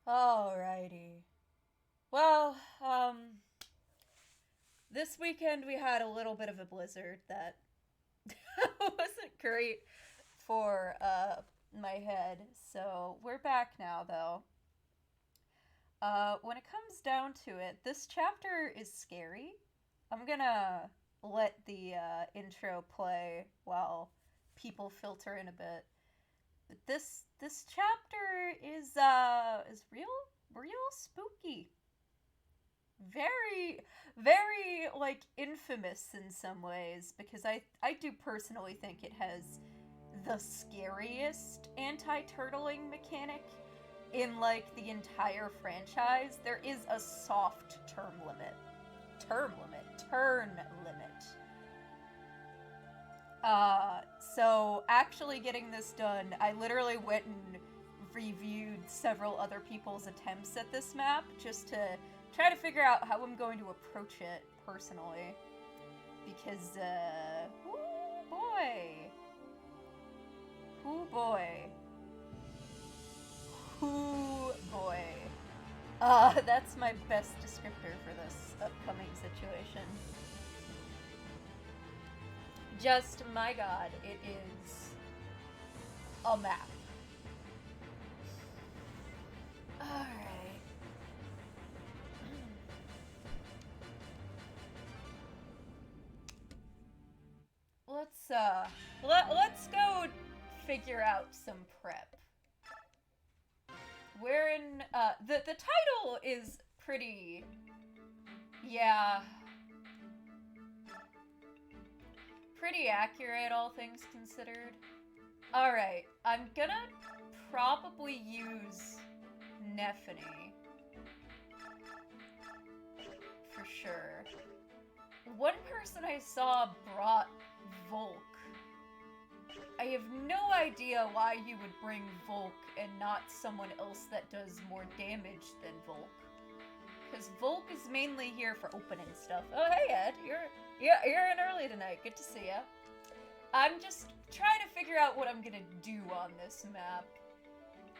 Alrighty. Well, this weekend we had a little bit of a blizzard that wasn't great for my head. So we're back now, though. When it comes down to it, this chapter is scary. I'm gonna let the intro play while people filter in a bit. But this chapter is real spooky. Very like infamous in some ways because I do personally think it has the scariest anti-turtling mechanic in like the entire franchise. There is a soft turn limit. So actually getting this done, I literally went and reviewed several other people's attempts at this map just to try to figure out how I'm going to approach it personally. Because, oh boy. Oh boy. Oh boy. That's my best descriptor for this upcoming situation. Just, my god, it is a map. Alright. Let's go figure out some prep. We're in, the title is pretty, yeah, pretty accurate, all things considered. Alright, I'm gonna probably use Nephany. For sure. One person I saw brought Volk. I have no idea why you would bring Volk and not someone else that does more damage than Volk. Because Volk is mainly here for opening stuff. Oh, hey Ed, you're in early tonight. Good to see ya. I'm just trying to figure out what I'm gonna do on this map.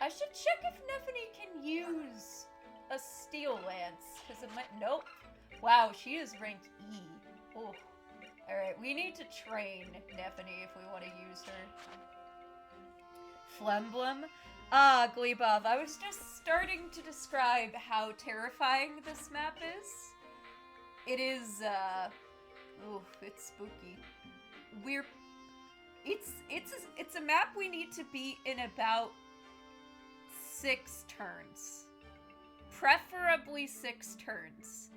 I should check if Nephany can use a Steel Lance, because it might. Nope. Wow, she is rank E. Oh. Alright, we need to train Nephany if we want to use her. Flemblem? Ah, Glebov, I was just starting to describe how terrifying this map is. It is, ooh, it's spooky. It's a map we need to beat in about 6 turns. Preferably 6 turns.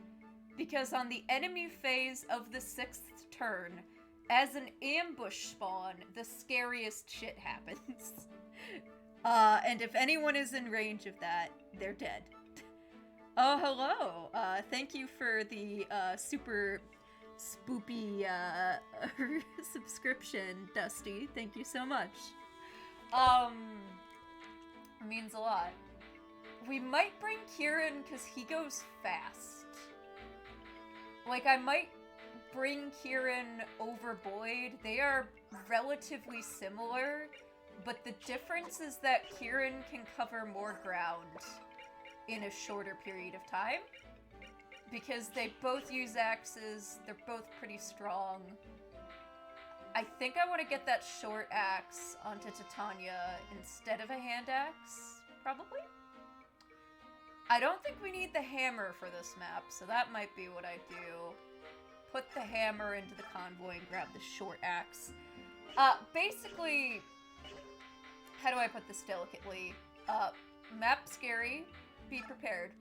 Because on the enemy phase of the 6th turn, as an ambush spawn, the scariest shit happens. And if anyone is in range of that, they're dead. Oh, hello. Thank you for the, super spoopy, subscription, Dusty. Thank you so much. Means a lot. We might bring Kieran because he goes fast. Like, I might bring Kieran over Boyd. They are relatively similar, but the difference is that Kieran can cover more ground in a shorter period of time. Because they both use axes, they're both pretty strong. I think I want to get that short axe onto Titania instead of a hand axe, probably? I don't think we need the hammer for this map, so that might be what I do. Put the hammer into the convoy and grab the short axe. Basically, how do I put this delicately? Map scary, be prepared.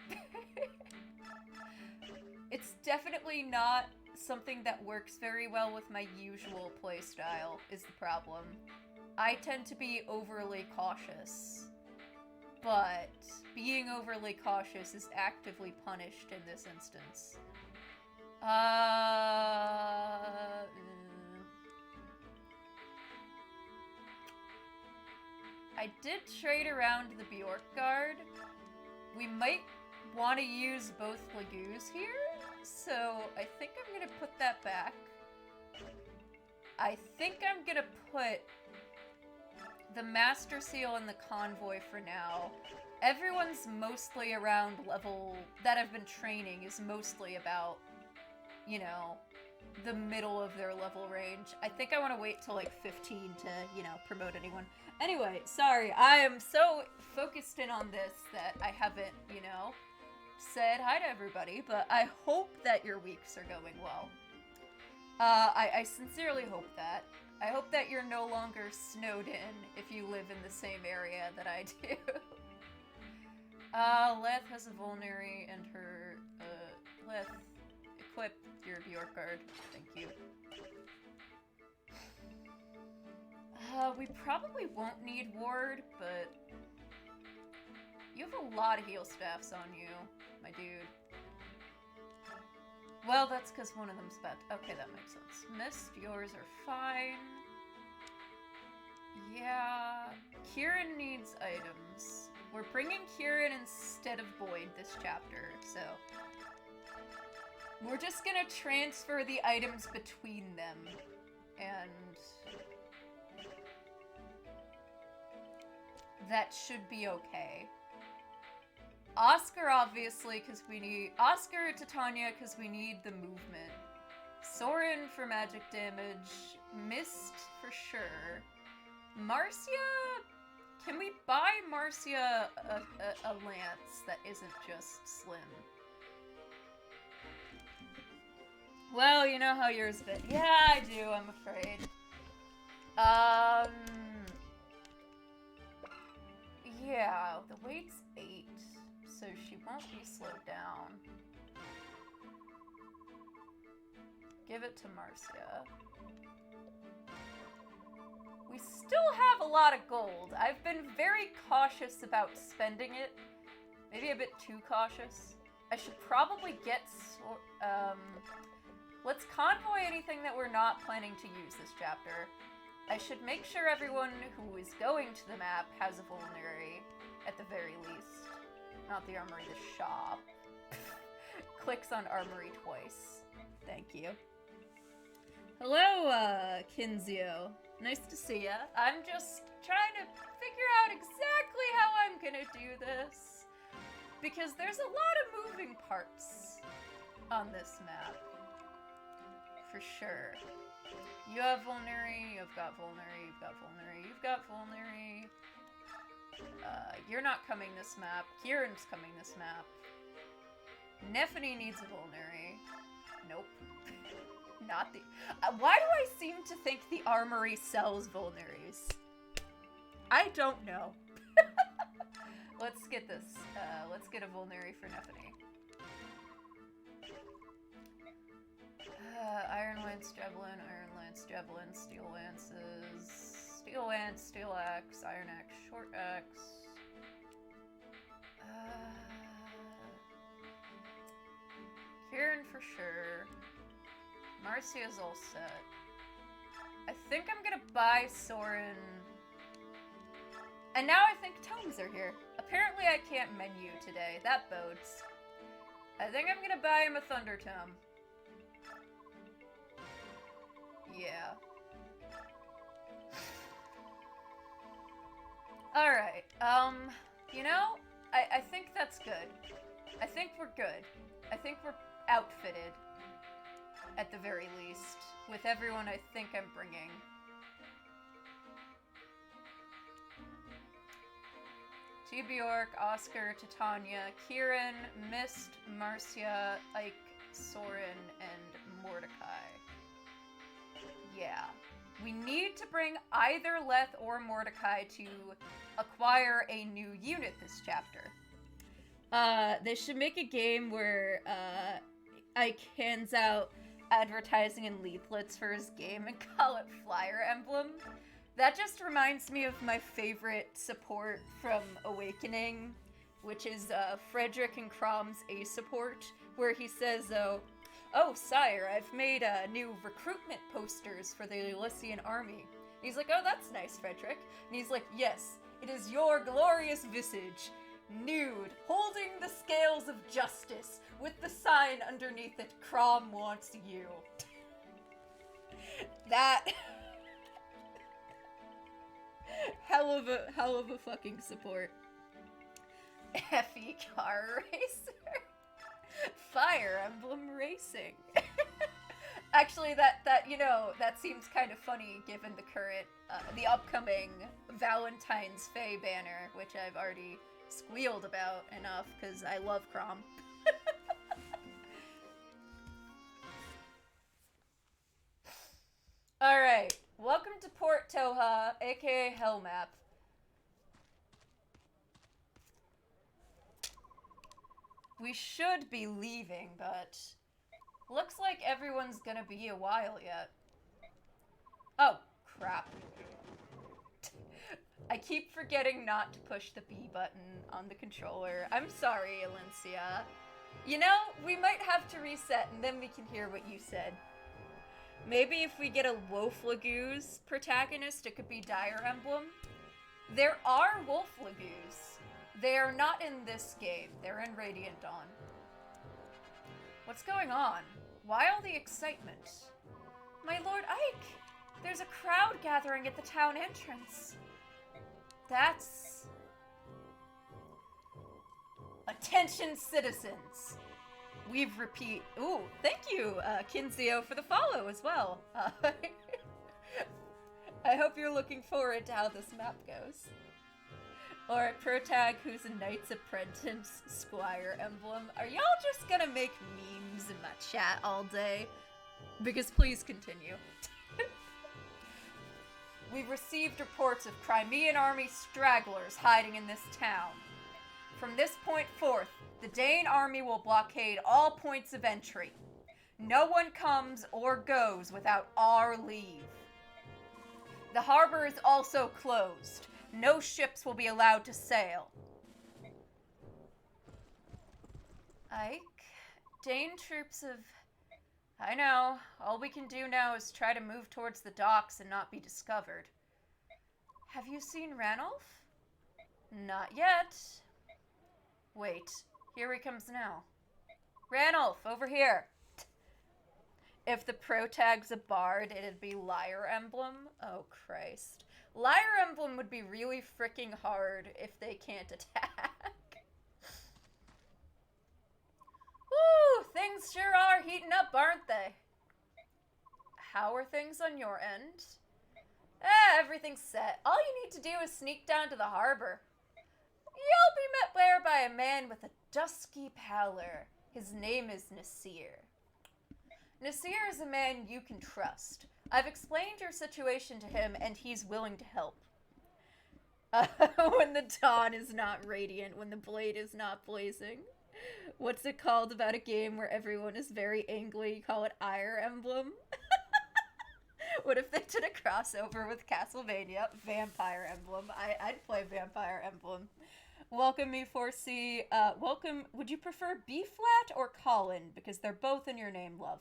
It's definitely not something that works very well with my usual playstyle, is the problem. I tend to be overly cautious. But being overly cautious is actively punished in this instance. I did trade around the Bjork Guard. We might want to use both Lagoos here, so I think I'm gonna put that back. I think I'm gonna put the Master Seal in the convoy for now. everyone's mostly around level that I've been training is mostly about, you know, the middle of their level range. I think I want to wait till like 15 to, you know, promote anyone. Anyway, sorry, I am so focused in on this that I haven't, you know, said hi to everybody, but I hope that your weeks are going well. I sincerely hope that. I hope that you're no longer snowed in if you live in the same area that I do. Leth has a vulnerary and her, Leth, equip your Bjork guard. Thank you. We probably won't need ward, but you have a lot of heal staffs on you, my dude. Well, that's because one of them's bad. Okay, that makes sense. Mist, yours are fine. Yeah. Kieran needs items. We're bringing Kieran instead of Boyd this chapter, so... we're just gonna transfer the items between them, and... that should be okay. Oscar, obviously, because we need... Oscar, Titania, because we need the movement. Soren for magic damage. Mist for sure. Marcia... can we buy Marcia a lance that isn't just slim? Well, you know how yours fit. Yeah, I do, I'm afraid. Yeah, the weight's 8. So she won't be slowed down. Give it to Marcia. We still have a lot of gold. I've been very cautious about spending it. Maybe a bit too cautious. I should probably get... let's convoy anything that we're not planning to use this chapter. I should make sure everyone who is going to the map has a vulnerary, at the very least. Not the armory, the shop. Clicks on armory twice. Thank you. Hello, Kinzio. Nice to see ya. I'm just trying to figure out exactly how I'm gonna do this. Because there's a lot of moving parts on this map. For sure. You have vulnerary, you've got vulnerary, you've got vulnerary, you've got vulnerary. You're not coming this map. Kieran's coming this map. Nephany needs a vulnerary. Nope. Not the... why do I seem to think the armory sells vulneraries? I don't know. Let's get this. Let's get a vulnerary for Nephany. Iron Lance, Javelin, Iron Lance, Javelin, Steel Lances... Steel Lance, Steel Axe, Iron Axe, Short Axe. Kieran for sure. Marcia's all set. I think I'm gonna buy Soren. And now I think tomes are here. Apparently I can't menu today. That bodes. I think I'm gonna buy him a Thunder Tome. Yeah. Alright, you know, I think that's good. I think we're good. I think we're outfitted, at the very least, with everyone I think I'm bringing. T. Bjork, Oscar, Titania, Kieran, Mist, Marcia, Ike, Soren, and Mordecai. Yeah. We need to bring either Leth or Mordecai to acquire a new unit this chapter. They should make a game where Ike hands out advertising and leaflets for his game and call it Fire Emblem. That just reminds me of my favorite support from Awakening, which is Frederick and Crom's A support, where he says, "Oh, sire, I've made new recruitment posters for the Elysian army." And he's like, "Oh, that's nice, Frederick." And he's like, "Yes, it is your glorious visage, nude, holding the scales of justice, with the sign underneath it, Crom wants you." That... hell of a fucking support. Effie car racer. Fire Emblem Racing. Actually, that seems kind of funny given the current, the upcoming Valentine's Fae banner, which I've already squealed about enough because I love Crom. Alright, welcome to Port Toha, aka Hell Map. We should be leaving, but looks like everyone's gonna be a while yet. Oh, crap. I keep forgetting not to push the B button on the controller. I'm sorry, Alencia. You know, we might have to reset and then we can hear what you said. Maybe if we get a Wolf Lagoos protagonist, it could be Dire Emblem. There are Wolf Lagoos. They are not in this game. They're in Radiant Dawn. What's going on? Why all the excitement? My Lord Ike! There's a crowd gathering at the town entrance. That's... Attention, citizens! We've repeat... Ooh, thank you, Kinzio, for the follow as well. I hope you're looking forward to how this map goes. Or Protag, who's a Knight's Apprentice Squire Emblem. Are y'all just gonna make memes in my chat all day? Because please continue. We've received reports of Crimean army stragglers hiding in this town. From this point forth, the Dane army will blockade all points of entry. No one comes or goes without our leave. The harbor is also closed. No ships will be allowed to sail. Ike, Dane troops have... I know. All we can do now is try to move towards the docks and not be discovered. Have you seen Ranulph? Not yet. Wait, here he comes now. Ranulph, over here. If the protag's a bard, it'd be Lyre Emblem. Oh, Christ. Lyre Emblem would be really freaking hard if they can't attack. Woo! Things sure are heating up, aren't they? How are things on your end? Everything's set. All you need to do is sneak down to the harbor. You'll be met there by a man with a dusky pallor. His name is Nasir. Nasir is a man you can trust. I've explained your situation to him, and he's willing to help. When the dawn is not radiant, when the blade is not blazing. What's it called about a game where everyone is very angry? You call it Fire Emblem? What if they did a crossover with Castlevania? Vampire Emblem. I'd play Vampire Emblem. Welcome, Me4C. Welcome. Would you prefer B-flat or Colin? Because they're both in your name, love.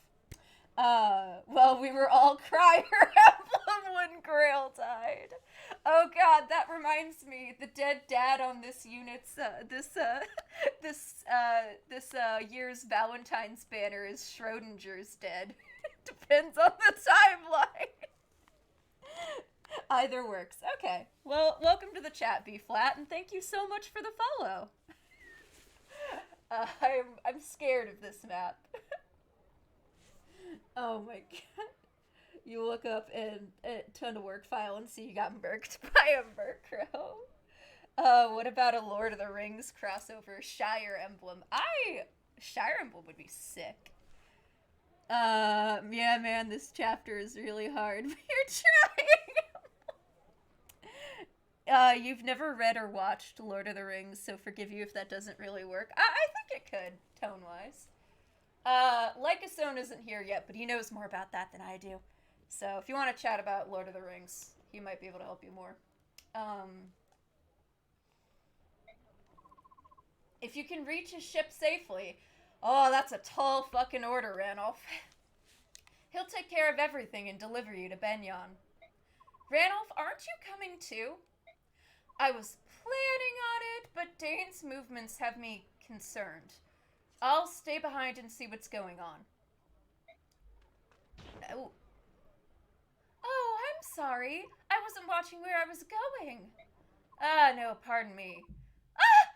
Well, we were all Crier Emblem when Grail died. Oh god, that reminds me, the dead dad on this unit's, this year's Valentine's banner is Schrodinger's dead. Depends on the timeline. Either works. Okay. Well, welcome to the chat, B-flat, and thank you so much for the follow. I'm scared of this map. Oh my god. You look up and a ton of work file and see you got murked by a Murkrow. What about a Lord of the Rings crossover? Shire Emblem. Shire Emblem would be sick. Yeah, man, this chapter is really hard. You're trying. You've never read or watched Lord of the Rings, so forgive you if that doesn't really work. I think it could, tone-wise. Lycosone isn't here yet, but he knows more about that than I do. So if you want to chat about Lord of the Rings, he might be able to help you more. If you can reach his ship safely. Oh, that's a tall fucking order, Ranulph. He'll take care of everything and deliver you to Benyon. Ranulph, aren't you coming too? I was planning on it, but Dane's movements have me concerned. I'll stay behind and see what's going on. Oh. Oh, I'm sorry. I wasn't watching where I was going. No, pardon me. Ah!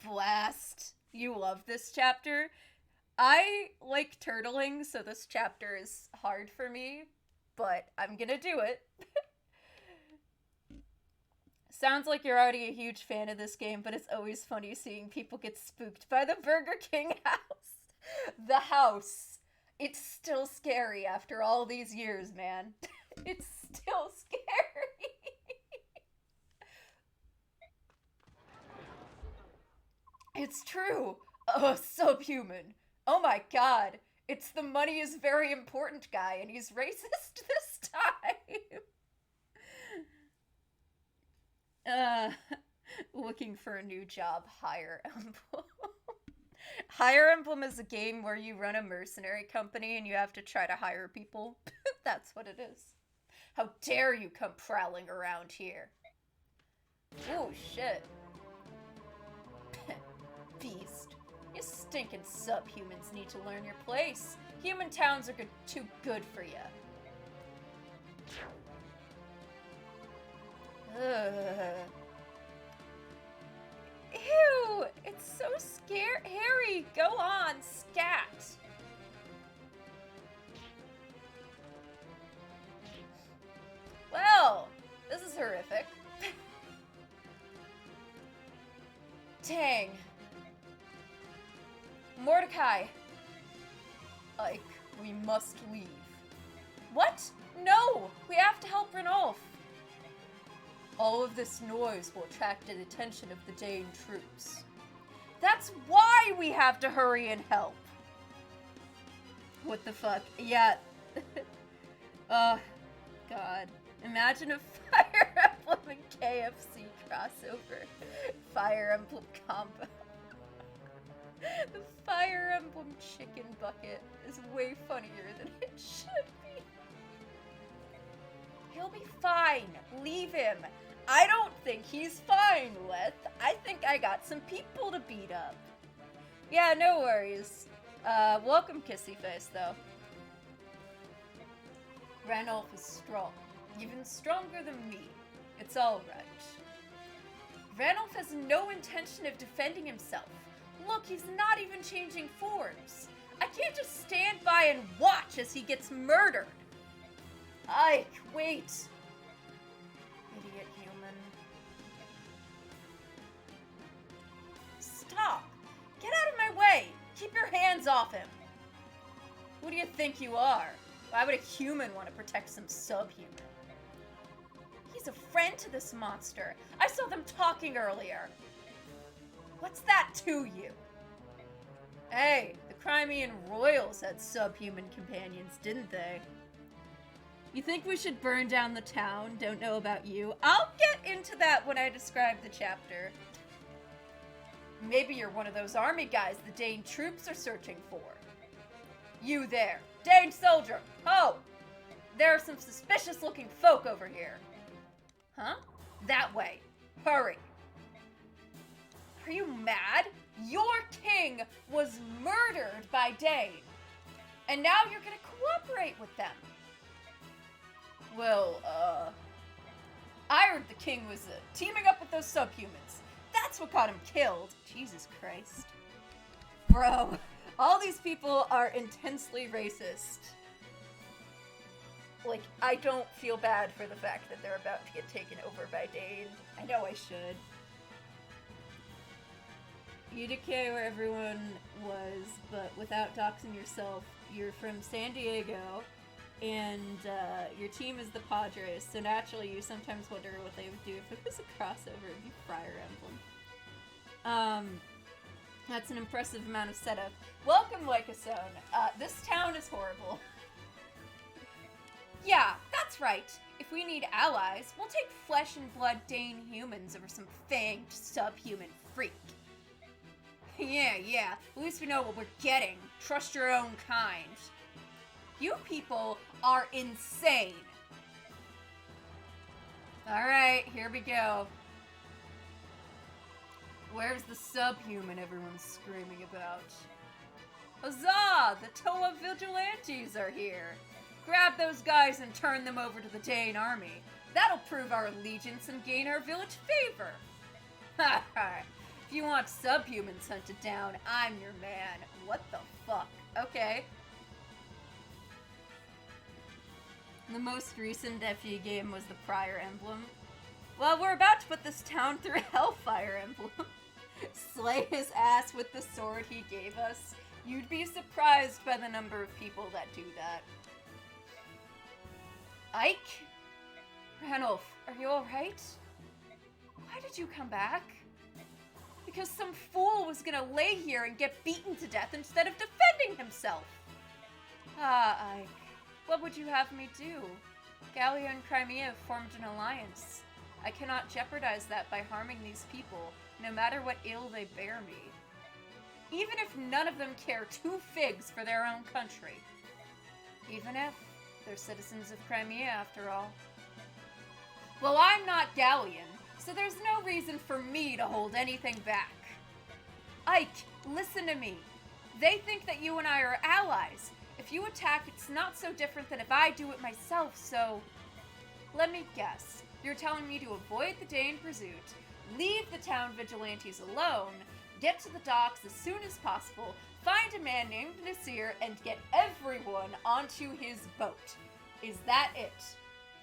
Blast. You love this chapter. I like turtling, so this chapter is hard for me, but I'm gonna do it. Sounds like you're already a huge fan of this game, but it's always funny seeing people get spooked by the Burger King house. The house. It's still scary after all these years, man. It's still scary. It's true. Oh, subhuman. Oh my god. It's the money is very important guy, and he's racist this time. Looking for a new job, Fire Emblem. Fire Emblem is a game where you run a mercenary company and you have to try to hire people. That's what it is. How dare you come prowling around here? Oh, shit. Beast. You stinking subhumans need to learn your place. Human towns are too good for you. Ew! It's so scary. Harry, go on, scat. Well, this is horrific. Dang. Mordecai. Ike, we must leave. What? No! We have to help Ranulph. All of this noise will attract the attention of the Dane troops. That's why we have to hurry and help. What the fuck? Yeah. Oh, God. Imagine a Fire Emblem and KFC crossover. Fire Emblem combo. The Fire Emblem chicken bucket is way funnier than it should be. He'll be fine. Leave him. I don't think he's fine, Leth. I think I got some people to beat up. Yeah, no worries. Welcome, Kissy Face, though. Ranulph is strong. Even stronger than me. It's alright. Ranulph has no intention of defending himself. Look, he's not even changing forms. I can't just stand by and watch as he gets murdered. Ike, wait. Idiot human. Stop. Get out of my way. Keep your hands off him. Who do you think you are? Why would a human want to protect some subhuman? He's a friend to this monster. I saw them talking earlier. What's that to you? Hey, the Crimean royals had subhuman companions, didn't they? You think we should burn down the town? Don't know about you. I'll get into that when I describe the chapter. Maybe you're one of those army guys the Dane troops are searching for. You there, Dane soldier, ho! There are some suspicious-looking folk over here. Huh? That way. Hurry. Are you mad? Your king was murdered by Dane. And now you're gonna cooperate with them. Well, I heard the king was teaming up with those subhumans. That's what got him killed. Jesus Christ. Bro, all these people are intensely racist. Like, I don't feel bad for the fact that they're about to get taken over by Dane. I know I should. You decay where everyone was, but without doxing yourself. You're from San Diego, and your team is the Padres, so naturally you sometimes wonder what they would do if it was a crossover. It'd be Fire Emblem. That's an impressive amount of setup. Welcome, Lycosone. This town is horrible. Yeah, that's right. If we need allies, we'll take flesh and blood Dane humans over some fanged subhuman freak. Yeah. At least we know what we're getting. Trust your own kind. You people are insane. Alright, here we go. Where's the subhuman everyone's screaming about? Huzzah! The Toa Vigilantes are here. Grab those guys and turn them over to the Dane army. That'll prove our allegiance and gain our village favor. Ha ha. If you want subhumans hunted down, I'm your man. What the fuck? Okay. The most recent FE game was the Fire Emblem. Well, we're about to put this town through Hellfire Emblem. Slay his ass with the sword he gave us. You'd be surprised by the number of people that do that. Ike? Ranulph, are you alright? Why did you come back? Because some fool was gonna lay here and get beaten to death instead of defending himself. Ah, Ike. What would you have me do? Gallia and Crimea have formed an alliance. I cannot jeopardize that by harming these people, no matter what ill they bear me. Even if none of them care two figs for their own country. Even if they're citizens of Crimea, after all. Well, I'm not Gallian, so there's no reason for me to hold anything back. Ike, listen to me. They think that you and I are allies. If you attack, it's not so different than if I do it myself, so... Let me guess. You're telling me to avoid the Dane pursuit, leave the town vigilantes alone, get to the docks as soon as possible, find a man named Nasir, and get everyone onto his boat. Is that it?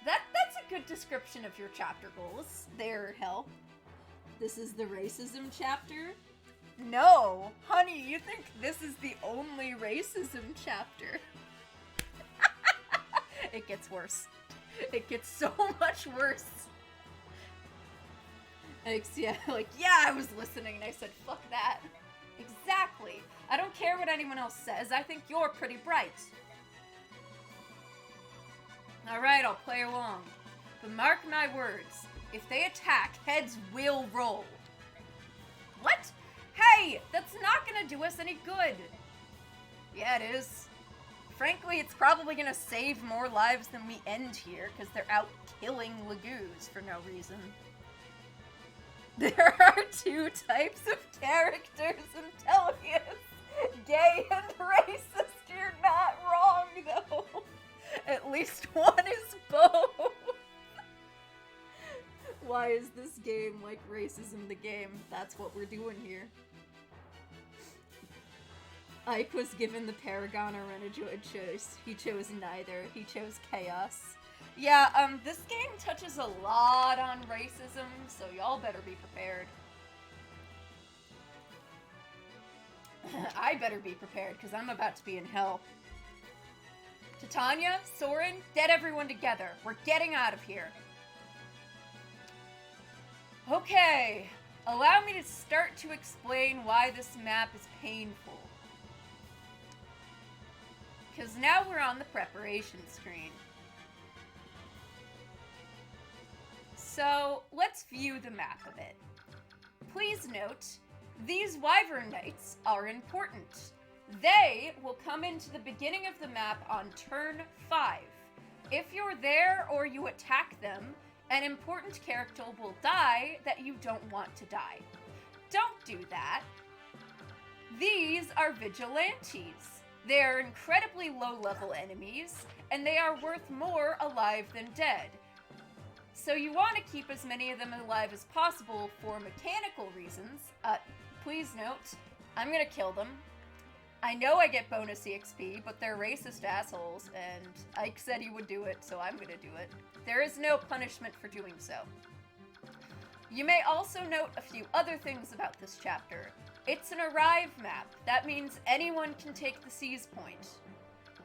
That's a good description of your chapter goals. There, Hel. This is the racism chapter? No! Honey, you think this is the only racism chapter? It gets worse. It gets so much worse. Yeah, I was listening and I said, fuck that. Exactly. I don't care what anyone else says. I think you're pretty bright. Alright, I'll play along. But mark my words. If they attack, heads will roll. What? Hey! That's not gonna do us any good. Yeah, it is. Frankly, it's probably gonna save more lives than we end here, because they're out killing Lagoos for no reason. There are two types of characters in Tellius. Gay and racist. You're not wrong, though. At least one is both. Why is this game like Racism the Game? That's what we're doing here. Ike was given the Paragon or Renegade choice. He chose neither. He chose chaos. Yeah, this game touches a lot on racism, so y'all better be prepared. I better be prepared, because I'm about to be in hell. Titania, Soren, get everyone together. We're getting out of here. Okay, allow me to start to explain why this map is painful. Because now we're on the preparation screen. So, let's view the map a bit. Please note, these Wyvern Knights are important. They will come into the beginning of the map on turn 5. If you're there or you attack them, an important character will die that you don't want to die. Don't do that. These are vigilantes. They are incredibly low-level enemies, and they are worth more alive than dead. So you want to keep as many of them alive as possible for mechanical reasons. Please note, I'm gonna kill them. I know I get bonus EXP, but they're racist assholes, and Ike said he would do it, so I'm gonna do it. There is no punishment for doing so. You may also note a few other things about this chapter. It's an arrive map. That means anyone can take the seize point.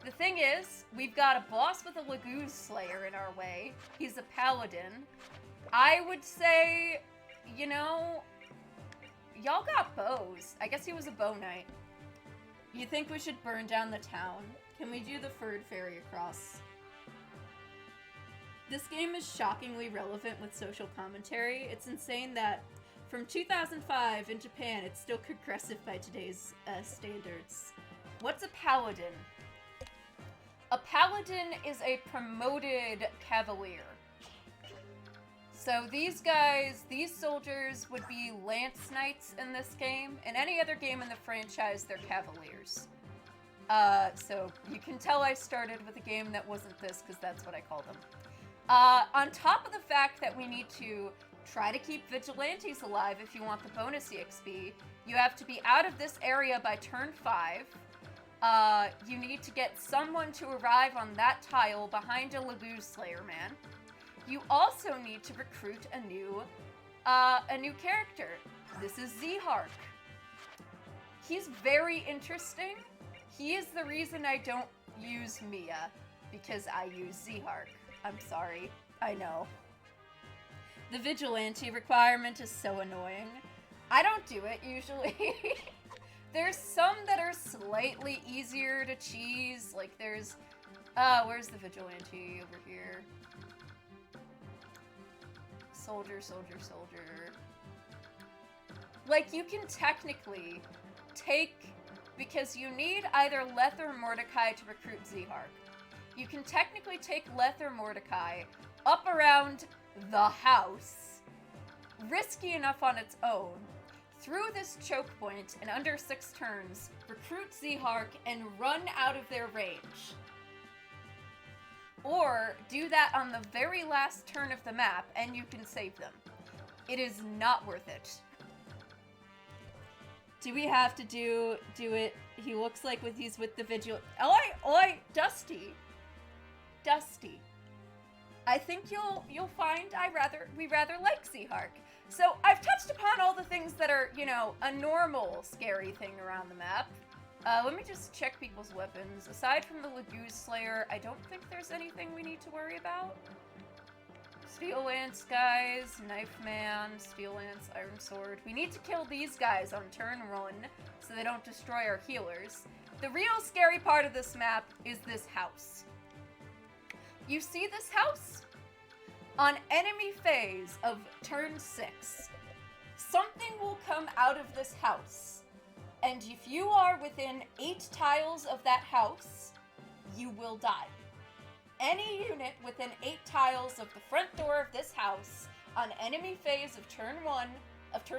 The thing is, we've got a boss with a Lagoon Slayer in our way. He's a paladin. I would say, you know, y'all got bows. I guess he was a bow knight. You think we should burn down the town? Can we do the Furred Ferry across? This game is shockingly relevant with social commentary. It's insane that from 2005 in Japan, it's still progressive by today's standards. What's a paladin? A paladin is a promoted cavalier. So these guys, these soldiers would be lance knights in this game. In any other game in the franchise, they're cavaliers. So you can tell I started with a game that wasn't this because that's what I call them. On top of the fact that we need to Try to keep vigilantes alive if you want the bonus EXP. You have to be out of this area by turn 5. You need to get someone to arrive on that tile behind a Lagoon Slayer man. You also need to recruit a new character. This is Zhark. He's very interesting. He is the reason I don't use Mia, because I use Zhark. I'm sorry. I know. The vigilante requirement is so annoying. I don't do it, usually. There's some that are slightly easier to cheese. Like, there's... where's the vigilante over here? Soldier, soldier, soldier. Like, you can technically take... Because you need either Leth or Mordecai to recruit Zhark. You can technically take Leth or Mordecai up around the house, risky enough on its own, through this choke point in under 6 turns, recruit Zhark, and run out of their range. Or do that on the very last turn of the map, and you can save them. It is not worth it. Do we have to do it? He looks like he's with the vigil. Oi, Dusty. Dusty. I think you'll find we rather like Zhark. So I've touched upon all the things that are, you know, a normal scary thing around the map. Let me just check people's weapons. Aside from the Lagoon Slayer, I don't think there's anything we need to worry about. Steel Lance guys, Knife Man, Steel Lance, Iron Sword. We need to kill these guys on turn 1 so they don't destroy our healers. The real scary part of this map is this house. You see this house? On enemy phase of turn 6, something will come out of this house. And if you are within 8 tiles of that house, you will die. Any unit within 8 tiles of the front door of this house on enemy phase of turn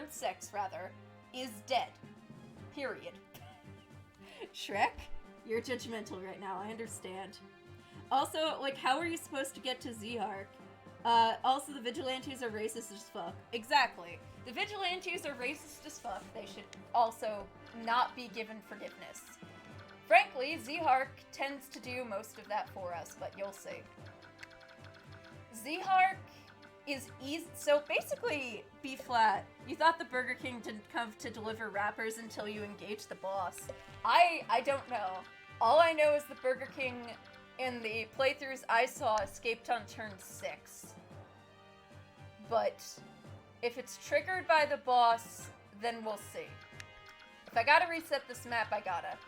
6 rather, is dead. Period. Shrek, you're judgmental right now, I understand. Also, like, how are you supposed to get to Zhark? Also, the vigilantes are racist as fuck. Exactly. The vigilantes are racist as fuck. They should also not be given forgiveness. Frankly, Zhark tends to do most of that for us, but you'll see. Zhark is easy. So basically, B-flat, you thought the Burger King didn't come to deliver wrappers until you engaged the boss. I don't know. All I know is the Burger King in the playthroughs I saw escaped on turn 6. But if it's triggered by the boss, then we'll see. If I gotta reset this map, I gotta.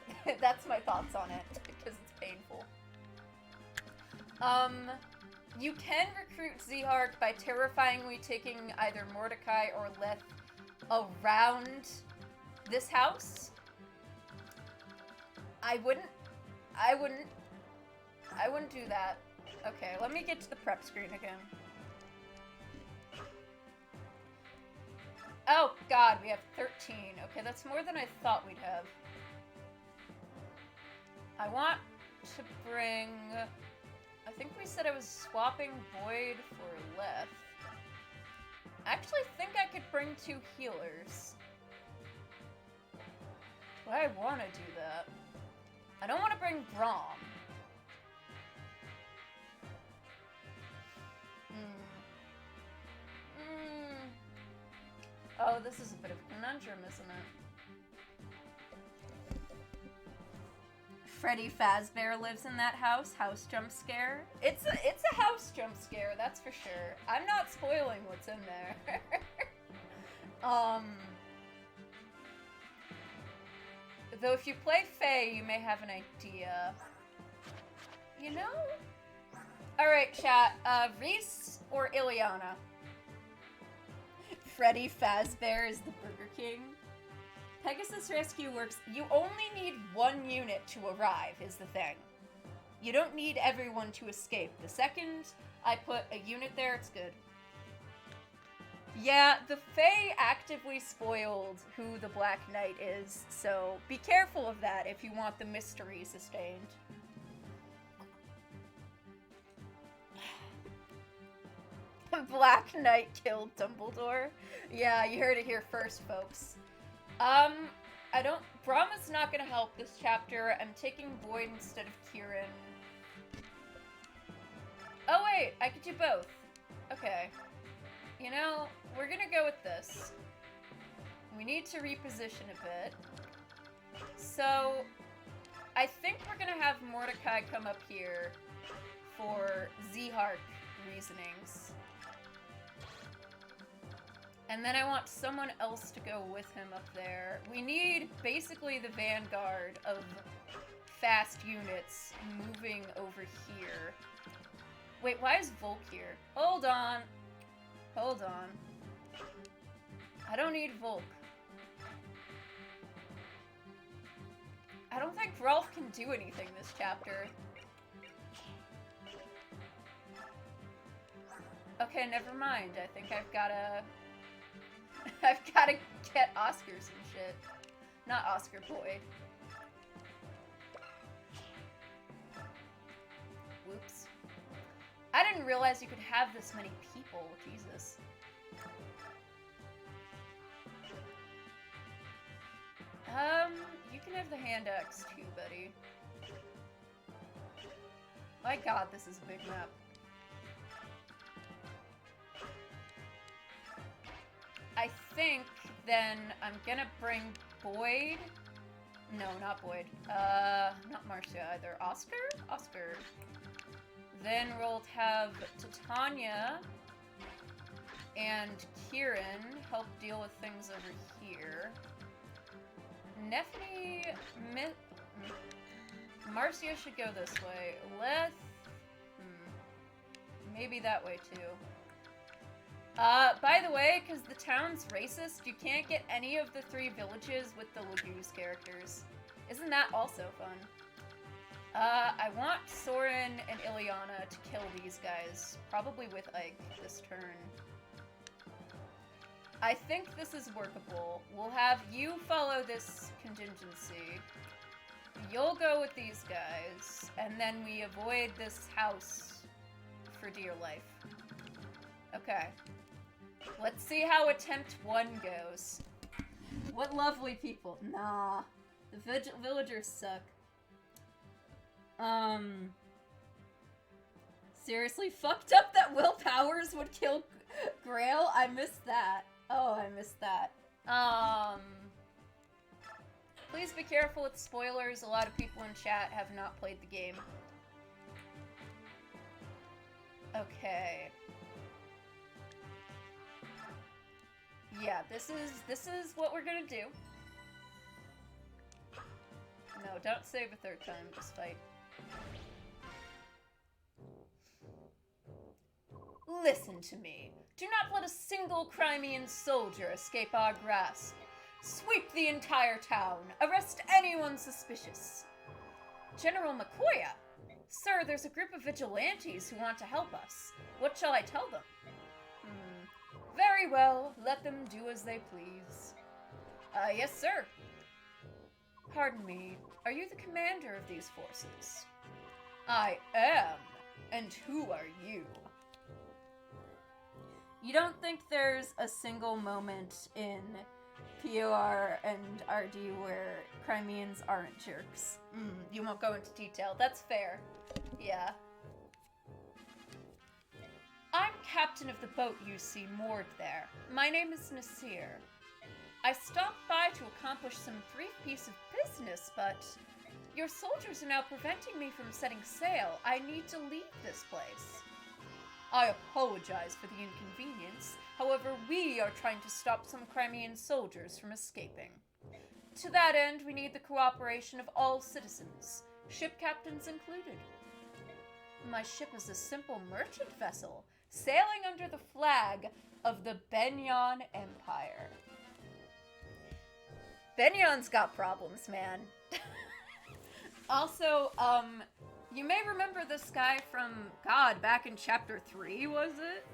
That's my thoughts on it, because it's painful. You can recruit Zhark by terrifyingly taking either Mordecai or Leth around this house. I wouldn't do that. Okay, let me get to the prep screen again. Oh god, we have 13. Okay, that's more than I thought we'd have. I want to bring... I think we said I was swapping Boyd for Leth. I actually think I could bring 2 healers. But I want to do that. I don't want to bring Braum. Oh, this is a bit of a conundrum, isn't it? Freddy Fazbear lives in that house. House jump scare. It's a house jump scare, that's for sure. I'm not spoiling what's in there. Though if you play Faye, you may have an idea. You know? Alright, chat. Reese or Ileana? Freddy Fazbear is the Burger King. Pegasus Rescue works. You only need 1 unit to arrive, is the thing. You don't need everyone to escape. The second I put a unit there, it's good. Yeah, the Fae actively spoiled who the Black Knight is, so be careful of that if you want the mystery sustained. Black Knight killed Dumbledore. Yeah, you heard it here first, folks. Brahma's not gonna help this chapter. I'm taking Boyd instead of Kieran. Oh wait, I could do both. Okay. You know, we're gonna go with this. We need to reposition a bit. So, I think we're gonna have Mordecai come up here for Zehark reasonings. And then I want someone else to go with him up there. We need basically the vanguard of fast units moving over here. Wait, why is Volk here? Hold on. Hold on. I don't need Volk. I don't think Rolf can do anything this chapter. Okay, never mind. I think I've gotta get Oscar some shit. Not Oscar, Boyd. Whoops. I didn't realize you could have this many people. Jesus. You can have the hand axe too, buddy. My god, this is a big map. I think then I'm gonna bring Boyd. No, not Boyd. Not Marcia either. Oscar? Oscar. Then we'll have Titania and Kieran help deal with things over here. Nephany, Marcia should go this way. Leth, maybe that way too. By the way, because the town's racist, you can't get any of the 3 villages with the Lagoose characters. Isn't that also fun? I want Soren and Ileana to kill these guys, probably with Ike this turn. I think this is workable. We'll have you follow this contingency. You'll go with these guys, and then we avoid this house for dear life. Okay. Let's see how attempt 1 goes. What lovely people. Nah. The villagers suck. Seriously, fucked up that Will Powers would kill Grail? I missed that. Oh, I missed that. Please be careful with spoilers. A lot of people in chat have not played the game. Okay. Yeah, this is what we're gonna do. No, don't save a 3rd time, just fight. Listen to me. Do not let a single Crimean soldier escape our grasp. Sweep the entire town. Arrest anyone suspicious. General McCoya! Sir, there's a group of vigilantes who want to help us. What shall I tell them? Very well. Let them do as they please. Yes, sir. Pardon me. Are you the commander of these forces? I am. And who are you? You don't think there's a single moment in POR and RD where Crimeans aren't jerks? You won't go into detail. That's fair. Yeah. I'm captain of the boat you see moored there. My name is Nasir. I stopped by to accomplish some brief piece of business, but your soldiers are now preventing me from setting sail. I need to leave this place. I apologize for the inconvenience. However, we are trying to stop some Crimean soldiers from escaping. To that end, we need the cooperation of all citizens, ship captains included. My ship is a simple merchant vessel, sailing under the flag of the Benyon Empire. Benyon's got problems, man. Also, you may remember this guy from, God, back in chapter 3, was it?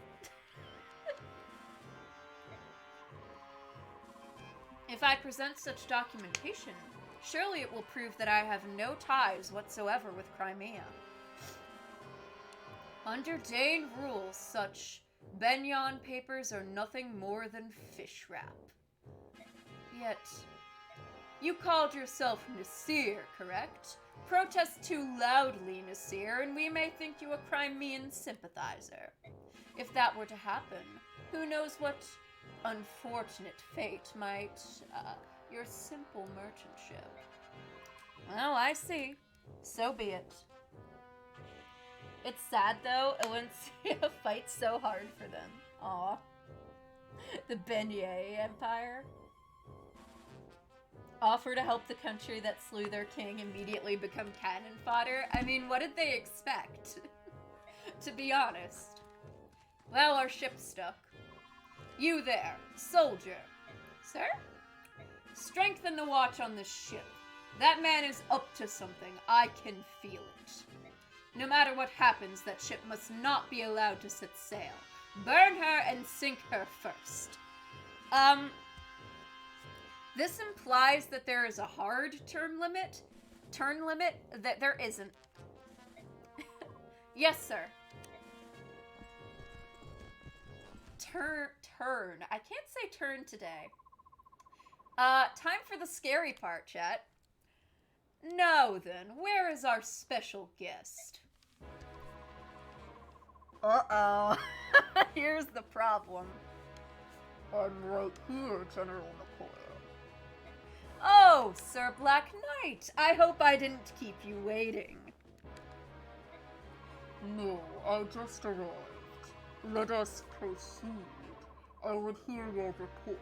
If I present such documentation, surely it will prove that I have no ties whatsoever with Crimea. Under Dane rules, such Benyon papers are nothing more than fish wrap. Yet, you called yourself Nasir, correct? Protest too loudly, Nasir, and we may think you a Crimean sympathizer. If that were to happen, who knows what unfortunate fate might, your simple merchant ship. Well, I see. So be it. It's sad, though. Alencia fights so hard for them. Aw. The Beignet Empire. Offer to help the country that slew their king immediately become cannon fodder. I mean, what did they expect? To be honest. Well, our ship's stuck. You there, soldier. Sir? Strengthen the watch on this ship. That man is up to something. I can feel it. No matter what happens, that ship must not be allowed to set sail. Burn her and sink her first. This implies that there is a hard turn limit that there isn't. Yes, sir. Turn. I can't say turn today. Time for the scary part, chat. Now then, where is our special guest? Uh-oh. Here's the problem. I'm right here, General McCoy. Oh, Sir Black Knight. I hope I didn't keep you waiting. No, I just arrived. Let us proceed. I would hear your report.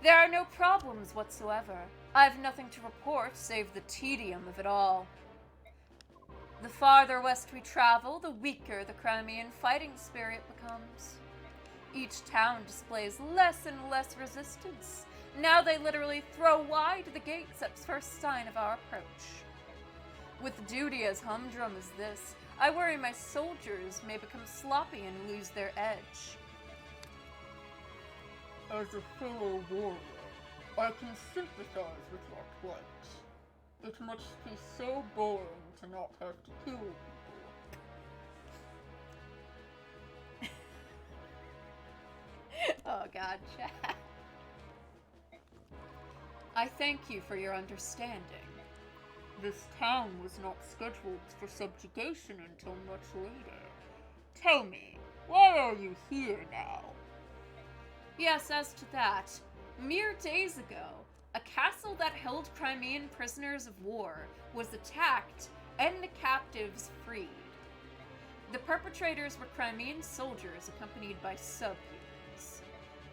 There are no problems whatsoever. I have nothing to report save the tedium of it all. The farther west we travel, the weaker the Crimean fighting spirit becomes. Each town displays less and less resistance. Now they literally throw wide the gates at first sign of our approach. With duty as humdrum as this, I worry my soldiers may become sloppy and lose their edge. As a fellow warrior, I can sympathize with your plight. It must be so boring to not have to kill people. Oh god, chat. I thank you for your understanding. This town was not scheduled for subjugation until much later. Tell me, why are you here now? Yes, as to that, mere days ago, a castle that held Crimean prisoners of war was attacked and the captives freed. The perpetrators were Crimean soldiers accompanied by subhumans.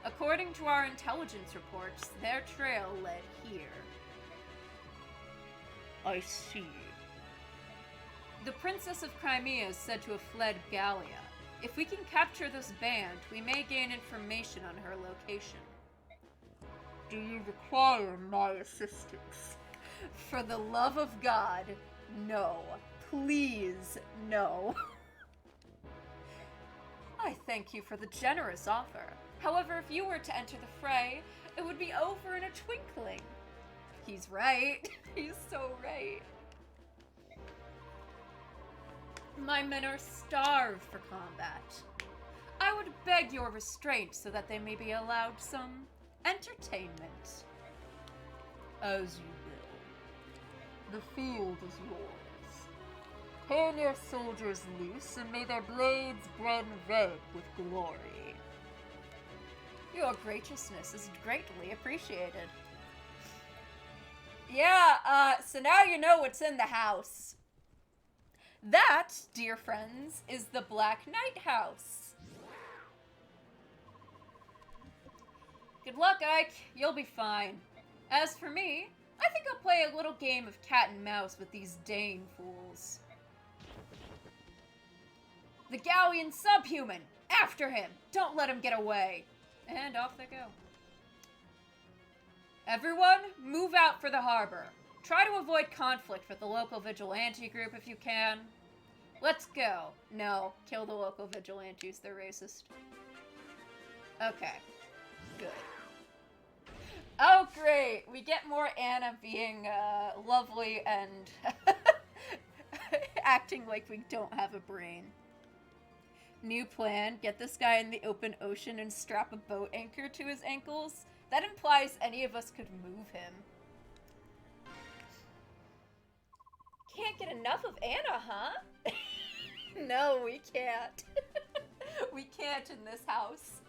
According to our intelligence reports, their trail led here. I see. The Princess of Crimea is said to have fled Gallia. If we can capture this band, we may gain information on her location. Do you require my assistance? For the love of God, no. Please, no. I thank you for the generous offer. However, if you were to enter the fray, it would be over in a twinkling. He's right. He's so right. My men are starved for combat. I would beg your restraint so that they may be allowed some entertainment. As you will. The field is yours. Turn your soldiers loose and may their blades burn red with glory. Your graciousness is greatly appreciated. Yeah, so now you know what's in the house. That, dear friends, is the Black Knight house. Good luck, Ike. You'll be fine. As for me, I think I'll play a little game of cat and mouse with these Dane fools. The Gallian subhuman! After him! Don't let him get away! And off they go. Everyone, move out for the harbor. Try to avoid conflict with the local vigilante group if you can. Let's go. No, kill the local vigilantes, they're racist. Okay, good. Oh, great! We get more Anna being lovely and acting like we don't have a brain. New plan, get this guy in the open ocean and strap a boat anchor to his ankles. That implies any of us could move him. Can't get enough of Anna, huh? No, we can't. We can't in this house.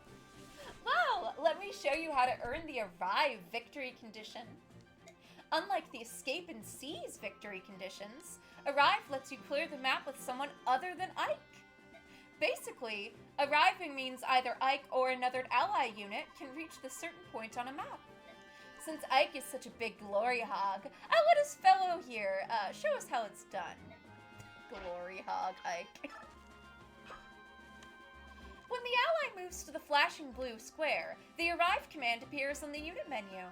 Well, let me show you how to earn the Arrive victory condition. Unlike the Escape and Seize victory conditions, Arrive lets you clear the map with someone other than Ike. Basically, arriving means either Ike or another ally unit can reach the certain point on a map. Since Ike is such a big glory hog, I'll let his fellow here show us how it's done. Glory hog Ike. When the ally moves to the flashing blue square, the Arrive command appears on the unit menu.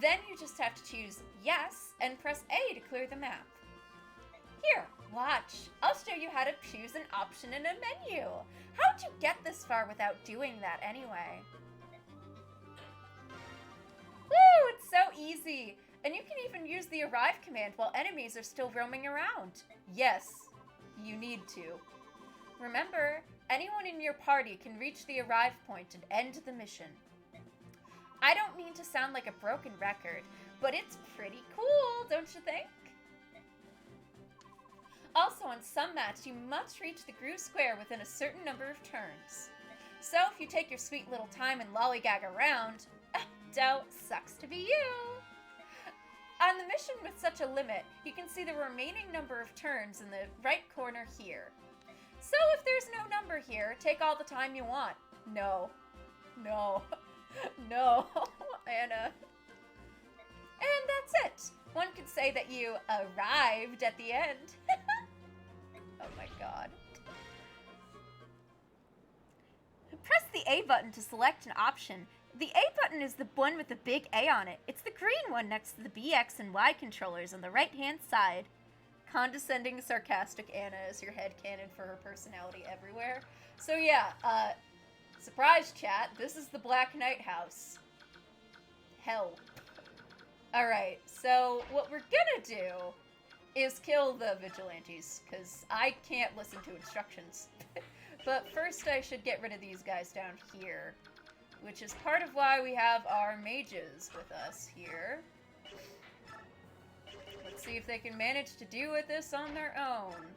Then you just have to choose Yes and press A to clear the map. Here, watch. I'll show you how to choose an option in a menu. How'd you get this far without doing that anyway? Woo, it's so easy. And you can even use the Arrive command while enemies are still roaming around. Yes, you need to. Remember, anyone in your party can reach the Arrive point and end the mission. I don't mean to sound like a broken record, but it's pretty cool, don't you think? Also, on some maps, you must reach the Groove Square within a certain number of turns. So if you take your sweet little time and lollygag around, sucks to be you. On the mission with such a limit, you can see the remaining number of turns in the right corner here. So if there's no number here, take all the time you want. No, Anna. And that's it. One could say that you arrived at the end. Oh my god. Press the A button to select an option. The A button is the one with the big A on it. It's the green one next to the B, X, and Y controllers on the right-hand side. Condescending, sarcastic Anna is your headcanon for her personality everywhere. So yeah, surprise chat, this is the Black Knight house. Hell. Alright, so what we're gonna do is kill the vigilantes, because I can't listen to instructions. But first I should get rid of these guys down here, which is part of why we have our mages with us here. Let's see if they can manage to deal with this on their own.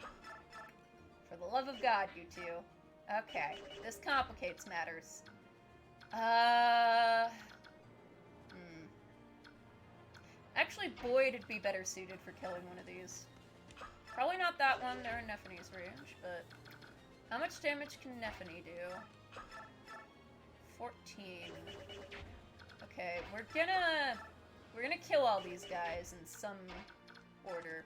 For the love of God, you two. Okay, this complicates matters. Actually, Boyd would be better suited for killing one of these. Probably not that one, they're in Nephene's range, but... How much damage can Nephene do? 14. Okay, we're gonna kill all these guys in some order.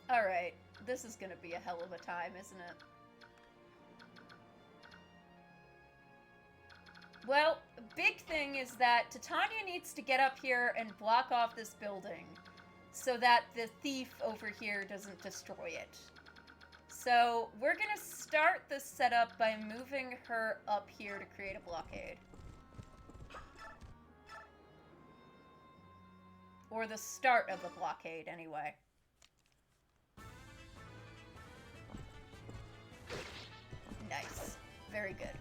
Alright, this is gonna be a hell of a time, isn't it? Well, big thing is that Titania needs to get up here and block off this building so that the thief over here doesn't destroy it. So we're gonna start this setup by moving her up here to create a blockade. Or the start of a blockade, anyway. Nice. Very good.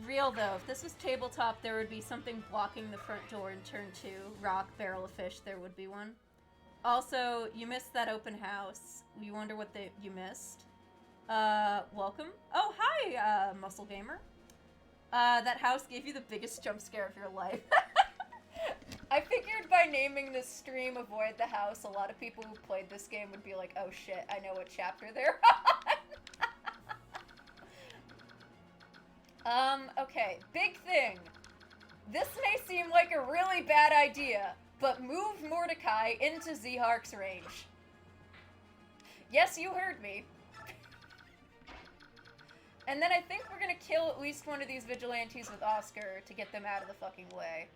Real though, if this was tabletop, there would be something blocking the front door in turn 2. Rock, barrel of fish, there would be one. Also, you missed that open house. You wonder what you missed. Welcome. Oh, hi, Muscle Gamer. That house gave you the biggest jump scare of your life. I figured by naming this stream Avoid the House, a lot of people who played this game would be like, oh shit, I know what chapter they're on. Okay, big thing. This may seem like a really bad idea, but move Mordecai into Zehark's range. Yes, you heard me. And then I think we're gonna kill at least one of these vigilantes with Oscar to get them out of the fucking way.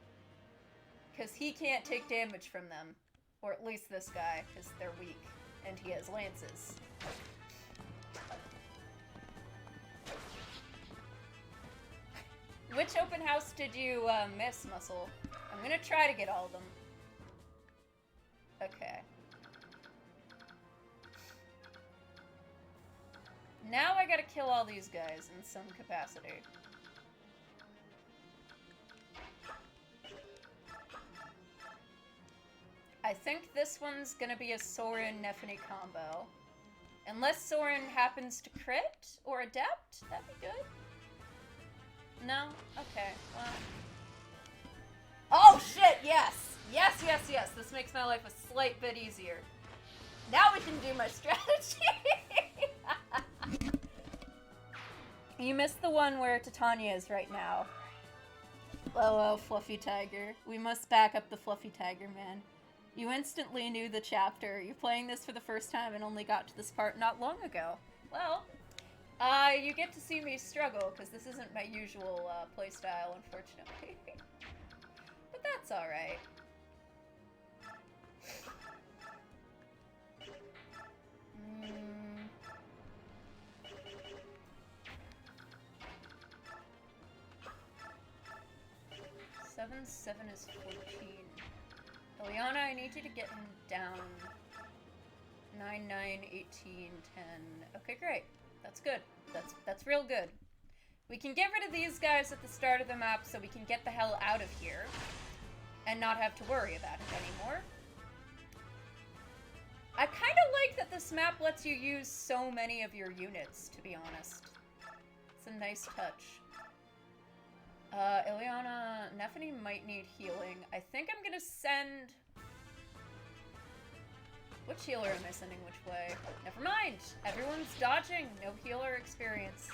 Because he can't take damage from them. Or at least this guy, because they're weak. And he has lances. Which open house did you miss, Muscle? I'm gonna try to get all of them. Okay. Now I gotta kill all these guys in some capacity. I think this one's gonna be a Soren-Nephany combo. Unless Soren happens to crit or adapt, that'd be good. No? Okay, well. Oh shit, yes! Yes, yes, yes! This makes my life a slight bit easier. Now we can do my strategy! You missed the one where Titania is right now. Oh, Fluffy Tiger. We must back up the Fluffy Tiger, man. You instantly knew the chapter. You're playing this for the first time and only got to this part not long ago. Well, you get to see me struggle, because this isn't my usual playstyle, unfortunately. But that's alright. Seven is 14. Eliana, I need you to get him down. 9, 9, 18, 10. Okay, great. That's good. That's real good. We can get rid of these guys at the start of the map so we can get the hell out of here and not have to worry about it anymore. I kind of like that this map lets you use so many of your units, to be honest. It's a nice touch. Ileana, Nephany might need healing. I think I'm gonna send... Which healer am I sending which way? Never mind! Everyone's dodging! No healer experience.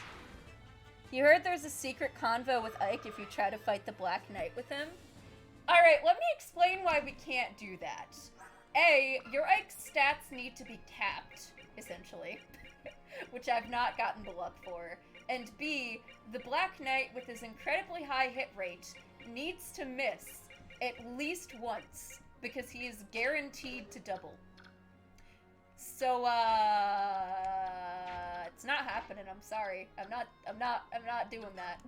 You heard there's a secret convo with Ike if you try to fight the Black Knight with him? Alright, let me explain why we can't do that. A, your Ike's stats need to be capped, essentially. Which I've not gotten the luck for. And B, the Black Knight with his incredibly high hit rate needs to miss at least once because he is guaranteed to double. So it's not happening. I'm sorry. I'm not doing that.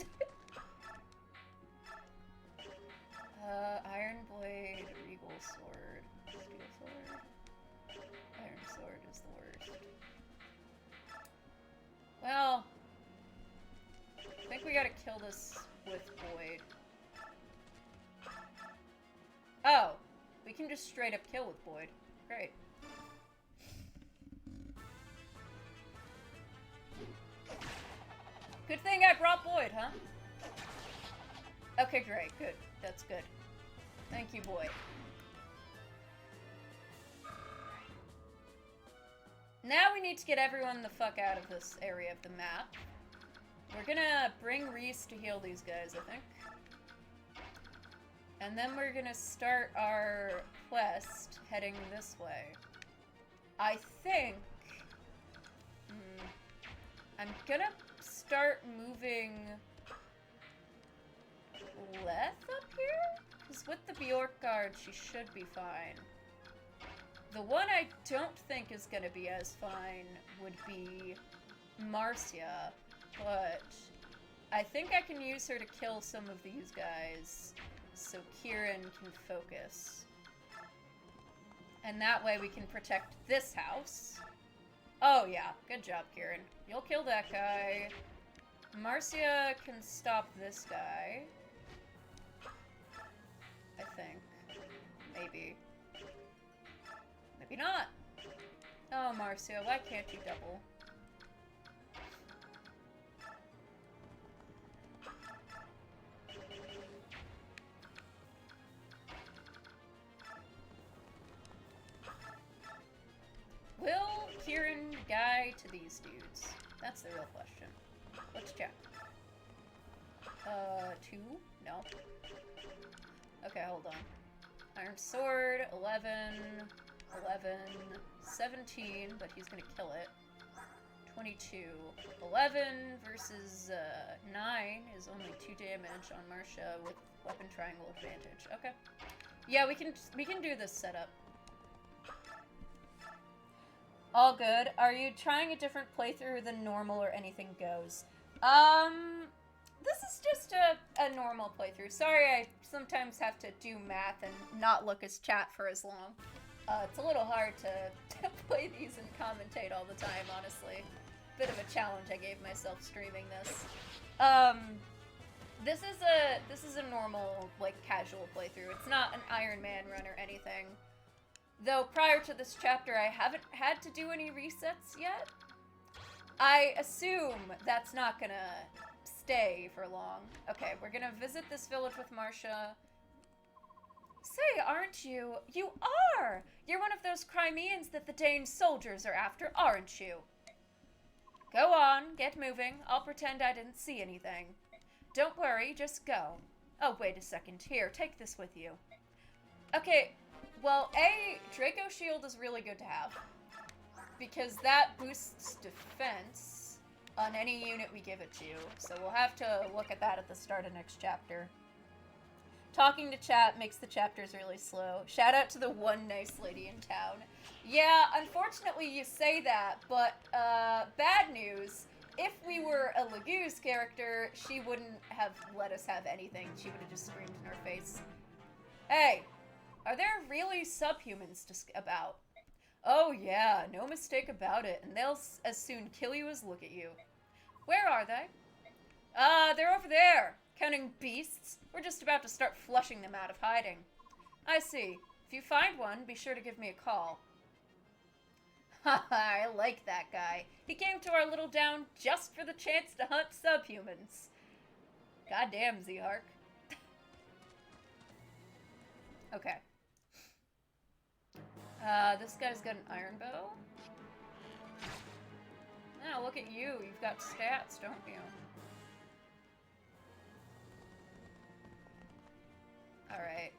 Iron Blade, Regal Sword, Steel Sword. Iron Sword is the worst. Well, I think we gotta kill this with Void. Oh! We can just straight up kill with Void. Great. Good thing I brought Void, huh? Okay, great. Good. That's good. Thank you, Void. Now we need to get everyone the fuck out of this area of the map. We're gonna bring Reese to heal these guys, I think. And then we're gonna start our quest heading this way. I think... I'm gonna start moving Leth up here? Because with the Bjork guard, she should be fine. The one I don't think is gonna be as fine would be Marcia. But I think I can use her to kill some of these guys so Kieran can focus. And that way we can protect this house. Oh yeah, good job, Kieran. You'll kill that guy. Marcia can stop this guy. I think. Maybe. Maybe not. Oh, Marcia, why can't you double? Will Kieran guy to these dudes? That's the real question. Let's check. 2? No. Okay, hold on. Iron Sword, 11, 11, 17, but he's gonna kill it. 22. 11 versus 9 is only 2 damage on Marcia with weapon triangle advantage. Okay. Yeah, we can do this setup. All good. Are you trying a different playthrough than normal or anything goes? This is just a normal playthrough. Sorry, I sometimes have to do math and not look as chat for as long. It's a little hard to play these and commentate all the time, honestly. Bit of a challenge I gave myself streaming this. This is a normal, like, casual playthrough. It's not an Iron Man run or anything. Though prior to this chapter, I haven't had to do any resets yet. I assume that's not gonna stay for long. Okay, we're gonna visit this village with Marcia. Say, aren't you? You are! You're one of those Crimeans that the Dane soldiers are after, aren't you? Go on, get moving. I'll pretend I didn't see anything. Don't worry, just go. Oh, wait a second. Here, take this with you. Okay, well, Draco Shield is really good to have. Because that boosts defense on any unit we give it to. So we'll have to look at that at the start of next chapter. Talking to chat makes the chapters really slow. Shout out to the one nice lady in town. Yeah, unfortunately you say that, but bad news. If we were a Laguz character, she wouldn't have let us have anything. She would have just screamed in our face. Hey, are there really subhumans about? Oh yeah, no mistake about it, and they'll as soon kill you as look at you. Where are they? They're over there. Counting beasts? We're just about to start flushing them out of hiding. I see. If you find one, be sure to give me a call. Haha, I like that guy. He came to our little town just for the chance to hunt subhumans. Goddamn, Zehark. Okay. This guy's got an iron bow. Oh, look at you. You've got stats, don't you? Alright.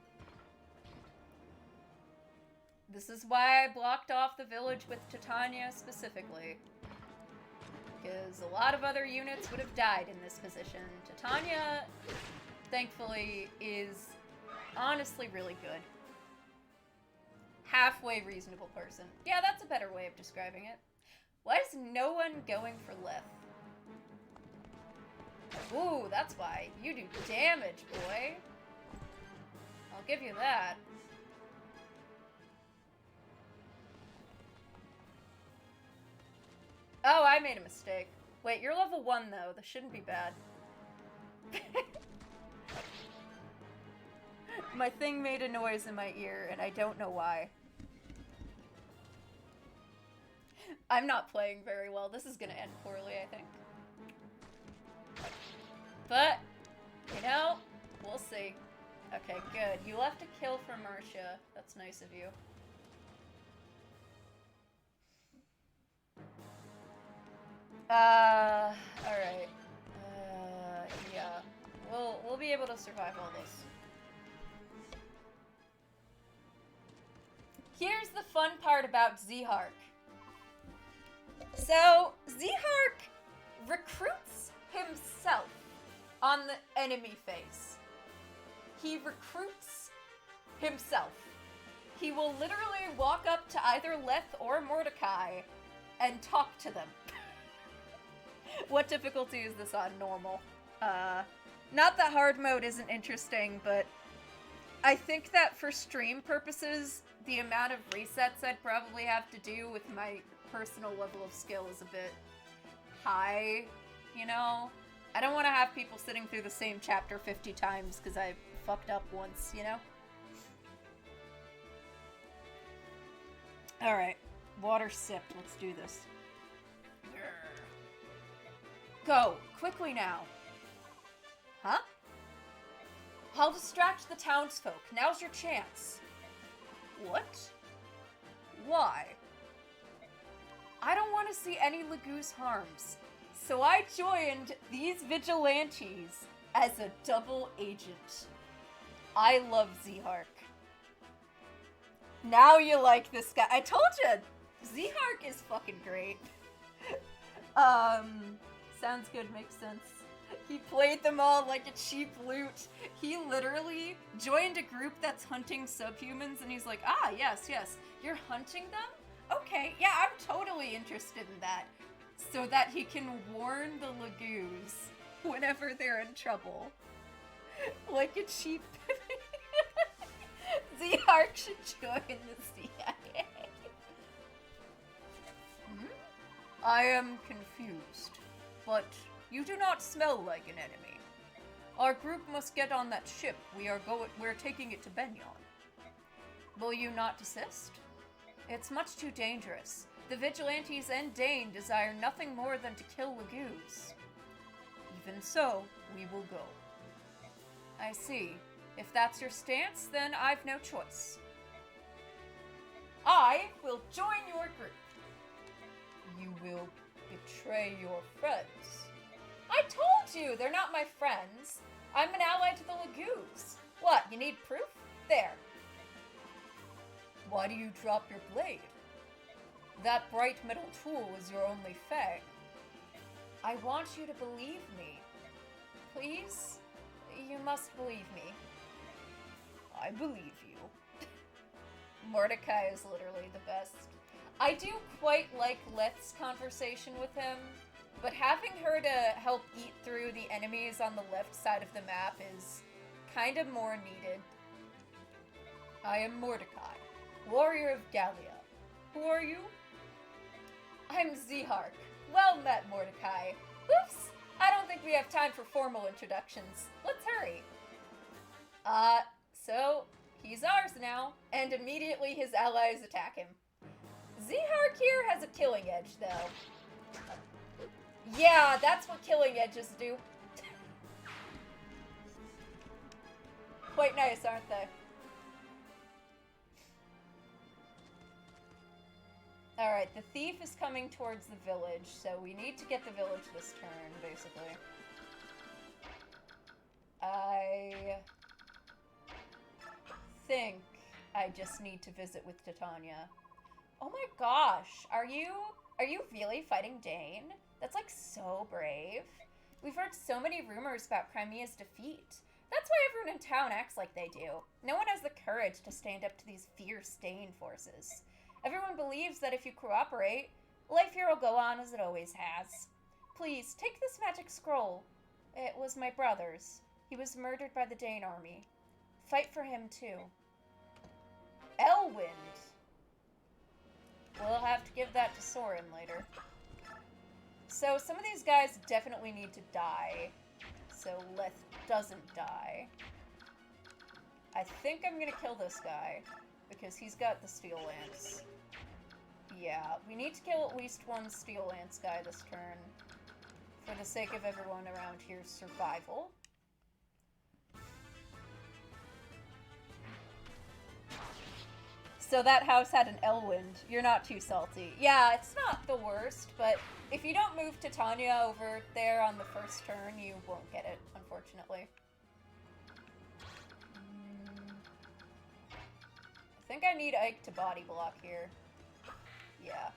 This is why I blocked off the village with Titania specifically. Because a lot of other units would have died in this position. Titania, thankfully, is honestly really good. Halfway reasonable person. Yeah, that's a better way of describing it. Why is no one going for Lith? Ooh, that's why. You do damage, boy. I'll give you that. Oh, I made a mistake. Wait, you're level 1, though. This shouldn't be bad. My thing made a noise in my ear, and I don't know why. I'm not playing very well. This is gonna end poorly, I think. But, you know, we'll see. Okay, good. You left a kill for Marcia. That's nice of you. Alright. Yeah. We'll be able to survive all this. Here's the fun part about Zehark. So, Zehark recruits himself on the enemy face. He recruits himself. He will literally walk up to either Leth or Mordecai and talk to them. What difficulty is this on? Normal. Not that hard mode isn't interesting, but I think that for stream purposes, the amount of resets I'd probably have to do with my personal level of skill is a bit high, you know? I don't want to have people sitting through the same chapter 50 times because I fucked up once, you know? Alright, water sipped. Let's do this. Go! Quickly now! Huh? I'll distract the townsfolk. Now's your chance. What? Why? I don't want to see any Laguz harms, so I joined these vigilantes as a double agent. I love Zehark. Now you like this guy. I told you! Zehark is fucking great. Sounds good, makes sense. He played them all like a cheap loot. He literally joined a group that's hunting subhumans, and he's like, ah, yes, you're hunting them? Okay, yeah, I'm totally interested in that. So that he can warn the Laguz whenever they're in trouble. Like a cheap. Z-Arc should join the CIA. I am confused, but you do not smell like an enemy. Our group must get on that ship. We're taking it to Benyon. Will you not desist? It's much too dangerous. The Vigilantes and Dane desire nothing more than to kill Lagoos. Even so, we will go. I see. If that's your stance, then I've no choice. I will join your group. You will betray your friends. I told you, they're not my friends. I'm an ally to the Lagoos. What, you need proof? There. Why do you drop your blade? That bright metal tool is your only fang. I want you to believe me. Please? You must believe me. I believe you. Mordecai is literally the best. I do quite like Leth's conversation with him, but having her to help eat through the enemies on the left side of the map is kind of more needed. I am Mordecai, warrior of Gallia. Who are you? I'm Z-Hark. Well met, Mordecai. Oops! I don't think we have time for formal introductions. Let's hurry. So, he's ours now, and immediately his allies attack him. Z-Hark here has a killing edge, though. Yeah, that's what killing edges do. Quite nice, aren't they? Alright, the thief is coming towards the village, so we need to get the village this turn, basically. I think I just need to visit with Titania. Oh my gosh, are you really fighting Dane? That's like so brave. We've heard so many rumors about Crimea's defeat. That's why everyone in town acts like they do. No one has the courage to stand up to these fierce Dane forces. Everyone believes that if you cooperate, life here will go on as it always has. Please, take this magic scroll. It was my brother's. He was murdered by the Dane army. Fight for him, too. Elwind. We'll have to give that to Soren later. So, some of these guys definitely need to die. So, Leth doesn't die. I think I'm gonna kill this guy, because he's got the Steel Lance. Yeah, we need to kill at least one Steel Lance guy this turn, for the sake of everyone around here's survival. So that house had an Elwind. You're not too salty. Yeah, it's not the worst, but if you don't move Titania over there on the first turn, you won't get it, unfortunately. I think I need Ike to body block here. Yeah.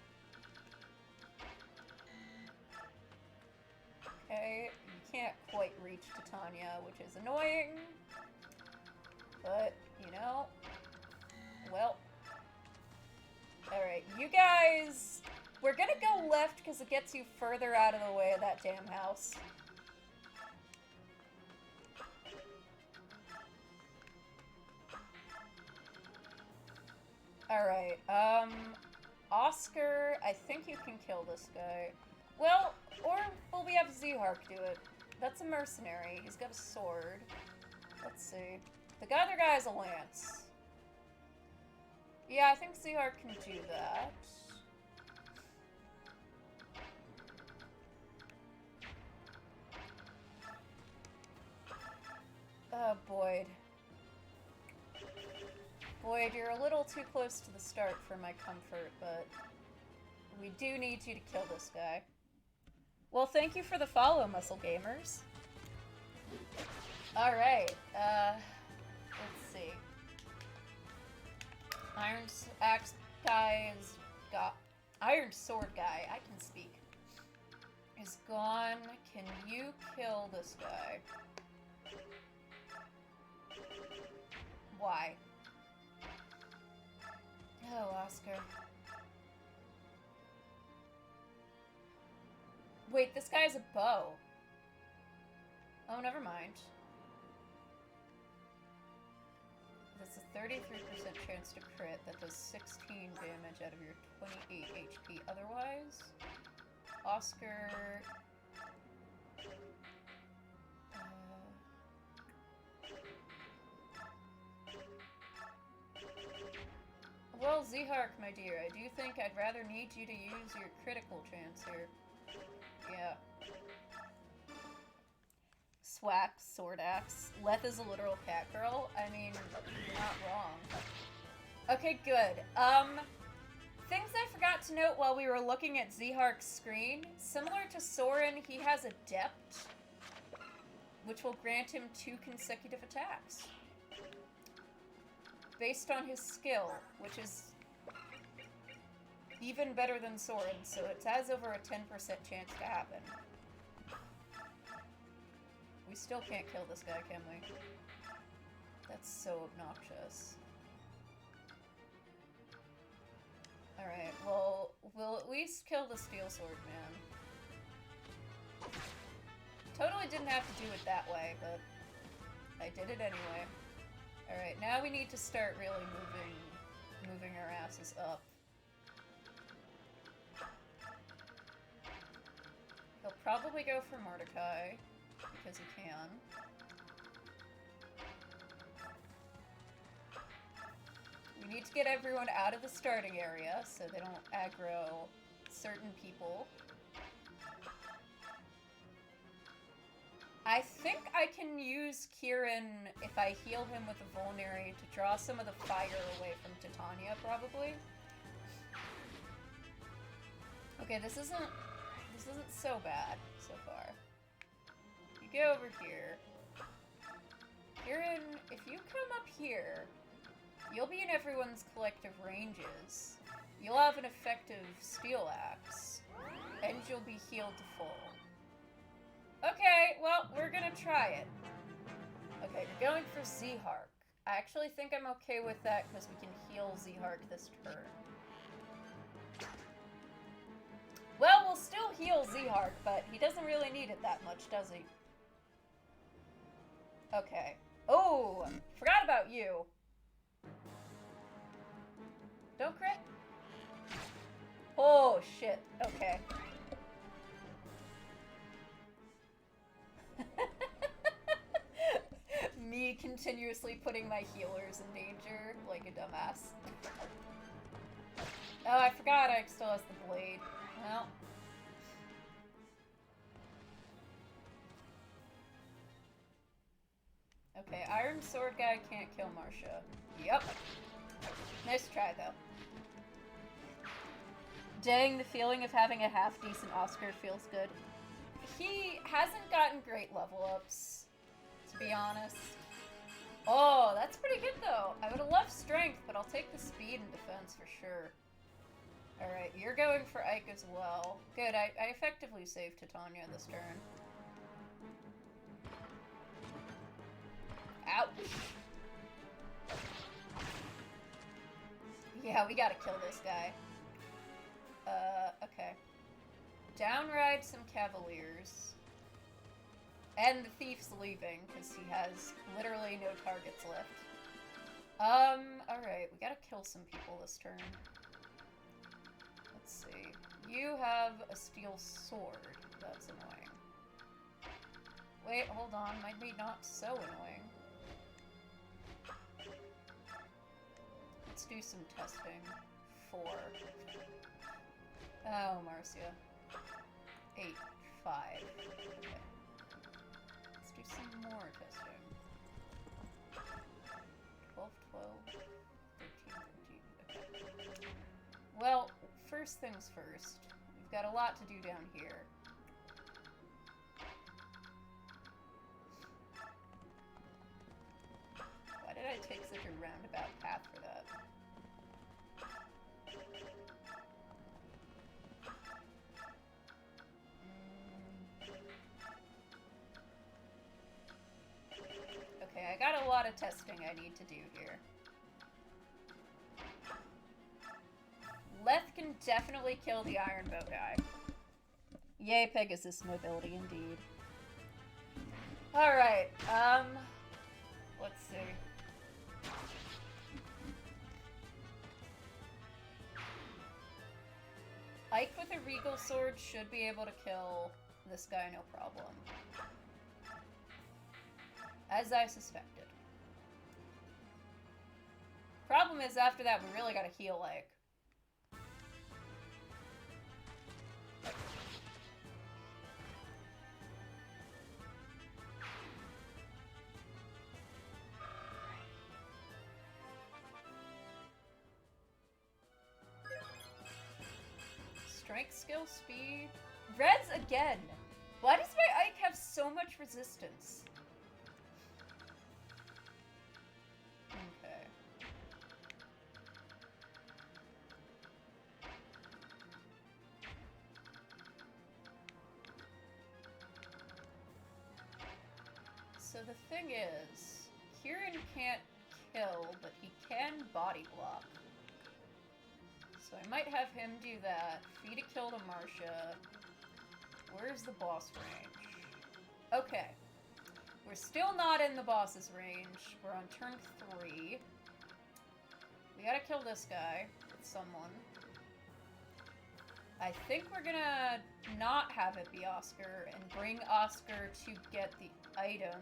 Okay, you can't quite reach Titania, which is annoying. But, you know, well. Alright, you guys, we're gonna go left because it gets you further out of the way of that damn house. Alright, Oscar, I think you can kill this guy. Well, or will we have Z-Hark do it? That's a mercenary. He's got a sword. Let's see. The other guy has a lance. Yeah, I think Z-Hark can do that. Oh, Boyd. Boyd, you're a little too close to the start for my comfort, but we do need you to kill this guy. Well, thank you for the follow, Muscle Gamers. Alright, let's see. Iron Axe guy is got... Iron Sword guy, I can speak, is gone. Can you kill this guy? Why? Oh, Oscar. Wait, this guy has a bow. Oh, never mind. That's a 33% chance to crit. That does 16 damage out of your 28 HP otherwise. Oscar... Well, Zehark, my dear, I do think I'd rather need you to use your critical chance here. Yeah. Swack, Sword Axe. Leth is a literal cat girl. I mean, you're not wrong. Okay, good. Things I forgot to note while we were looking at Zehark's screen. Similar to Soren, he has Adept, which will grant him 2 consecutive attacks. Based on his skill, which is even better than Soren, so it has over a 10% chance to happen. We still can't kill this guy, can we? That's so obnoxious. Alright, well, we'll at least kill the Steel Sword Man. Totally didn't have to do it that way, but I did it anyway. Alright, now we need to start really moving our asses up. He'll probably go for Mordecai, because he can. We need to get everyone out of the starting area so they don't aggro certain people. I think I can use Kieran if I heal him with a Vulnerary to draw some of the fire away from Titania, probably. Okay, this isn't so bad so far. You go over here. Kieran, if you come up here, you'll be in everyone's collective ranges. You'll have an effective Steel Axe, and you'll be healed to full. Okay, well, we're gonna try it. Okay, you're going for Zehark. I actually think I'm okay with that because we can heal Zehark this turn. Well, we'll still heal Zehark, but he doesn't really need it that much, does he? Okay. Oh, forgot about you. Don't crit. Oh, shit. Okay. Me continuously putting my healers in danger like a dumbass. Oh, I forgot I still has the blade. Well. Okay, Iron Sword guy can't kill Marcia. Yep. Nice try, though. Dang, the feeling of having a half-decent Oscar feels good. He hasn't gotten great level ups, to be honest. Oh, that's pretty good, though. I would have loved strength, but I'll take the speed and defense for sure. Alright, you're going for Ike as well. Good, I effectively saved Titania this turn. Ouch! Yeah, we gotta kill this guy. Okay. Downride some Cavaliers. And the thief's leaving, because he has literally no targets left. Alright, we gotta kill some people this turn. Let's see. You have a steel sword. That's annoying. Wait, hold on. Might be not so annoying. Let's do some testing. 4. Oh, Marcia. 8, 5. Okay. Let's do some more testing. 12, 12, 13, 13. Okay. Well, first things first. We've got a lot to do down here. Why did I take such a roundabout path for that? Okay, I got a lot of testing I need to do here. Leth can definitely kill the Iron Bow guy. Yay, Pegasus mobility indeed. Alright, let's see. Steel Sword should be able to kill this guy no problem. As I suspected. Problem is, after that, we really gotta heal, like. Strength, skill, speed. Reds again! Why does my Ike have so much resistance? Okay. So the thing is, Kieran can't kill, but he can body block. So I might have him do that. Feed a kill to Marcia. Where's the boss range? Okay. We're still not in the boss's range. We're on turn 3. We gotta kill this guy with someone. I think we're gonna not have it be Oscar and bring Oscar to get the item.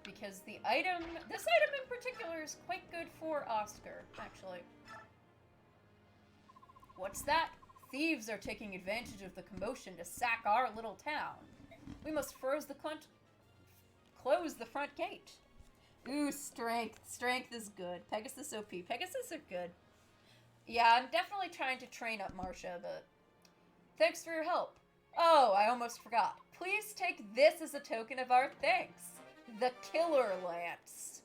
Because the item... This item in particular is quite good for Oscar, actually. What's that? Thieves are taking advantage of the commotion to sack our little town. We must close the front gate. Ooh, strength. Strength is good. Pegasus OP. Pegasus are good. Yeah, I'm definitely trying to train up Marcia, but... Thanks for your help. Oh, I almost forgot. Please take this as a token of our thanks. The Killer Lance.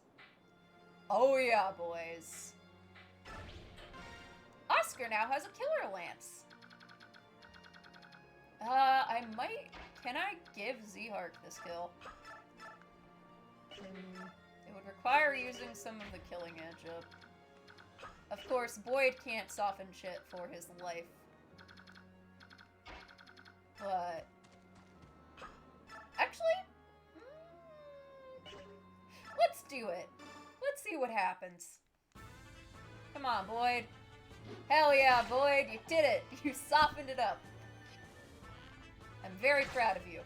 Oh yeah, boys. Oscar now has a Killer Lance. I might... Can I give Zehark this kill? It would require using some of the killing edge up. Of course, Boyd can't soften shit for his life. But... Actually... Let's do it. Let's see what happens. Come on, Boyd. Hell yeah, Boyd, you did it. You softened it up. I'm very proud of you.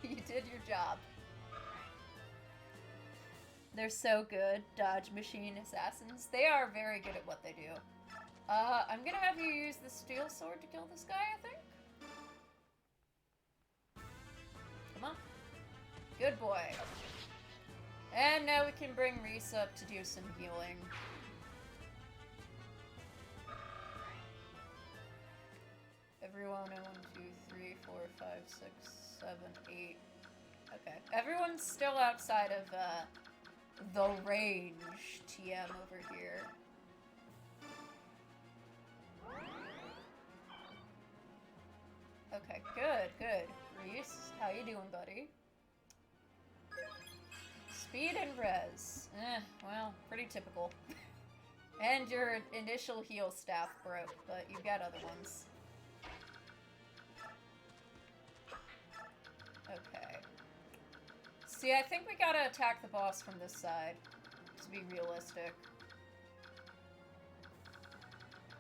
You did your job. They're so good, dodge machine assassins. They are very good at what they do. I'm gonna have you use the steel sword to kill this guy, I think? Come on. Good boy. And now we can bring Reese up to do some healing. Everyone, 1, 2, 3, 4, 5, 6, 7, 8. Okay. Everyone's still outside of, the range TM over here. Okay, good, good. Reese, how you doing, buddy? Speed and res. Well, pretty typical. And your initial heal staff broke, but you've got other ones. Okay. See, I think we gotta attack the boss from this side, to be realistic.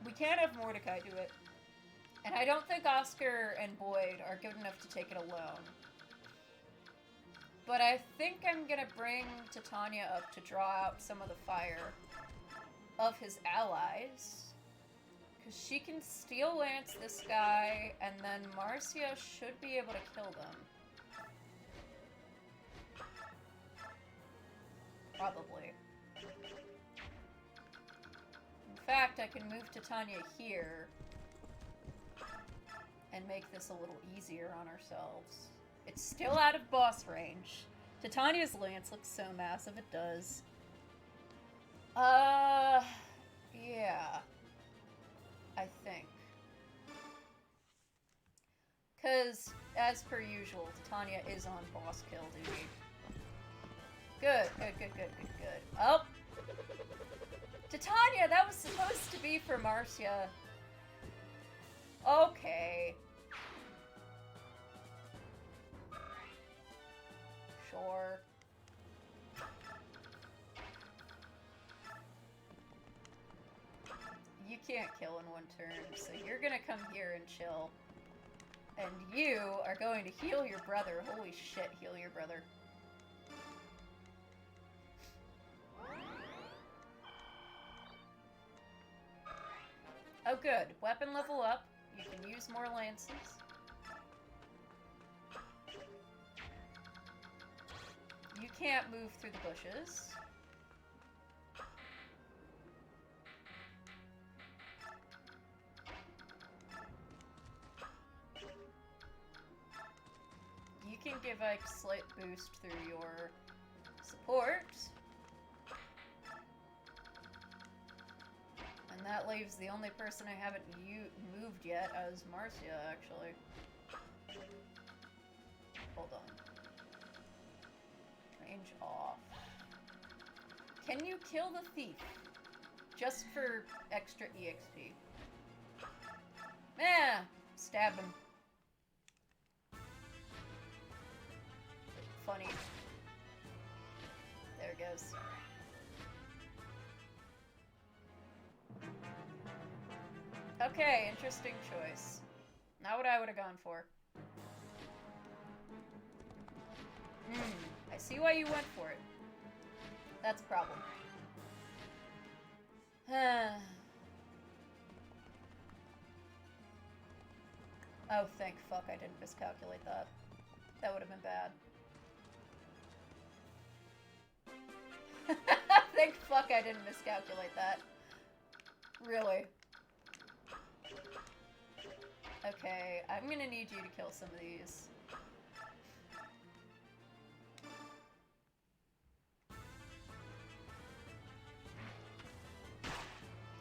We can't have Mordecai do it. And I don't think Oscar and Boyd are good enough to take it alone. But I think I'm gonna bring Titania up to draw out some of the fire of his allies. Because she can Steel Lance this guy, and then Marcia should be able to kill them. Probably. In fact, I can move Titania here and make this a little easier on ourselves. It's still out of boss range. Titania's lance looks so massive, it does. Yeah. I think. Because, as per usual, Titania is on boss kill duty. Good, good, good, good, good, good. Oh! Titania, that was supposed to be for Marcia. Okay. Sure. You can't kill in one turn, so you're gonna come here and chill. And you are going to heal your brother. Holy shit, heal your brother. Oh good, weapon level up. You can use more lances. You can't move through the bushes. You can give a slight boost through your support. And that leaves the only person I haven't moved yet as Marcia, actually. Hold on. Range off. Can you kill the thief? Just for extra EXP. Stab him. Funny. There it goes. Okay, interesting choice. Not what I would have gone for. I see why you went for it. That's a problem. Oh, thank fuck I didn't miscalculate that. That would have been bad. Thank fuck I didn't miscalculate that. Really. Okay, I'm gonna need you to kill some of these.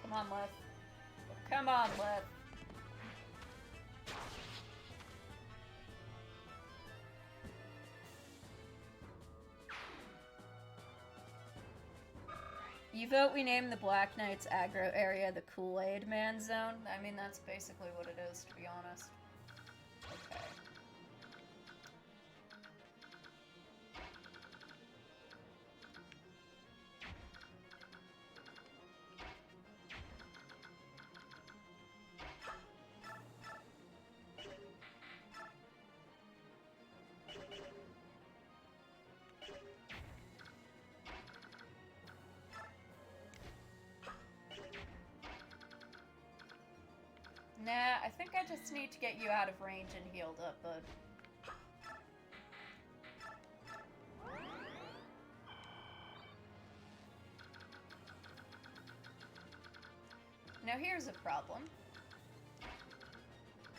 Come on, Leth. Come on, Leth. You vote we name the Black Knight's aggro area the Kool-Aid Man Zone? I mean, that's basically what it is, to be honest. Okay. Nah, I think I just need to get you out of range and healed up, bud. Now here's a problem.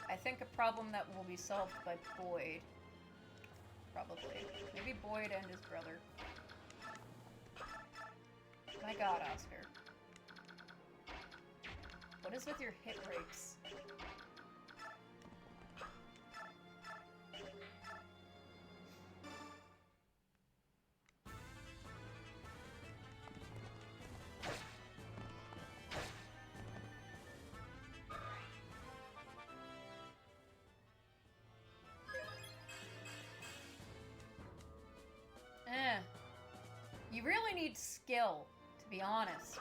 I think a problem that will be solved by Boyd. Probably. Maybe Boyd and his brother. My god, Oscar. What is with your hit rates? You really need skill, to be honest.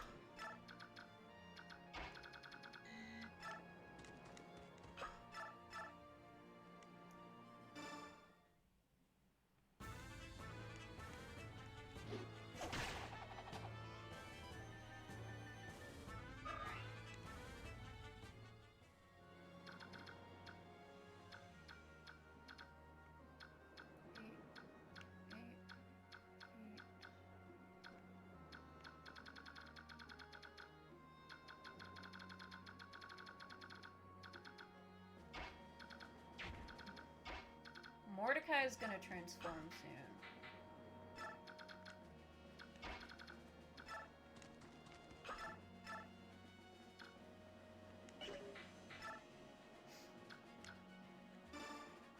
Mordecai is gonna transform soon.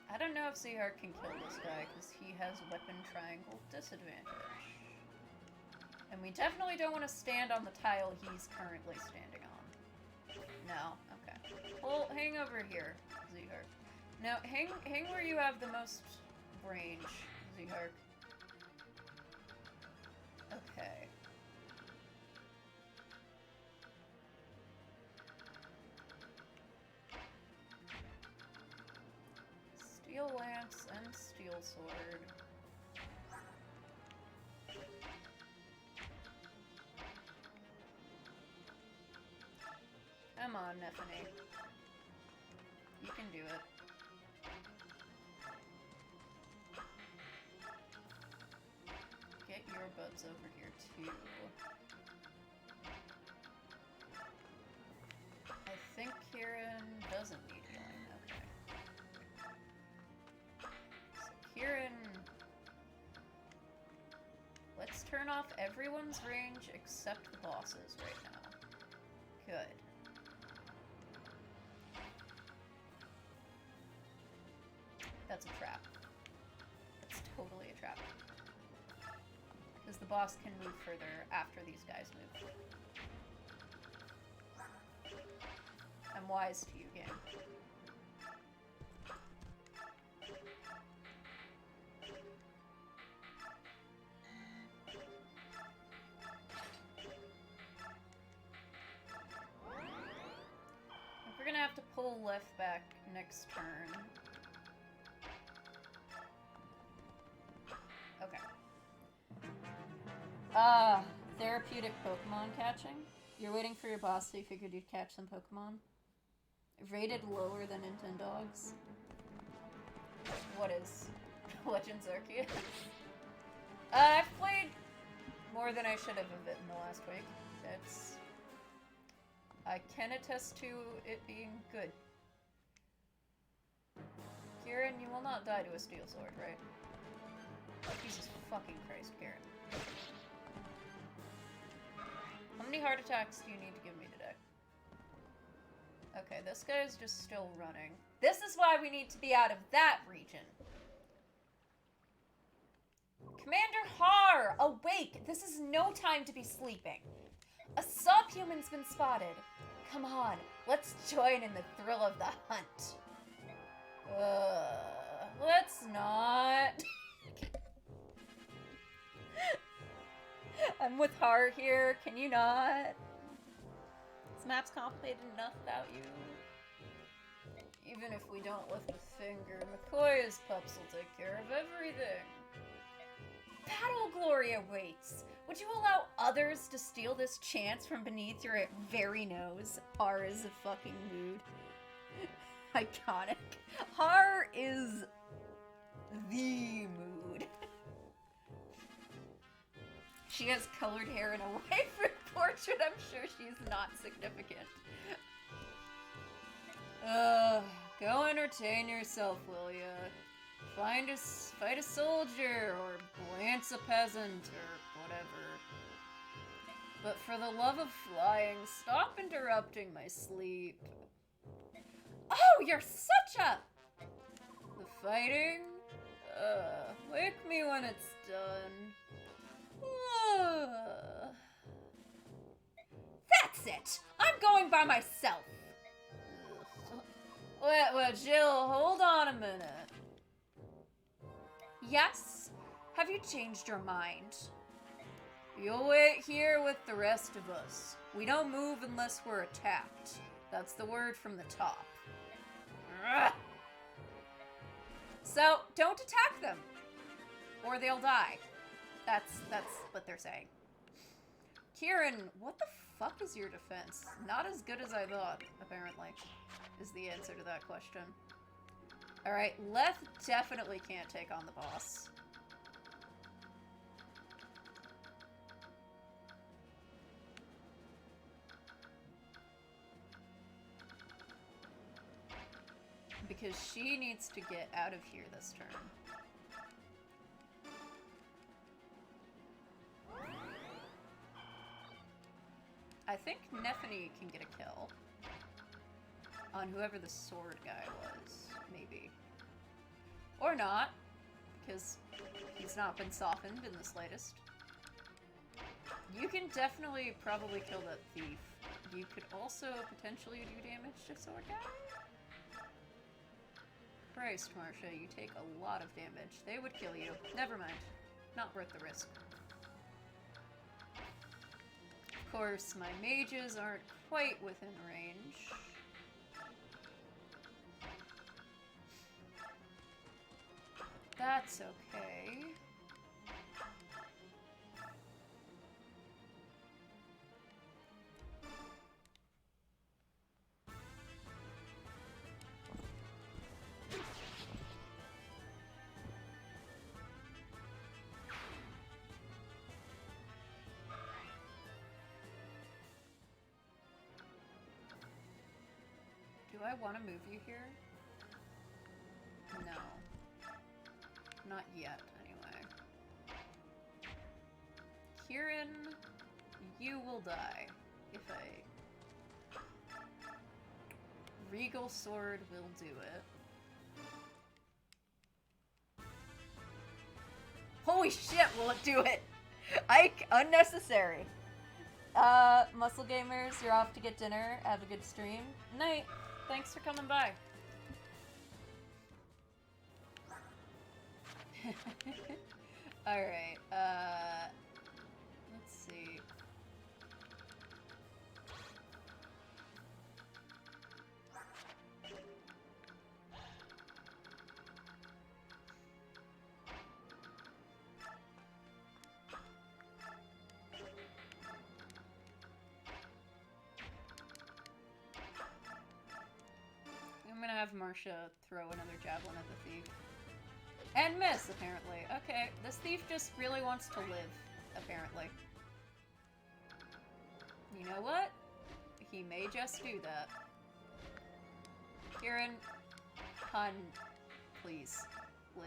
I don't know if Zehar can kill this guy because he has weapon triangle disadvantage. And we definitely don't want to stand on the tile he's currently standing on. No? Okay. Well, hang over here, Zehar. Now, hang where you have the most range, Zehar. Okay. Radiance and Steel Sword. Come on, Nephany. You can do it. Get your butts over here, too. I think Kieran doesn't need healing. Okay. So Kieran... Let's turn off everyone's range except the boss's right now. Good. That's a trap. That's totally a trap. Because the boss can move further after these guys move. I'm wise to you, game. We're gonna have to pull left back next turn. Okay. Therapeutic Pokemon catching. You're waiting for your boss, so you figured you'd catch some Pokemon. Rated lower than Nintendogs. What is Legends Arceus? I've played more than I should have of it in the last week. I can attest to it being good. Kieran, you will not die to a Steel Sword, right? Oh, Jesus fucking Christ, Kieran. How many heart attacks do you need to give me today? Okay, this guy is just still running. This is why we need to be out of that region. Commander Har, awake! This is no time to be sleeping. A subhuman's been spotted. Come on, let's join in the thrill of the hunt. Let's not. I'm with Har here. Can you not? This map's complicated enough without you. Even if we don't lift a finger, McCoy's pups will take care of everything. Battle glory awaits. Would you allow others to steal this chance from beneath your very nose? Har is a fucking mood. Iconic. Har is the mood. She has colored hair in a waifu portrait. I'm sure she's not significant. Go entertain yourself, will ya? Fight a soldier, or glance a peasant, or whatever. But for the love of flying, stop interrupting my sleep. Oh, you're such a... The fighting? Wake me when it's done. That's it! I'm going by myself! Well, Jill, hold on a minute. Yes? Have you changed your mind? You'll wait here with the rest of us. We don't move unless we're attacked. That's the word from the top. So, don't attack them. Or they'll die. That's what they're saying. Kieran, what the fuck is your defense? Not as good as I thought, apparently, is the answer to that question. Alright, Leth definitely can't take on the boss. Because she needs to get out of here this turn. I think Nephany can get a kill on whoever the sword guy was, maybe. Or not, because he's not been softened in the slightest. You can definitely probably kill that thief. You could also potentially do damage to sword guy. Christ, Marcia, you take a lot of damage. They would kill you. Never mind. Not worth the risk. Of course, my mages aren't quite within range. That's okay. Do I want to move you here? No. Not yet, anyway. Kieran, you will die if I... Regal Sword will do it. Holy shit, will it do it? Ike, unnecessary. Muscle Gamers, you're off to get dinner. Have a good stream. Night. Thanks for coming by. Alright, let's see. I'm gonna have Marcia throw another javelin at the thief. And miss, apparently. Okay, this thief just really wants to live, apparently. You know what? He may just do that. Kieran, hun, please, live.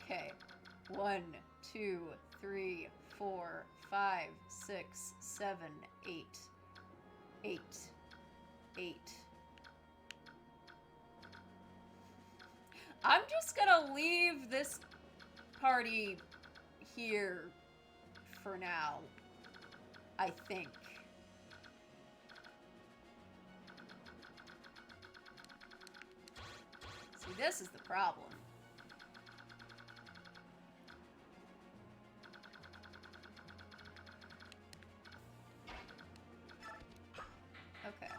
Okay. 1, 2, 3, 4, 5, 6, 7, 8. 8. 8. I'm just gonna leave this party here for now, I think. See, this is the problem. Okay.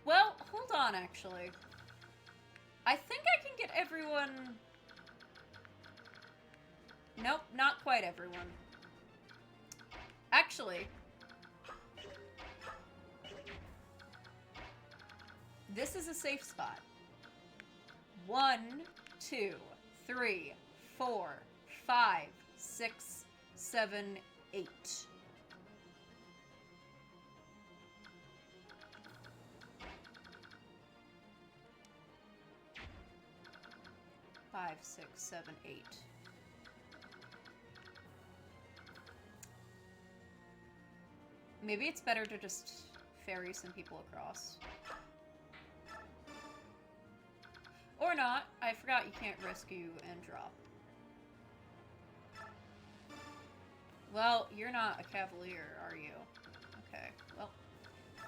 Well, hold on, actually. I think I can get everyone... Nope, not quite everyone. Actually... This is a safe spot. 1, 2, 3, 4, 5, 6, 7, 8. 5, 6, 7, 8. Maybe it's better to just ferry some people across. Or not. I forgot you can't rescue and drop. Well, you're not a cavalier, are you? Okay, well,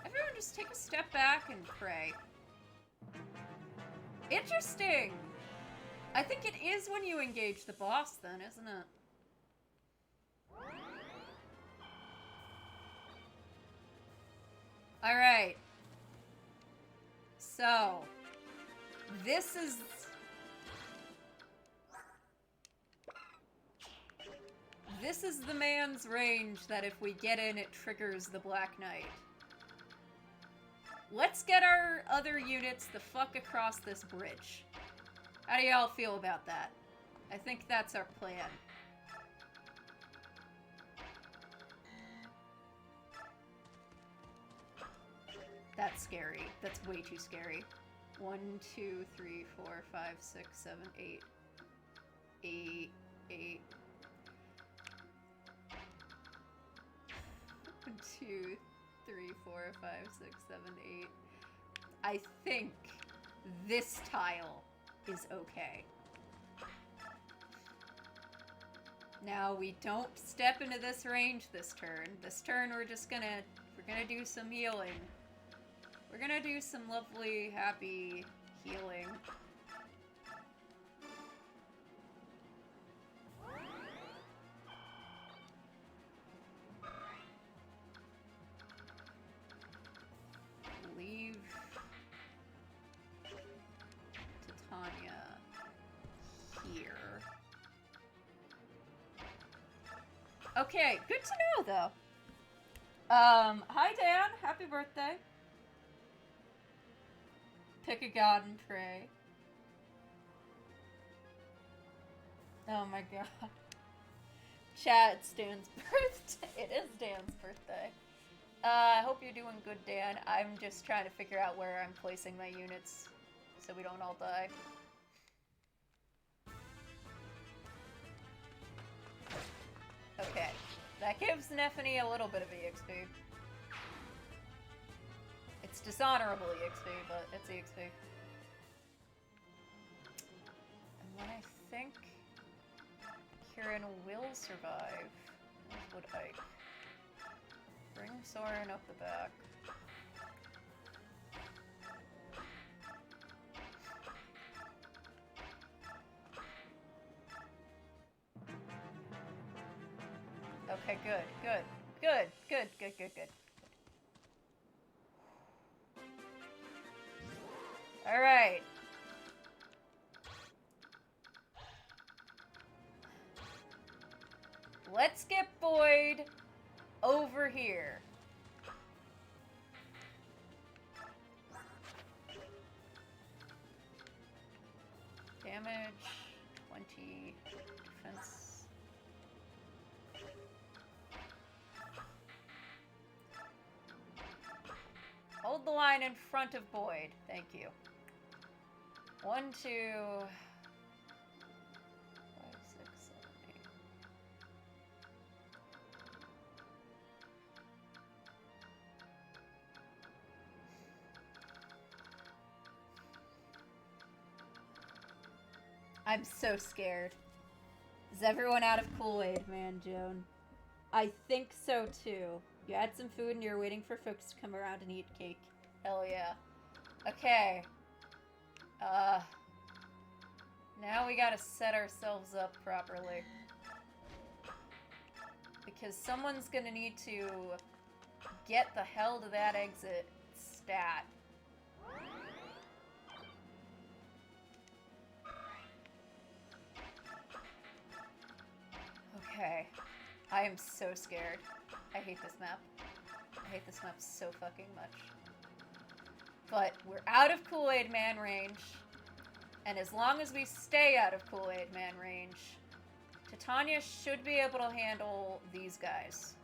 everyone just take a step back and pray. Interesting! I think it is when you engage the boss then, isn't it? Alright. So, this is... This is the man's range that if we get in, it triggers the Black Knight. Let's get our other units the fuck across this bridge. How do y'all feel about that? I think that's our plan. That's scary. That's way too scary. 1, 2, 3, 4, 5, 6, 7, 8. 8, 8. 1, 2, 3, 4, 5, 6, 7, 8. I think this tile is okay. Now, we don't step into this range this turn. This turn, we're gonna do some healing. We're gonna do some lovely, happy healing. Okay, good to know, though. Hi, Dan. Happy birthday. Pick a god and pray. Oh my god. Chat, it's Dan's birthday. It is Dan's birthday. I hope you're doing good, Dan. I'm just trying to figure out where I'm placing my units so we don't all die. Okay. That gives Nephany a little bit of EXP. It's dishonorable EXP, but it's EXP. And then I think Kieran will survive. Would Ike. Bring Soren up the back. Okay, good. Alright. Let's get Boyd over here. Damage, 20, defense. Hold the line in front of Boyd. Thank you. 1, 2, 5, 6, 7, 8. I'm so scared. Is everyone out of Kool-Aid, man, Joan? I think so, too. You had some food and you're waiting for folks to come around and eat cake. Hell yeah. Okay. Now we gotta set ourselves up properly. Because someone's gonna need to get the hell to that exit stat. Okay. I am so scared. I hate this map. I hate this map so fucking much. But we're out of Kool-Aid Man range. And as long as we stay out of Kool-Aid Man range, Titania should be able to handle these guys.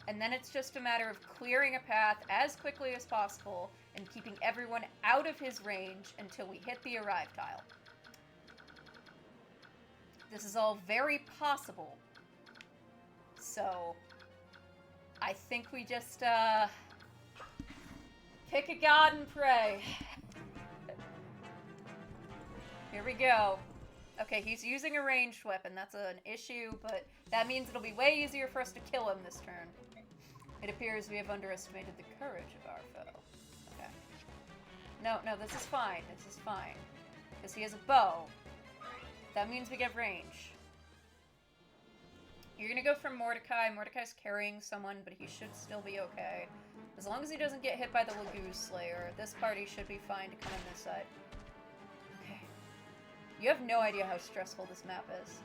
And then it's just a matter of clearing a path as quickly as possible and keeping everyone out of his range until we hit the arrive tile. This is all very possible. So, I think we just, pick a god and pray. Here we go. Okay, he's using a ranged weapon. That's an issue, but that means it'll be way easier for us to kill him this turn. It appears we have underestimated the courage of our foe. Okay. No, this is fine. This is fine. Because he has a bow. That means we get range. You're gonna go for Mordecai. Mordecai's carrying someone, but he should still be okay. As long as he doesn't get hit by the Lagoon Slayer, this party should be fine to come in this side. Okay. You have no idea how stressful this map is.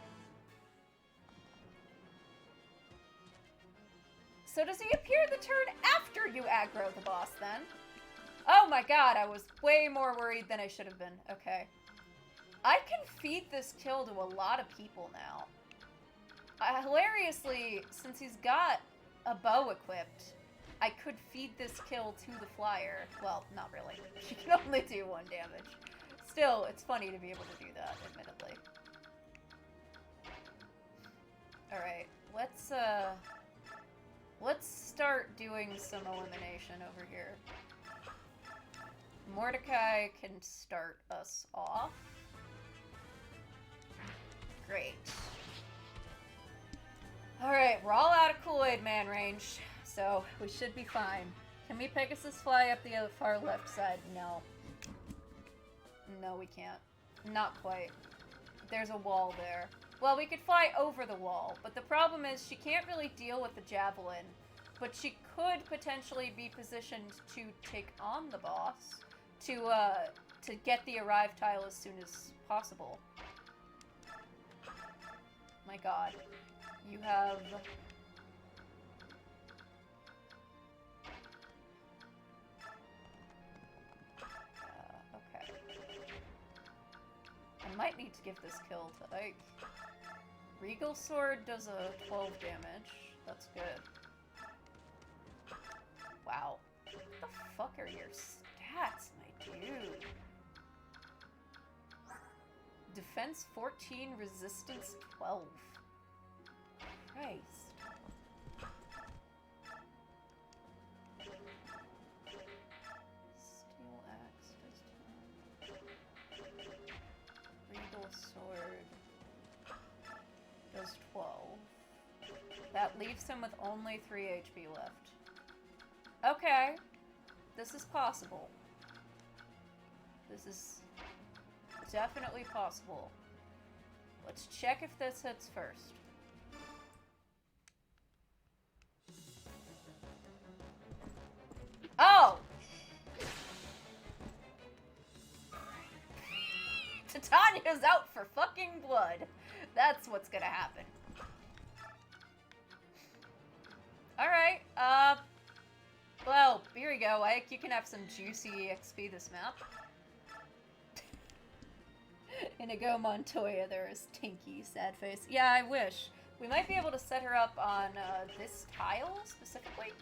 So does he appear the turn after you aggro the boss, then? Oh my god, I was way more worried than I should have been. Okay. I can feed this kill to a lot of people now. Hilariously, since he's got a bow equipped, I could feed this kill to the flyer. Well, not really. She can only do 1 damage. Still, it's funny to be able to do that, admittedly. Alright, let's start doing some elimination over here. Mordecai can start us off. Great. Alright, we're all out of Kool-Aid Man range, so we should be fine. Can we Pegasus fly up the far left side? No. No, we can't. Not quite. There's a wall there. Well, we could fly over the wall, but the problem is she can't really deal with the javelin, but she could potentially be positioned to take on the boss, to get the arrive tile as soon as possible. My god. You have might need to give this kill to Ike. Regal Sword does a 12 damage. That's good. Wow. What the fuck are your stats, my dude? Defense 14, resistance 12. Christ. Steel axe does 10. Regal sword does 12. That leaves him with only 3 HP left. Okay. This is possible. This is definitely possible. Let's check if this hits first. Oh! Titania's out for fucking blood. That's what's gonna happen. Alright, well, here we go, Ike. You can have some juicy XP this map. Inigo Montoya, there is Tinky, sad face. Yeah, I wish. We might be able to set her up on this tile, specifically.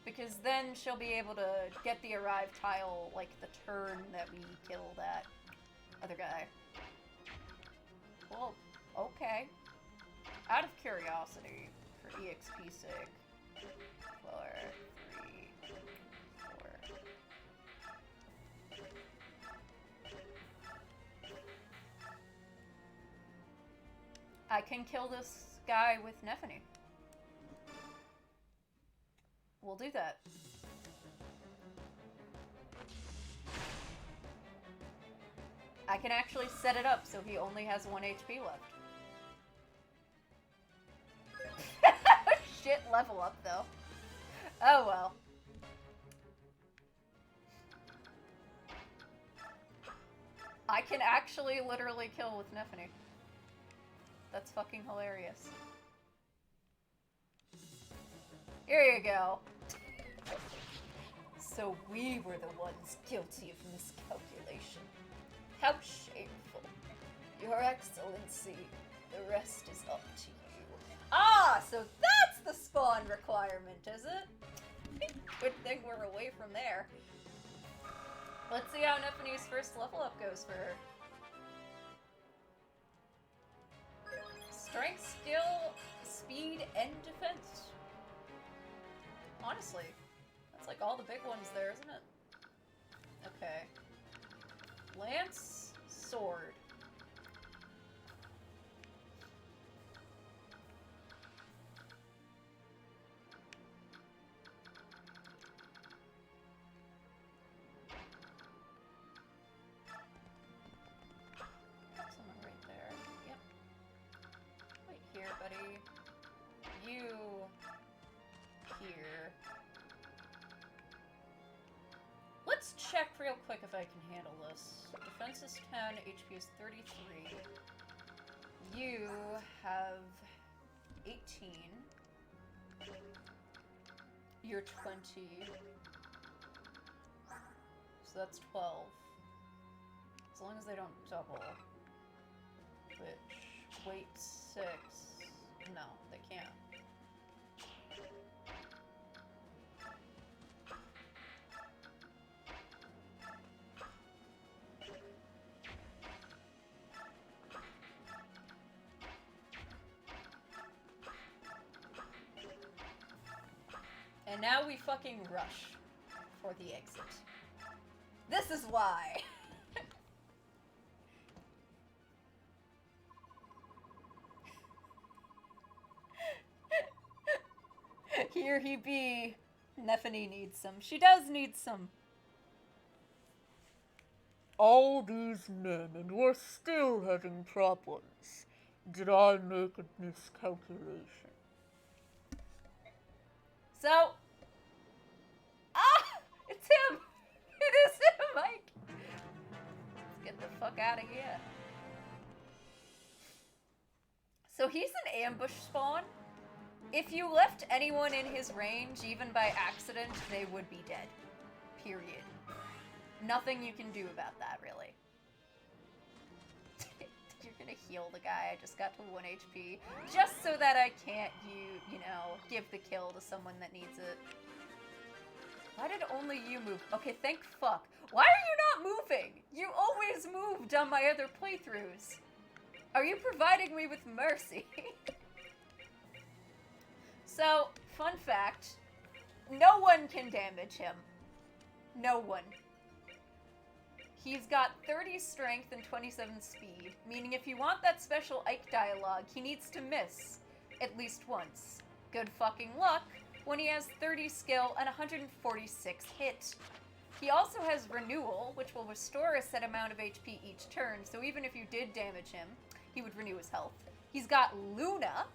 Because then she'll be able to get the arrive tile, like, the turn that we kill that other guy. Well, okay. Out of curiosity, for EXP sake. 4, 3, 4. I can kill this guy with Nephany. We'll do that. I can actually set it up so he only has 1 HP left. Shit level up, though. Oh well. I can actually literally kill with Nephany. That's fucking hilarious. Here you go. So we were the ones guilty of miscalculation. How shameful. Your Excellency, the rest is up to you. Ah, so that's the spawn requirement, is it? Good thing we're away from there. Let's see how Nephany's first level up goes for her. Strength, skill, speed, and defense. Honestly, that's like all the big ones there, isn't it? Okay. Lance, sword. Got someone right there. Yep. Wait here, buddy. You here. Let's check real quick if I can handle this. Defense is 10, HP is 33. You have 18. You're 20. So that's 12. As long as they don't double. Which, weight 6. No, they can't. And now we fucking rush for the exit. This is why. Here he be. Nephany needs some. She does need some. All these men, and we're still having problems. Did I make a miscalculation? So, it's him! It is him, Mike! Let's get the fuck out of here. So he's an ambush spawn. If you left anyone in his range, even by accident, they would be dead. Period. Nothing you can do about that, really. gonna heal the guy. I just got to 1 HP. Just so that I can't, you know, give the kill to someone that needs it. Why did only you move? Okay, thank fuck. Why are you not moving? You always moved on my other playthroughs. Are you providing me with mercy? So, fun fact. No one can damage him. No one. He's got 30 strength and 27 speed, meaning if you want that special Ike dialogue, he needs to miss at least once. Good fucking luck when he has 30 skill and 146 hit. He also has Renewal, which will restore a set amount of HP each turn, so even if you did damage him, he would renew his health. He's got Luna,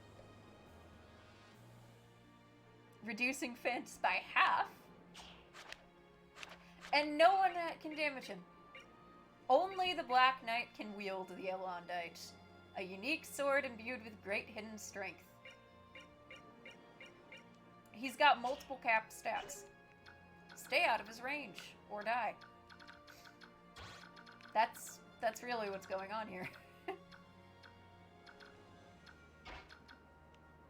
reducing fence by half, and no one can damage him. Only the Black Knight can wield the Elondite, a unique sword imbued with great hidden strength. He's got multiple cap stats. Stay out of his range, or die. That's really what's going on here.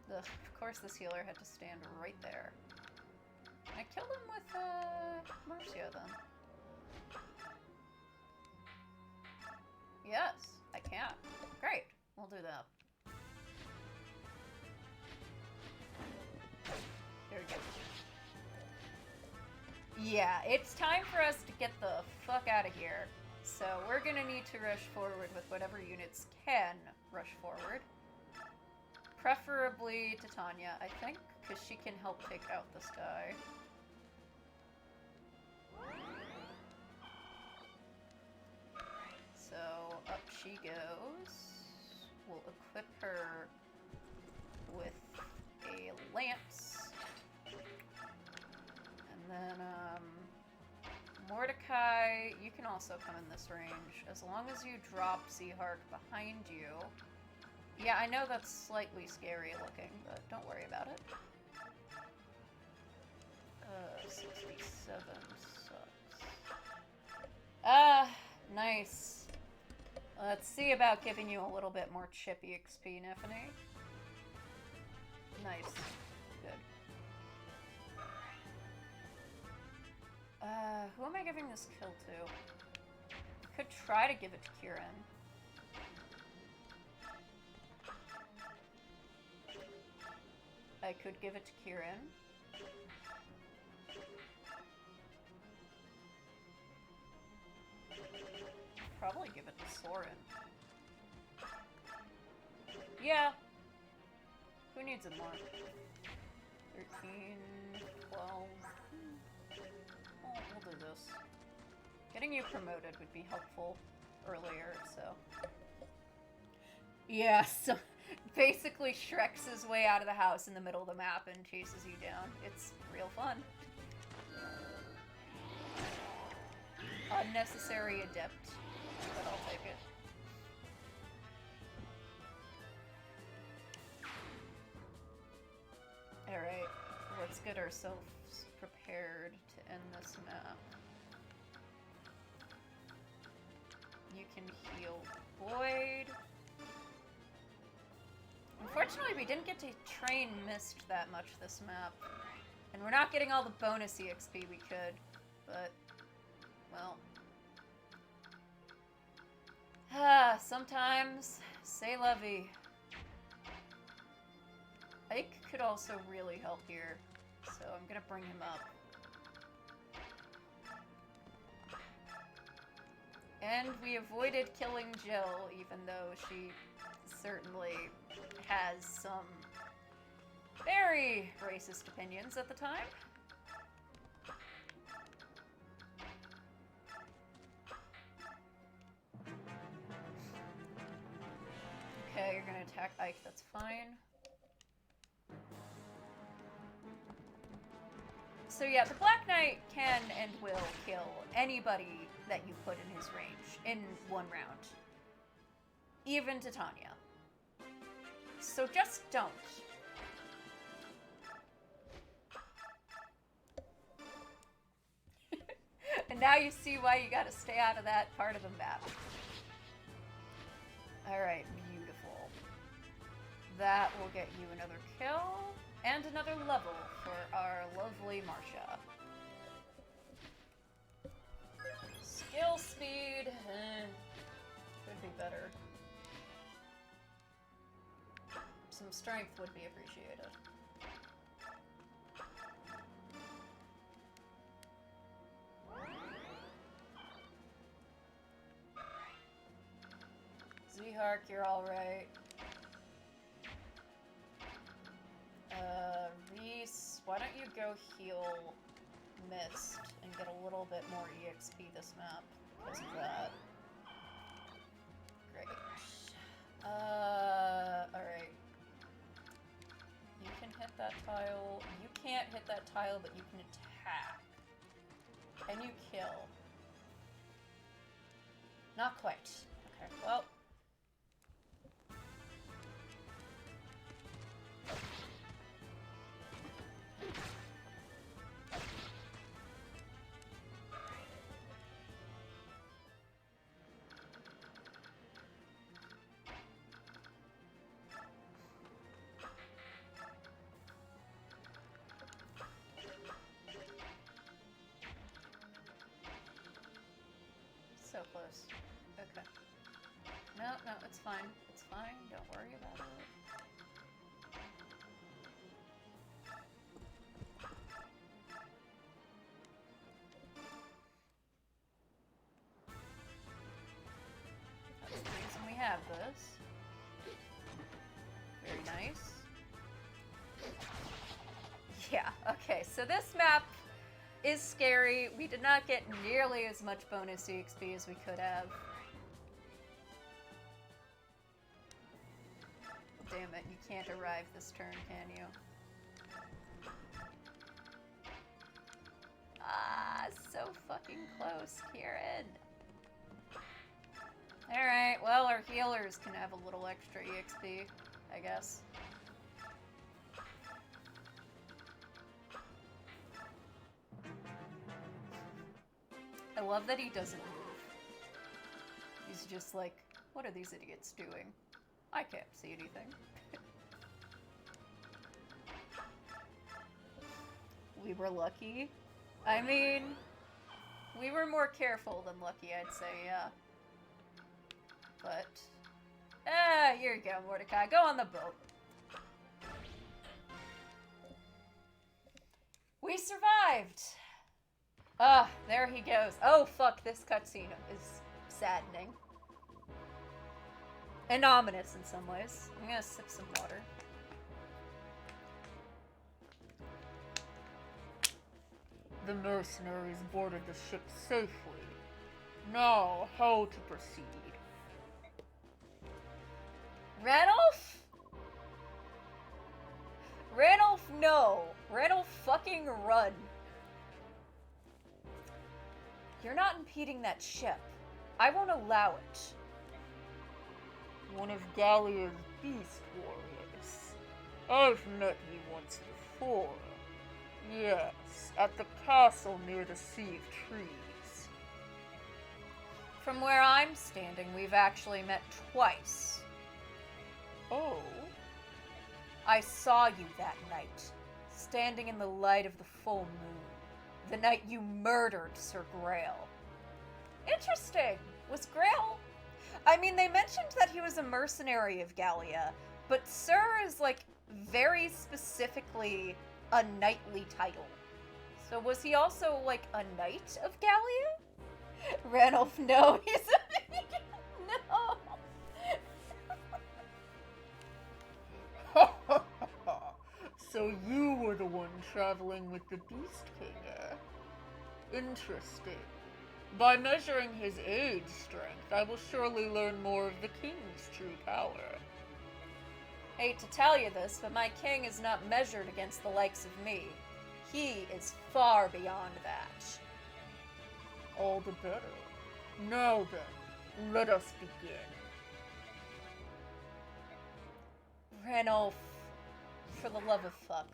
Ugh, of course this healer had to stand right there. Can I kill him with, Marcia, then? Yes, I can. Great, we'll do that. There we go. Yeah, it's time for us to get the fuck out of here. So we're gonna need to rush forward with whatever units can rush forward. Preferably Titania, I think, because she can help take out this guy. So up she goes. We'll equip her with a lance. And then, Mordecai, you can also come in this range, as long as you drop Zehark behind you. Yeah, I know that's slightly scary looking, but don't worry about it. 67 sucks. Nice. Let's see about giving you a little bit more chippy XP, Neffany. Nice. Good. Who am I giving this kill to? I could try to give it to Kieran. I could give it to Kieran. Probably give it to Soren. Yeah. Who needs it more? 13, 12. Oh, we'll do this. Getting you promoted would be helpful earlier, so. Yeah, so basically Shrek's his way out of the house in the middle of the map and chases you down. It's real fun. Unnecessary adept, but I'll take it. Alright, let's get ourselves prepared to end this map. You can heal Boyd. Unfortunately, we didn't get to train Mist that much this map. And we're not getting all the bonus EXP we could, but, well. Sometimes, c'est la vie. Ike could also really help here, so I'm gonna bring him up. And we avoided killing Jill, even though she certainly has some very racist opinions at the time. Okay, you're gonna attack Ike, that's fine. So yeah, the Black Knight can and will kill anybody that you put in his range in one round. Even Titania. So just don't. And now you see why you gotta stay out of that part of the map. Alright, beautiful. That will get you another kill and another level for our lovely Marcia. Skill speed, could be better. Some strength would be appreciated. Z-Hark, you're alright. Reese, why don't you go heal Mist and get a little bit more EXP this map because of that. Great. Alright. You can hit that tile. You can't hit that tile, but you can attack. Can you kill? Not quite. Okay, well. So close. Okay. No, it's fine. It's fine. Don't worry about it. That's the reason we have this. Very nice. Yeah, okay, so this map is scary. We did not get nearly as much bonus EXP as we could have. Damn it, you can't arrive this turn, can you? Ah, so fucking close, Kieran. Alright, well, our healers can have a little extra EXP, I guess. I love that he doesn't move. He's just like, what are these idiots doing? I can't see anything. We were lucky. I mean, we were more careful than lucky, I'd say, yeah. But, here you go, Mordecai. Go on the boat. We survived! Ah, there he goes. Oh, fuck, this cutscene is saddening. And ominous in some ways. I'm gonna sip some water. The mercenaries boarded the ship safely. Now, how to proceed? Ranulf? Ranulf, no. Ranulf, fucking run. You're not impeding that ship. I won't allow it. One of Gallia's beast warriors. I've met you once before. Yes, at the castle near the Sea of Trees. From where I'm standing, we've actually met twice. Oh? I saw you that night, standing in the light of the full moon. The night you murdered Sir Grail. Interesting. Was Grail... I mean, they mentioned that he was a mercenary of Gallia, but Sir is, like, very specifically a knightly title. So was he also, like, a knight of Gallia? Ranulf, no. He's a... no. So you were the one traveling with the Beast King, eh? Interesting. By measuring his age strength, I will surely learn more of the king's true power. Hate to tell you this, but my king is not measured against the likes of me. He is far beyond that. All the better. Now then, let us begin. Ranulf, for the love of fuck.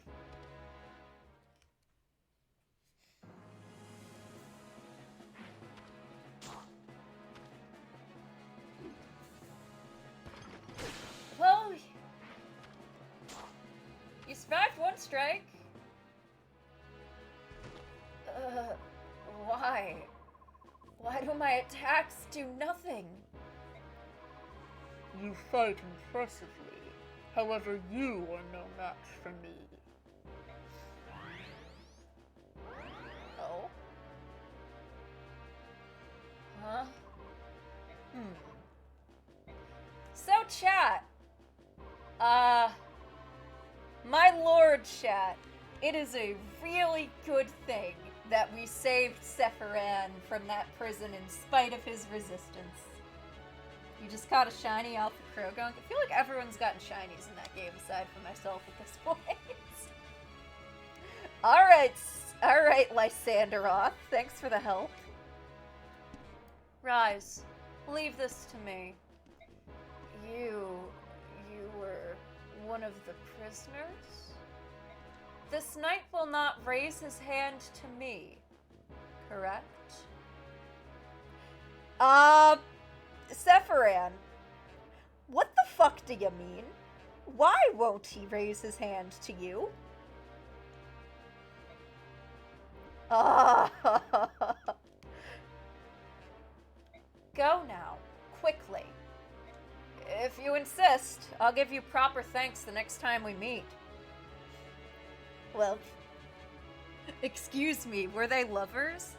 strike? Why? Why do my attacks do nothing? You fight impressively. However, you are no match for me. Oh? Huh? So, chat. My lord, chat. It is a really good thing that we saved Sephiran from that prison in spite of his resistance. You just caught a shiny Alpha Krogunk. I feel like everyone's gotten shinies in that game aside from myself at this point. Alright, Lysanderoth. Thanks for the help. Rise. Leave this to me. You were one of the prisoners? This knight will not raise his hand to me, correct? Sephiran, what the fuck do you mean? Why won't he raise his hand to you? Go now, quickly. If you insist, I'll give you proper thanks the next time we meet. Well, excuse me, were they lovers?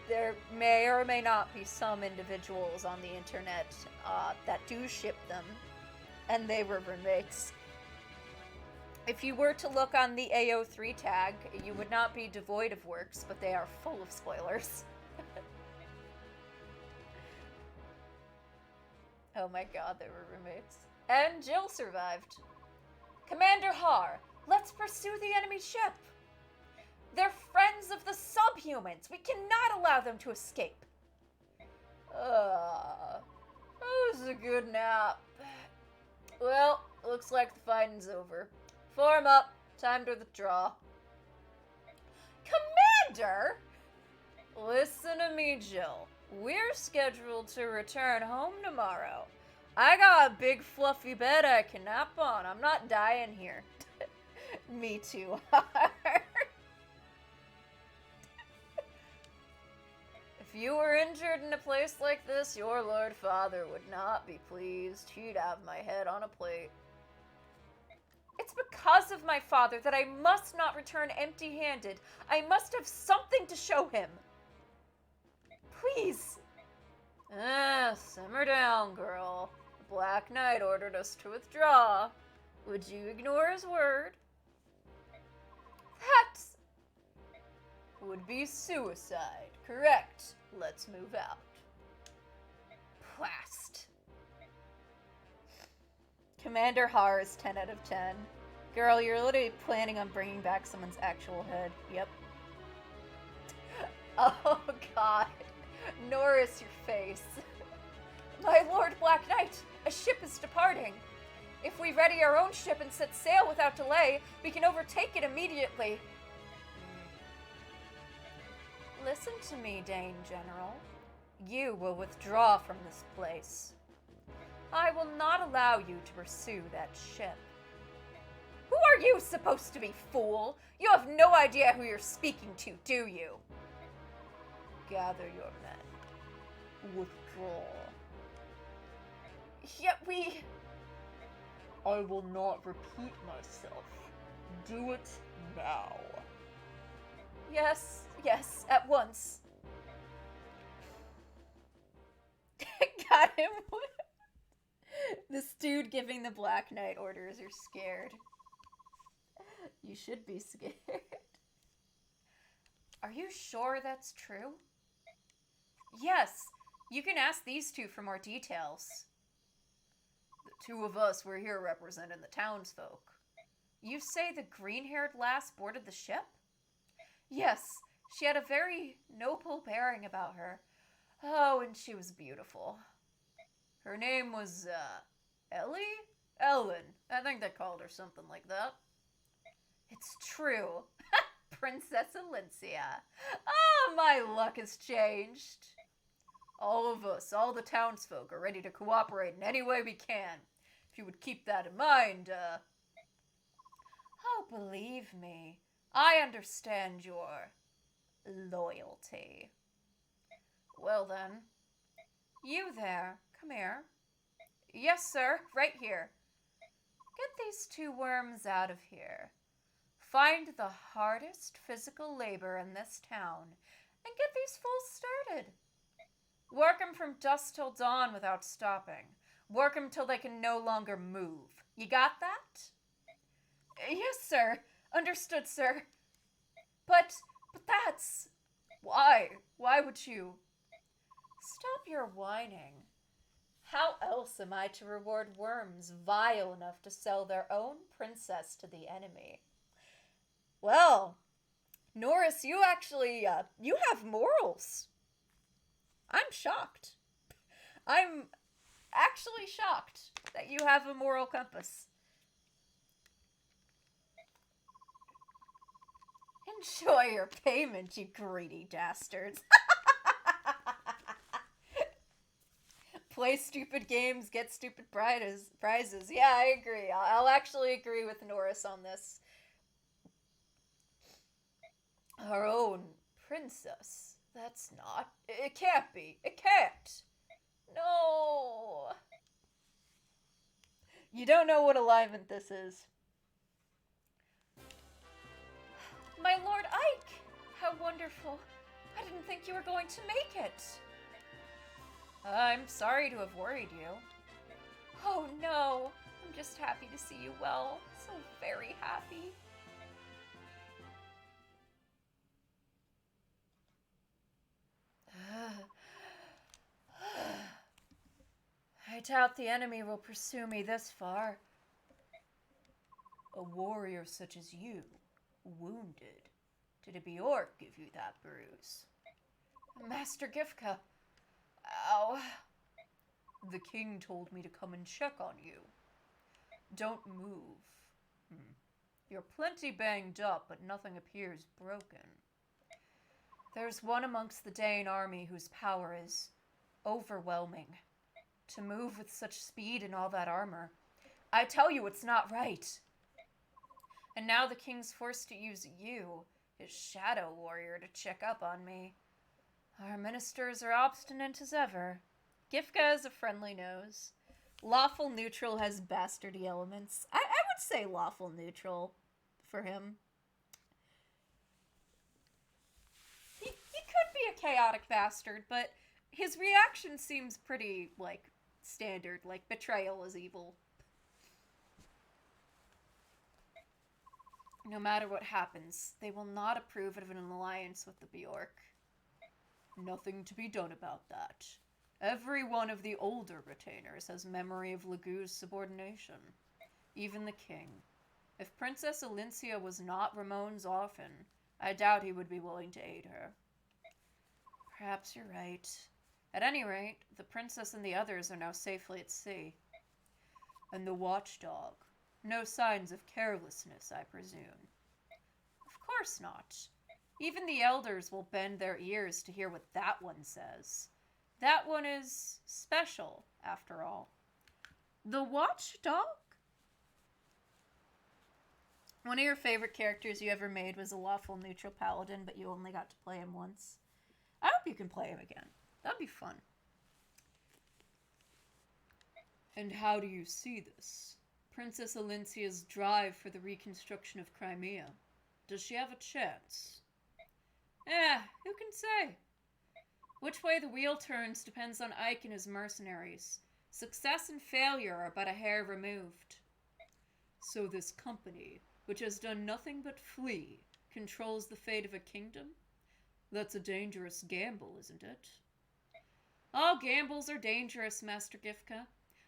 There may or may not be some individuals on the internet that do ship them, and they were roommates. If you were to look on the AO3 tag, you would not be devoid of works, but they are full of spoilers. Oh my god, they were roommates. And Jill survived. Commander Har, let's pursue the enemy ship. They're friends of the subhumans. We cannot allow them to escape. That was a good nap. Well, looks like the fighting's over. Form up. Time to withdraw. Commander! Listen to me, Jill. We're scheduled to return home tomorrow. I got a big fluffy bed I can nap on. I'm not dying here. Me too. If you were injured in a place like this, your Lord Father would not be pleased. He'd have my head on a plate. It's because of my father that I must not return empty-handed. I must have something to show him. Please. Simmer down, girl. The Black Knight ordered us to withdraw. Would you ignore his word? That would be suicide. Correct. Let's move out. Blast. Commander Har is 10 out of 10. Girl, you're literally planning on bringing back someone's actual head. Yep. Oh, God. Norris, your face. My Lord Black Knight, a ship is departing. If we ready our own ship and set sail without delay, we can overtake it immediately. Listen to me, Dane General. You will withdraw from this place. I will not allow you to pursue that ship. Who are you supposed to be, fool? You have no idea who you're speaking to, do you? Gather your men. Withdraw. Yet we... I will not repeat myself. Do it now. Yes, at once. Got him. This dude giving the Black Knight orders are scared. You should be scared. Are you sure that's true? Yes, you can ask these two for more details. The two of us were here representing the townsfolk. You say the green-haired lass boarded the ship? Yes, she had a very noble bearing about her. Oh, and she was beautiful. Her name was, Ellie? Ellen. I think they called her something like that. It's true. Princess Alencia. Ah, my luck has changed. All of us, all the townsfolk, are ready to cooperate in any way we can. If you would keep that in mind, Oh, believe me, I understand your loyalty. Well then, you there, come here. Yes, sir, right here. Get these two worms out of here. Find the hardest physical labor in this town and get these fools started. Work 'em from dusk till dawn without stopping. Work 'em till they can no longer move. You got that? Yes, sir. Understood, sir. But that's... Why? Why would you? Stop your whining. How else am I to reward worms vile enough to sell their own princess to the enemy? Well, Norris, you actually, you have morals. I'm shocked. I'm actually shocked that you have a moral compass. Enjoy your payment, you greedy dastards. Play stupid games, get stupid prizes. Yeah, I agree. I'll actually agree with Norris on this. Our own princess. That's not. It can't be. It can't. No. You don't know what alignment this is. My Lord Ike! How wonderful. I didn't think you were going to make it. I'm sorry to have worried you. Oh no. I'm just happy to see you well. So very happy. I doubt the enemy will pursue me this far. A warrior such as you, wounded. Did a Bjork give you that bruise? Master Gifka. Ow. The king told me to come and check on you. Don't move. You're plenty banged up, but nothing appears broken. There's one amongst the Dane army whose power is overwhelming. To move with such speed and all that armor. I tell you, it's not right. And now the king's forced to use you, his shadow warrior, to check up on me. Our ministers are obstinate as ever. Gifka has a friendly nose. Lawful neutral has bastardy elements. I would say lawful neutral for him. He could be a chaotic bastard, but his reaction seems pretty, like, standard. Like, betrayal is evil. No matter what happens, they will not approve of an alliance with the Bjork. Nothing to be done about that. Every one of the older retainers has memory of Legu's subordination. Even the king. If Princess Alincia was not Ramon's orphan, I doubt he would be willing to aid her. Perhaps you're right. At any rate, the princess and the others are now safely at sea. And the watchdog. No signs of carelessness, I presume. Of course not. Even the elders will bend their ears to hear what that one says. That one is special, after all. The watchdog? One of your favorite characters you ever made was a lawful neutral paladin, but you only got to play him once. I hope you can play him again. That'd be fun. And how do you see this? Princess Alincia's drive for the reconstruction of Crimea. Does she have a chance? Who can say? Which way the wheel turns depends on Ike and his mercenaries. Success and failure are but a hair removed. So this company, which has done nothing but flee, controls the fate of a kingdom? That's a dangerous gamble, isn't it? All gambles are dangerous, Master Gifka.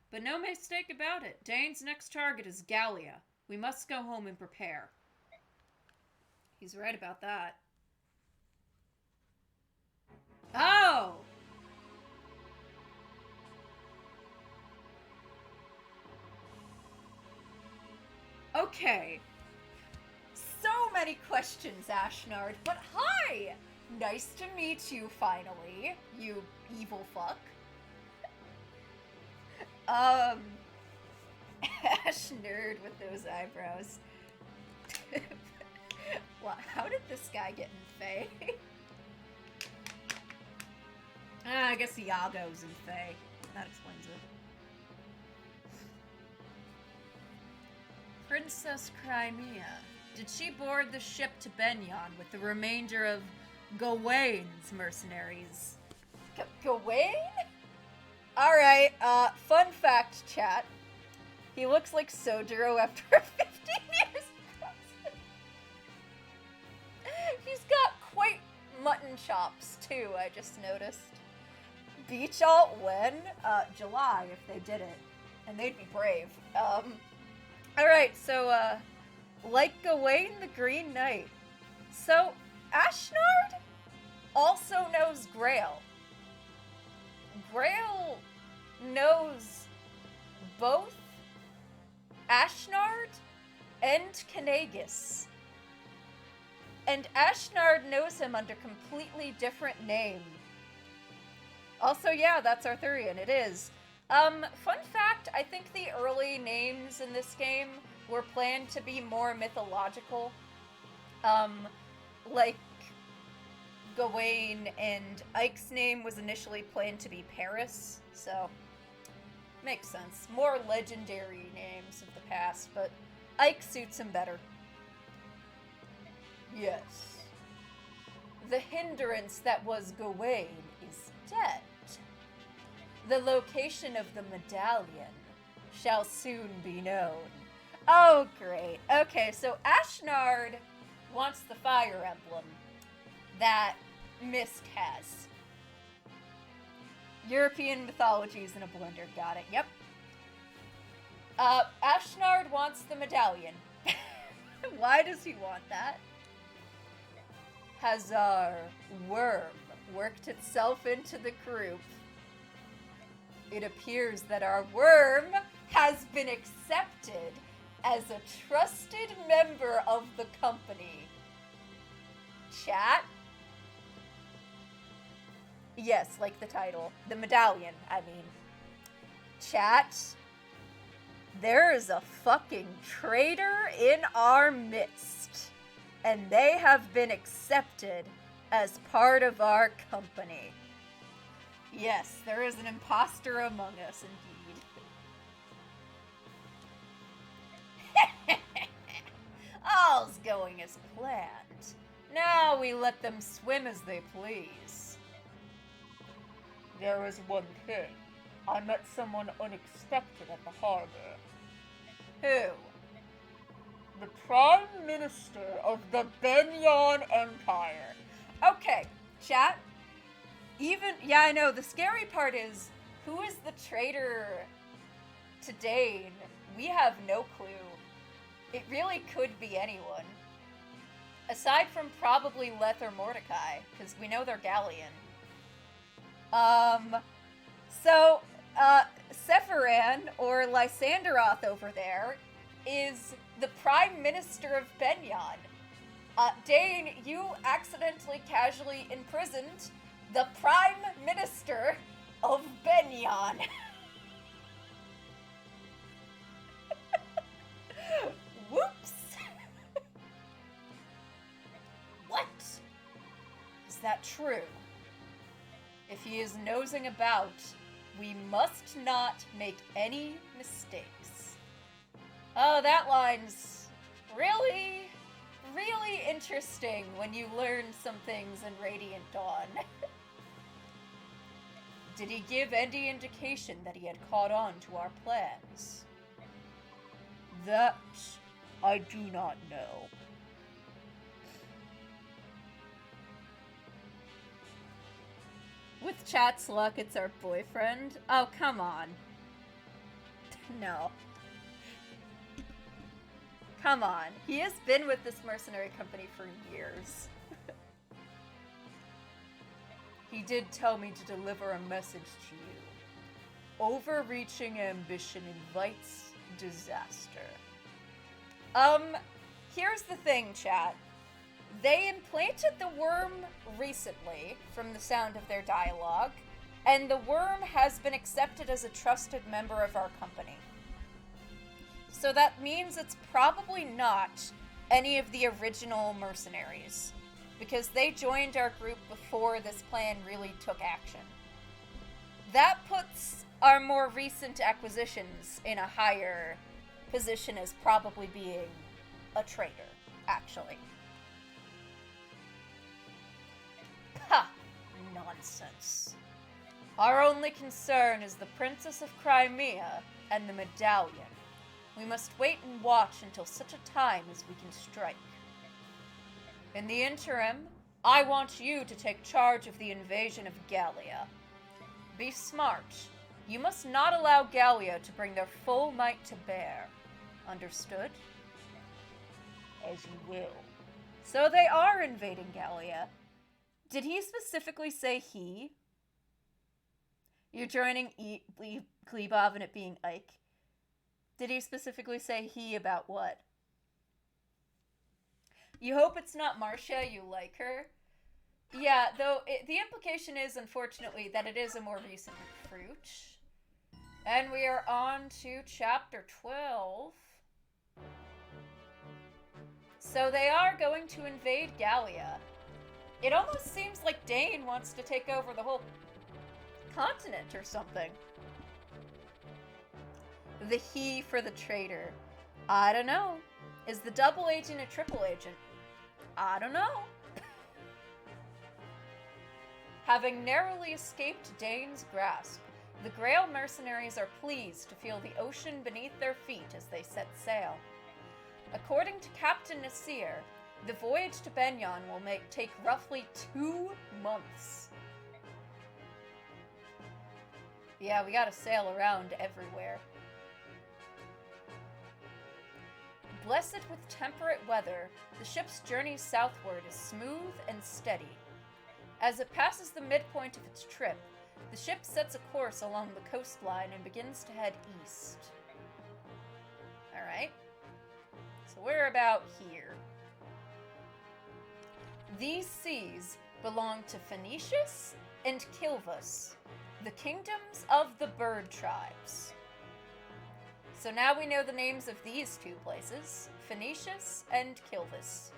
But no mistake about it, Dane's next target is Gallia. We must go home and prepare. He's right about that. Oh! Okay. So many questions, Ashnard, but hi! Nice to meet you, finally, you evil fuck. Ash nerd with those eyebrows. What? How did this guy get in Fae? I guess Iago's in Fae. That explains it. Princess Crimea. Did she board the ship to Benyon with the remainder of Gawain's mercenaries? Gawain? Alright, fun fact, chat. He looks like Sojiro after 15 years. He's got quite mutton chops, too, I just noticed. Beach alt when? July, if they did it. And they'd be brave. Alright, so, like Gawain the Green Knight. So, Ashnard also knows Grail. Grail knows both Ashnard and Kanagus. And Ashnard knows him under completely different name. Also, yeah, that's Arthurian, it is. Fun fact, I think the early names in this game were planned to be more mythological. Like Gawain and Ike's name was initially planned to be Paris, so makes sense. More legendary names of the past, but Ike suits him better. Yes. The hindrance that was Gawain is dead. The location of the medallion shall soon be known. Oh, great. Okay, so Ashnard wants the Fire Emblem that Mist has. European mythologies in a blender. Got it. Yep. Ashnard wants the medallion. Why does he want that? Has our worm worked itself into the group? It appears that our worm has been accepted as a trusted member of the company. Chat? Yes, like the title. The medallion, I mean. Chat? There is a fucking traitor in our midst. And they have been accepted as part of our company. Yes, there is an imposter among us, indeed. All's going as planned. Now we let them swim as they please. There is one thing. I met someone unexpected at the harbor. Who? The Prime Minister of the Benyon Empire. Okay, chat. Yeah, I know. The scary part is, who is the traitor to Dane? We have no clue. It really could be anyone. Aside from probably Leth or Mordecai, because we know they're Galleon. So, Sephiran, or Lysanderoth over there, is the Prime Minister of Benyon. Dane, you accidentally casually imprisoned the Prime Minister of Benyon. Whoops. What? Is that true? If he is nosing about, we must not make any mistakes. Oh, that line's really, really interesting when you learn some things in Radiant Dawn. Did he give any indication that he had caught on to our plans? That I do not know. With chat's luck, it's our boyfriend. Oh, come on. No. Come on. He has been with this mercenary company for years. He did tell me to deliver a message to you. Overreaching ambition invites disaster. Here's the thing, chat. They implanted the worm recently, from the sound of their dialogue, and the worm has been accepted as a trusted member of our company. So that means it's probably not any of the original mercenaries, because they joined our group before this plan really took action. That puts our more recent acquisitions in a higher position as probably being a traitor, actually. Ha! Nonsense. Our only concern is the Princess of Crimea and the medallion. We must wait and watch until such a time as we can strike. In the interim, I want you to take charge of the invasion of Gallia. Be smart. You must not allow Gallia to bring their full might to bear. Understood? As you will. So they are invading Gallia. Did he specifically say he? You're joining Glebov and it being Ike. Did he specifically say he about what? You hope it's not Marcia, you like her. Yeah, though the implication is, unfortunately, that it is a more recent recruit. And we are on to chapter 12. So they are going to invade Gallia. It almost seems like Dane wants to take over the whole continent or something. The he for the traitor. I don't know. Is the double agent a triple agent? I don't know. Having narrowly escaped Dane's grasp, the Grail mercenaries are pleased to feel the ocean beneath their feet as they set sail. According to Captain Nasir, the voyage to Benyon will take roughly 2 months. Yeah, we gotta sail around everywhere. Blessed with temperate weather, the ship's journey southward is smooth and steady. As it passes the midpoint of its trip, the ship sets a course along the coastline and begins to head east. Alright. So we're about here. These seas belong to Phoenicius and Kilvus, the kingdoms of the bird tribes. So now we know the names of these 2 places, Phoenicius and Kilvus.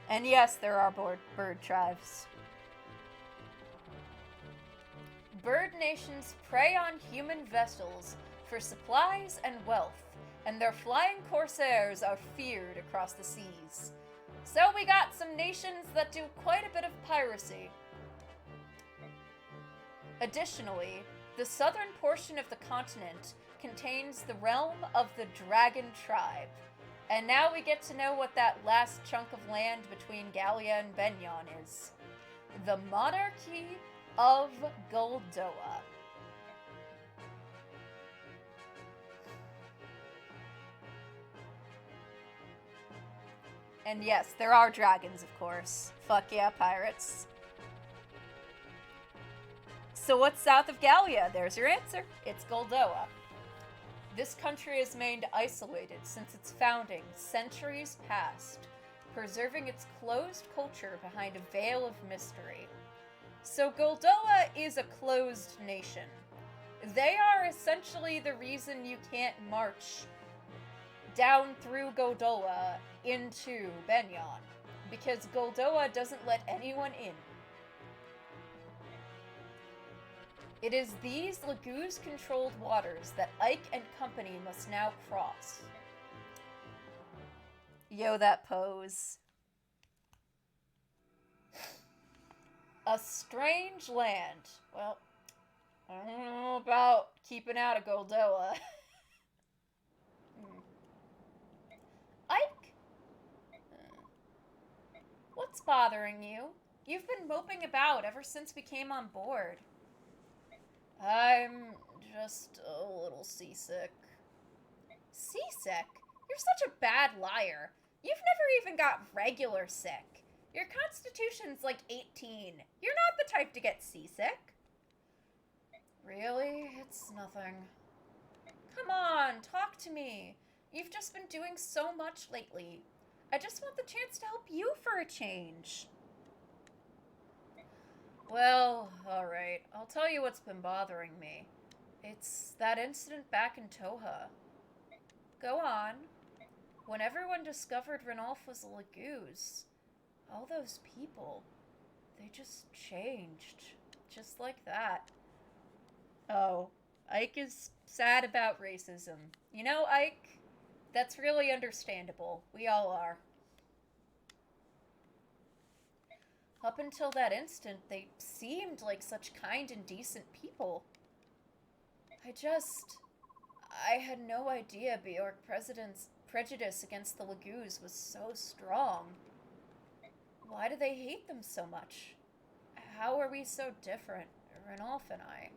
And yes, there are bird tribes. Bird nations prey on human vessels for supplies and wealth, and their flying corsairs are feared across the seas. So we got some nations that do quite a bit of piracy. Additionally, the southern portion of the continent contains the realm of the Dragon Tribe. And now we get to know what that last chunk of land between Gallia and Benyon is. The Monarchy of Goldoa. And yes, there are dragons, of course. Fuck yeah, pirates. So what's south of Gallia? There's your answer. It's Goldoa. This country has remained isolated since its founding, centuries past, preserving its closed culture behind a veil of mystery. So Goldoa is a closed nation. They are essentially the reason you can't march down through Goldoa into Benyon, because Goldoa doesn't let anyone in. It is these Laguz-controlled waters that Ike and company must now cross. Yo, that pose. A strange land. Well, I don't know about keeping out of Goldoa. Ike? What's bothering you? You've been moping about ever since we came on board. I'm just a little seasick. Seasick? You're such a bad liar. You've never even got regular sick. Your constitution's like 18. You're not the type to get seasick. Really? It's nothing. Come on, talk to me. You've just been doing so much lately. I just want the chance to help you for a change. Well, alright. I'll tell you what's been bothering me. It's that incident back in Toha. Go on. when everyone discovered Ranulph was a Lagoose, all those people, they just changed. Just like that. Oh, Ike is sad about racism. You know, Ike, that's really understandable. We all are. Up until that instant, they seemed like such kind and decent people. I had no idea Bjork President's prejudice against the Lagoos was so strong. Why do they hate them so much? How are we so different, Ranulph and I?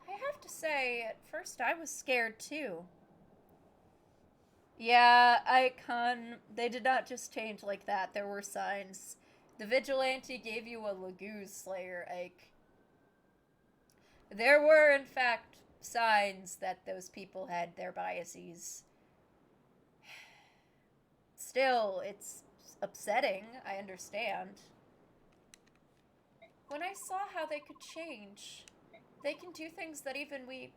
I have to say, at first I was scared too. Yeah, Icon, they did not just change like that. There were signs. The vigilante gave you a Lagoose Slayer, Ike. There were, in fact, signs that those people had their biases. Still, it's upsetting, I understand. When I saw how they could change, they can do things that even we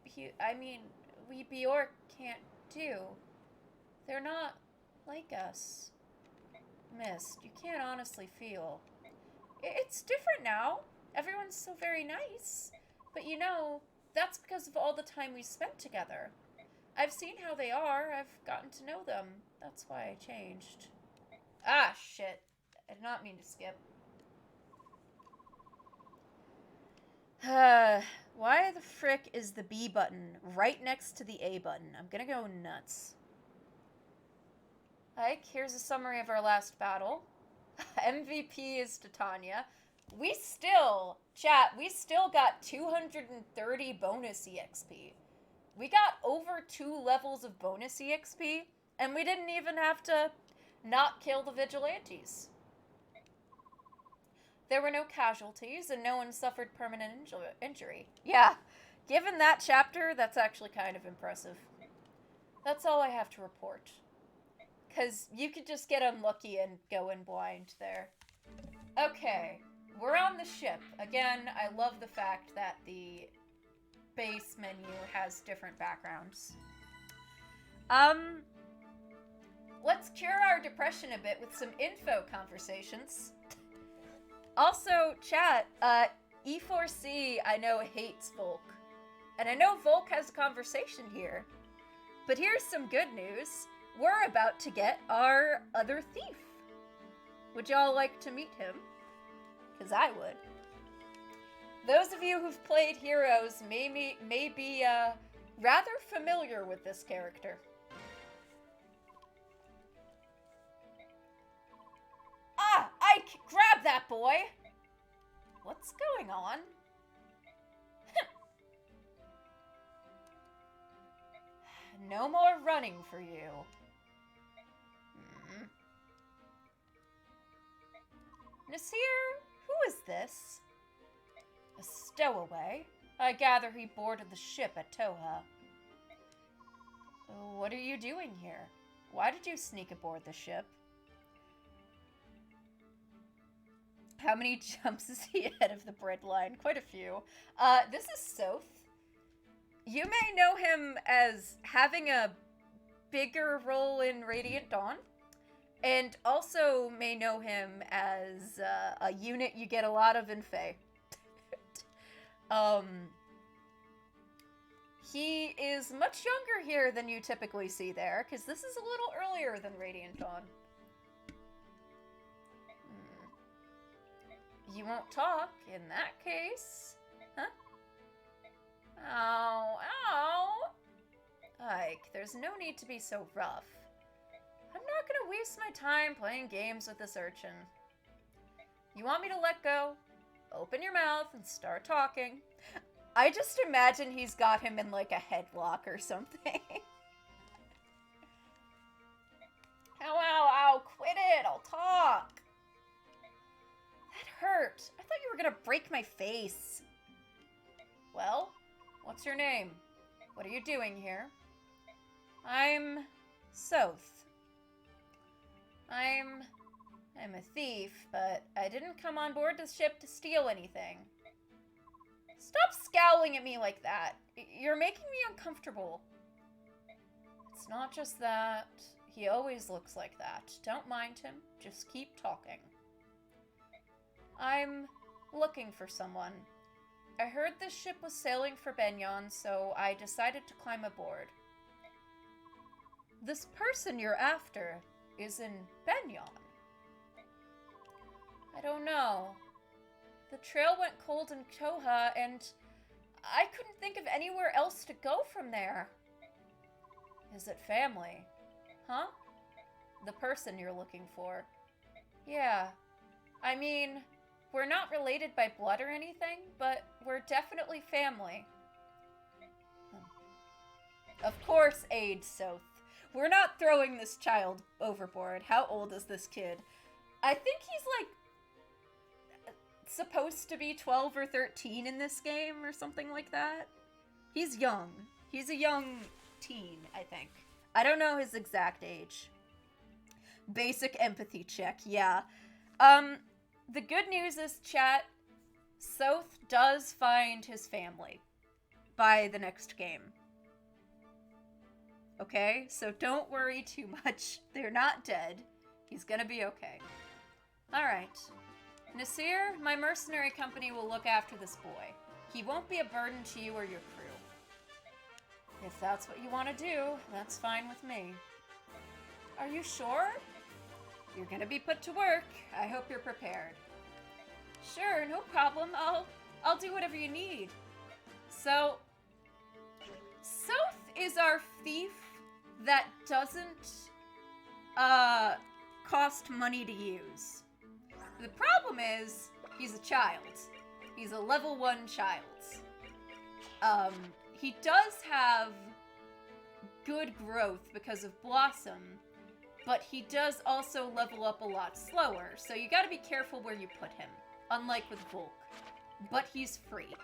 Bjork can't do. They're not like us. Mist, you can't honestly feel. It's different now. Everyone's so very nice. But you know, that's because of all the time we spent together. I've seen how they are. I've gotten to know them. That's why I changed. Ah, shit. I did not mean to skip. Why the frick is the B button right next to the A button? I'm gonna go nuts. Ike, here's a summary of our last battle. MVP is Titania. We still got 230 bonus EXP. We got over 2 levels of bonus EXP, and we didn't even have to not kill the vigilantes. There were no casualties, and no one suffered permanent injury. Yeah, given that chapter, that's actually kind of impressive. That's all I have to report. Because you could just get unlucky and go in blind there. Okay, we're on the ship. Again, I love the fact that the base menu has different backgrounds. Let's cure our depression a bit with some info conversations. Also, chat, E4C, I know, hates Volk. And I know Volk has a conversation here. But here's some good news. We're about to get our other thief. Would y'all like to meet him? Because I would. Those of you who've played Heroes may be rather familiar with this character. Ah! Ike! Grab that boy! What's going on? No more running for you. Nasir, who is this? A stowaway. I gather he boarded the ship at Toha. What are you doing here? Why did you sneak aboard the ship? How many jumps is he ahead of the bread line? Quite a few. This is Soth. You may know him as having a bigger role in Radiant Dawn, and also may know him as a unit you get a lot of in Fae. He is much younger here than you typically see there, because this is a little earlier than Radiant Dawn. You won't talk in that case, huh? Ow, ow! Ike, there's no need to be so rough. I'm not gonna waste my time playing games with this urchin. You want me to let go? Open your mouth and start talking. I just imagine he's got him in like a headlock or something. Ow, ow, ow, quit it, I'll talk. That hurt. I thought you were gonna break my face. Well, what's your name? What are you doing here? I'm Soth. I'm a thief, but I didn't come on board the ship to steal anything. Stop scowling at me like that. You're making me uncomfortable. It's not just that. He always looks like that. Don't mind him. Just keep talking. I'm looking for someone. I heard this ship was sailing for Benyon, so I decided to climb aboard. This person you're after is in Benyon. I don't know. The trail went cold in Koha, and I couldn't think of anywhere else to go from there. Is it family? Huh? The person you're looking for. Yeah. I mean, we're not related by blood or anything, but we're definitely family. Of course, aid Soth. We're not throwing this child overboard. How old is this kid? I think he's like supposed to be 12 or 13 in this game or something like that. He's young. He's a young teen, I think. I don't know his exact age. Basic empathy check, yeah. The good news is, chat, Soth does find his family by the next game. Okay? So don't worry too much. They're not dead. He's gonna be okay. Alright. Nasir, my mercenary company will look after this boy. He won't be a burden to you or your crew. If that's what you want to do, that's fine with me. Are you sure? You're gonna be put to work. I hope you're prepared. Sure, no problem. I'll do whatever you need. So, Soth is our thief that doesn't cost money to use. The problem is, he's a child. He's a level 1 child. He does have good growth because of Blossom, but he does also level up a lot slower, so you gotta be careful where you put him, unlike with Volk. But he's free.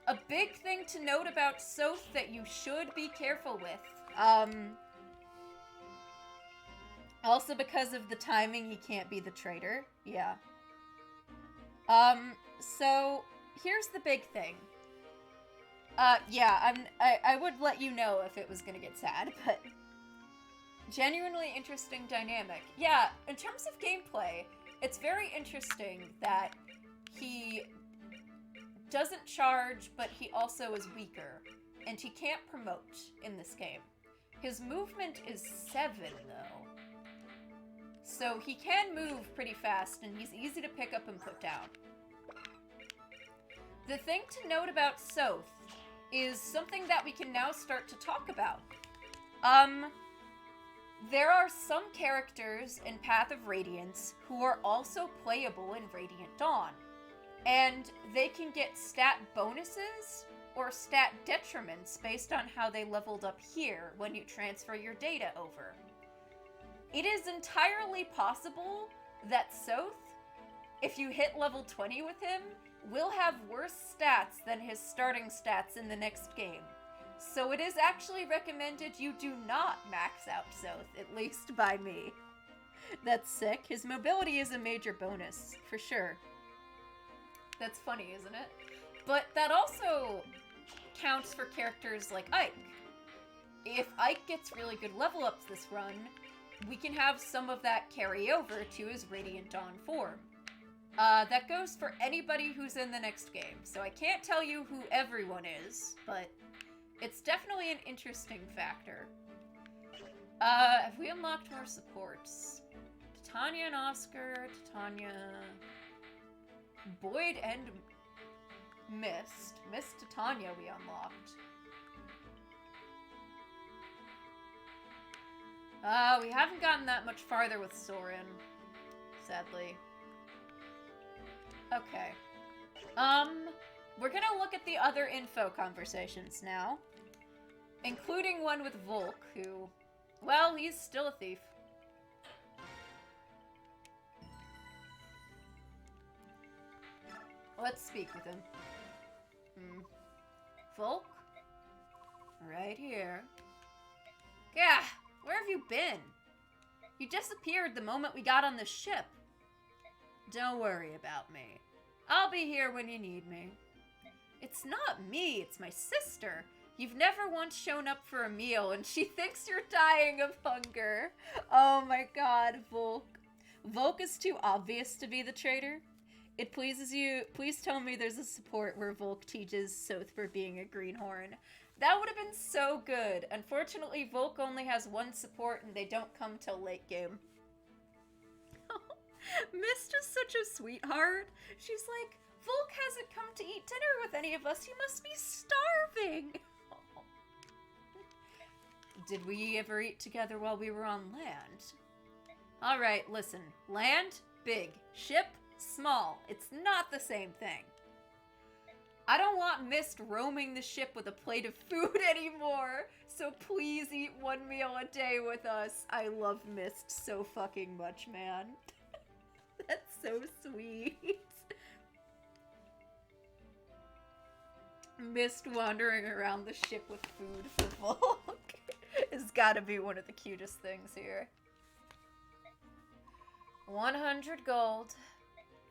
A big thing to note about Soth that you should be careful with, also because of the timing, he can't be the traitor. Yeah. So, here's the big thing. Yeah, I would let you know if it was gonna get sad, but genuinely interesting dynamic. Yeah, in terms of gameplay, it's very interesting that he doesn't charge, but he also is weaker, and he can't promote in this game. His movement is 7, though. So he can move pretty fast, and he's easy to pick up and put down. The thing to note about Soth is something that we can now start to talk about. There are some characters in Path of Radiance who are also playable in Radiant Dawn, and they can get stat bonuses or stat detriments based on how they leveled up here when you transfer your data over. It is entirely possible that Soth, if you hit level 20 with him, will have worse stats than his starting stats in the next game. So it is actually recommended you do not max out Soth, at least by me. That's sick. His mobility is a major bonus, for sure. That's funny, isn't it? But that also counts for characters like Ike. If Ike gets really good level ups this run, we can have some of that carry over to his Radiant Dawn form. That goes for anybody who's in the next game, so I can't tell you who everyone is, but it's definitely an interesting factor. Have we unlocked more supports? Titania and Oscar, Titania... Boyd and Mist. Mist Titania we unlocked. We haven't gotten that much farther with Soren, sadly. Okay. We're gonna look at the other info conversations now. Including one with Volk, who... Well, he's still a thief. Let's speak with him. Volk? Right here. Gah! Where have you been? You disappeared the moment we got on the ship. Don't worry about me. I'll be here when you need me. It's not me, it's my sister. You've never once shown up for a meal, and she thinks you're dying of hunger. Oh my god, Volk. Volk is too obvious to be the traitor. It pleases you. Please tell me there's a support where Volk teaches Soth for being a greenhorn. That would have been so good. Unfortunately, Volk only has one support, and they don't come till late game. Mist is such a sweetheart. She's like, Volk hasn't come to eat dinner with any of us. He must be starving. Did we ever eat together while we were on land? All right, listen. Land, big. Ship, small. It's not the same thing. I don't want Mist roaming the ship with a plate of food anymore. So please eat one meal a day with us. I love Mist so fucking much, man. That's so sweet. Mist wandering around the ship with food for Volk has gotta be one of the cutest things here. 100 gold.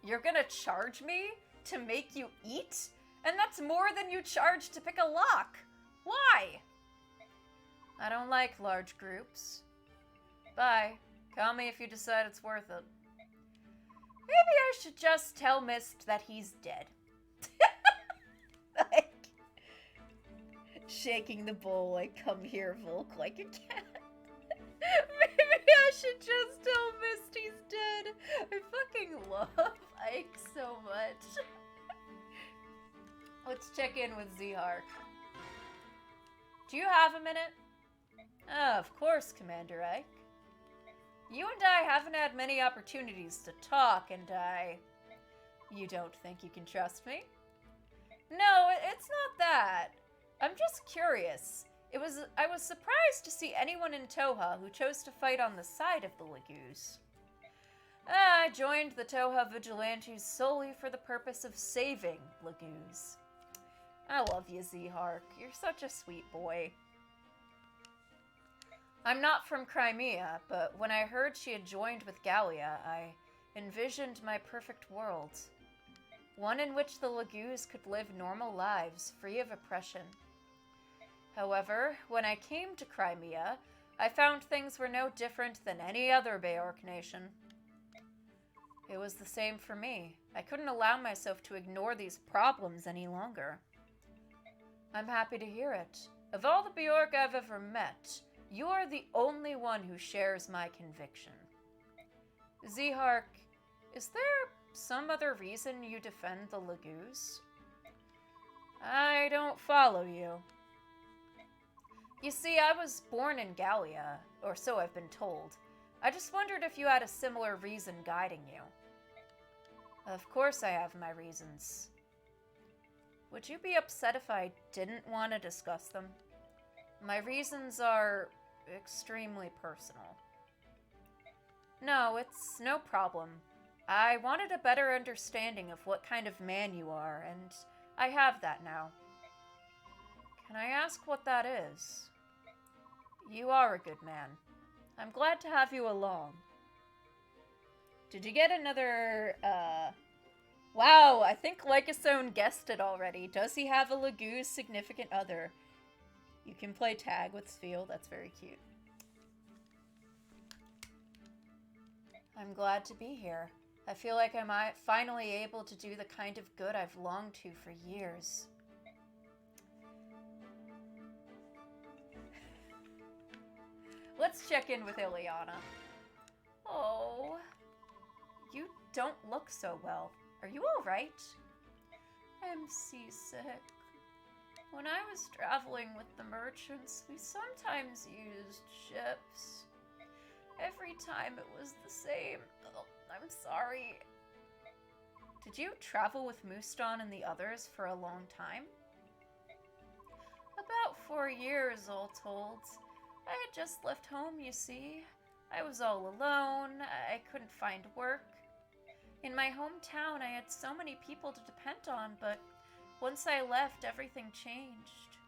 You're gonna charge me to make you eat? And that's more than you charge to pick a lock. Why? I don't like large groups. Bye. Call me if you decide it's worth it. Maybe I should just tell Mist that he's dead. Like, shaking the bowl like, come here, Volk, like a cat. Maybe I should just tell Mist he's dead. I fucking love Ike so much. Let's check in with Zihark. Do you have a minute? Of course, Commander Ike. You and I haven't had many opportunities to talk, and You don't think you can trust me? No, it's not that. I'm just curious. I was surprised to see anyone in Toha who chose to fight on the side of the Lagoos. I joined the Toha Vigilantes solely for the purpose of saving Lagoos. I love you, Zihark. You're such a sweet boy. I'm not from Crimea, but when I heard she had joined with Gallia, I envisioned my perfect world. One in which the Lagoos could live normal lives, free of oppression. However, when I came to Crimea, I found things were no different than any other Beorc nation. It was the same for me. I couldn't allow myself to ignore these problems any longer. I'm happy to hear it. Of all the Beorc I've ever met, you are the only one who shares my conviction. Zihark, is there some other reason you defend the Lagoos? I don't follow you. You see, I was born in Gallia, or so I've been told. I just wondered if you had a similar reason guiding you. Of course I have my reasons. Would you be upset if I didn't want to discuss them? My reasons are extremely personal. No, it's no problem. I wanted a better understanding of what kind of man you are, and I have that now. Can I ask what that is? You are a good man. I'm glad to have you along. Did you get another, Wow, I think Lycosone guessed it already. Does he have a Lagoos significant other? You can play tag with Sfeel. That's very cute. I'm glad to be here. I feel like I'm finally able to do the kind of good I've longed to for years. Let's check in with Ileana. Oh, you don't look so well. Are you all right? I'm seasick. When I was traveling with the merchants, we sometimes used ships. Every time it was the same. Oh, I'm sorry. Did you travel with Mooston and the others for a long time? About 4 years, all told. I had just left home, you see. I was all alone. I couldn't find work. In my hometown, I had so many people to depend on, but once I left, everything changed.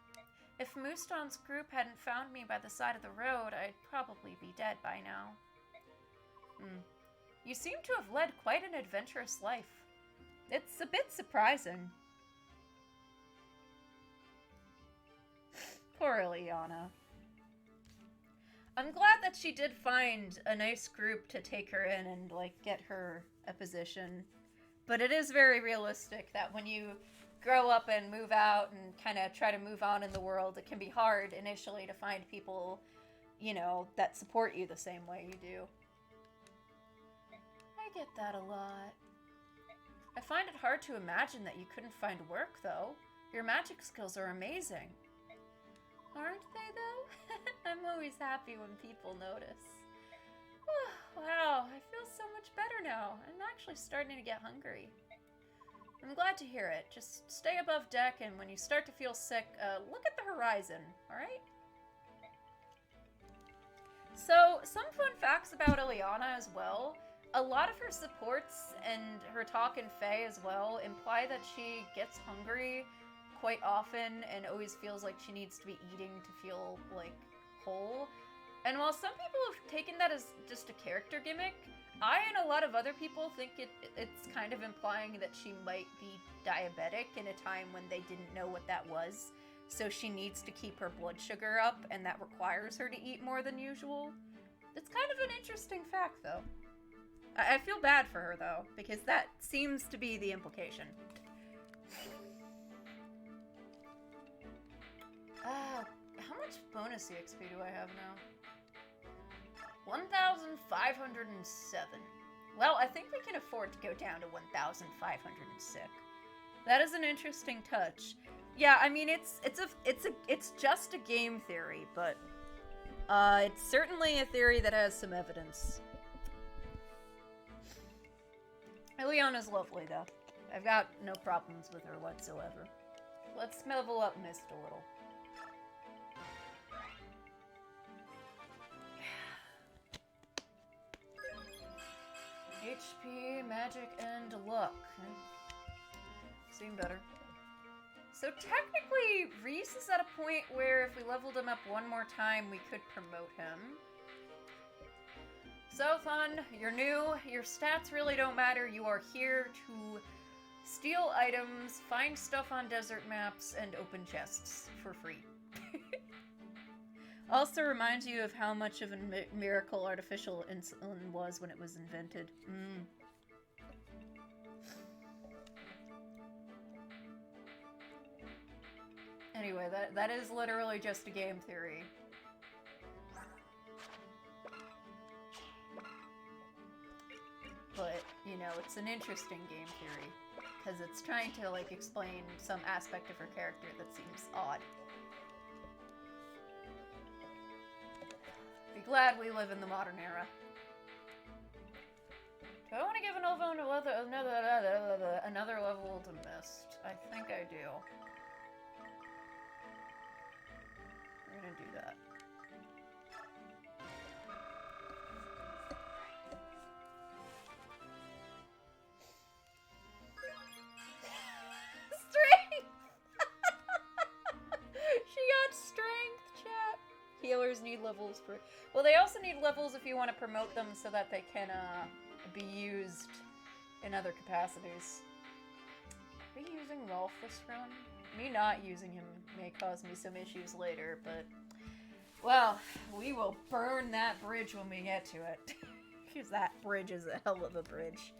If Mooston's group hadn't found me by the side of the road, I'd probably be dead by now. You seem to have led quite an adventurous life. It's a bit surprising. Poor Ileana. I'm glad that she did find a nice group to take her in and, like, get her a position. But it is very realistic that when you grow up and move out and kind of try to move on in the world, it can be hard initially to find people, you know, that support you the same way you do. I get that a lot. I find it hard to imagine that you couldn't find work, though. Your magic skills are amazing. Aren't they, though? I'm always happy when people notice. Wow, I feel so much better now. I'm actually starting to get hungry. I'm glad to hear it. Just stay above deck, and when you start to feel sick, look at the horizon, alright? So, some fun facts about Ileana as well. A lot of her supports and her talk in Fae as well imply that she gets hungry quite often and always feels like she needs to be eating to feel, like, whole. And while some people have taken that as just a character gimmick, I and a lot of other people think it's kind of implying that she might be diabetic in a time when they didn't know what that was. So she needs to keep her blood sugar up, and that requires her to eat more than usual. It's kind of an interesting fact, though. I feel bad for her, though, because that seems to be the implication. How much bonus EXP do I have now? 1,507. Well, I think we can afford to go down to 1,506. That is an interesting touch. Yeah, I mean it's just a game theory, but it's certainly a theory that has some evidence. Ileana's lovely, though. I've got no problems with her whatsoever. Let's level up Mist a little. HP, magic, and luck. Seem better. So technically, Reese is at a point where if we leveled him up one more time, we could promote him. So, Thun, you're new. Your stats really don't matter. You are here to steal items, find stuff on desert maps, and open chests for free. Also reminds you of how much of a miracle artificial insulin was when it was invented. Anyway, that is literally just a game theory. But, you know, it's an interesting game theory, because it's trying to, like, explain some aspect of her character that seems odd. Be glad we live in the modern era. Do I want to give another level to Mist? I think I do. We're gonna do that. Strength! She got strength, chat. Healers need levels for... Well, they also need levels if you want to promote them so that they can be used in other capacities. Are we using Rolf this run? Me not using him may cause me some issues later, but... Well, we will burn that bridge when we get to it. Because that bridge is a hell of a bridge.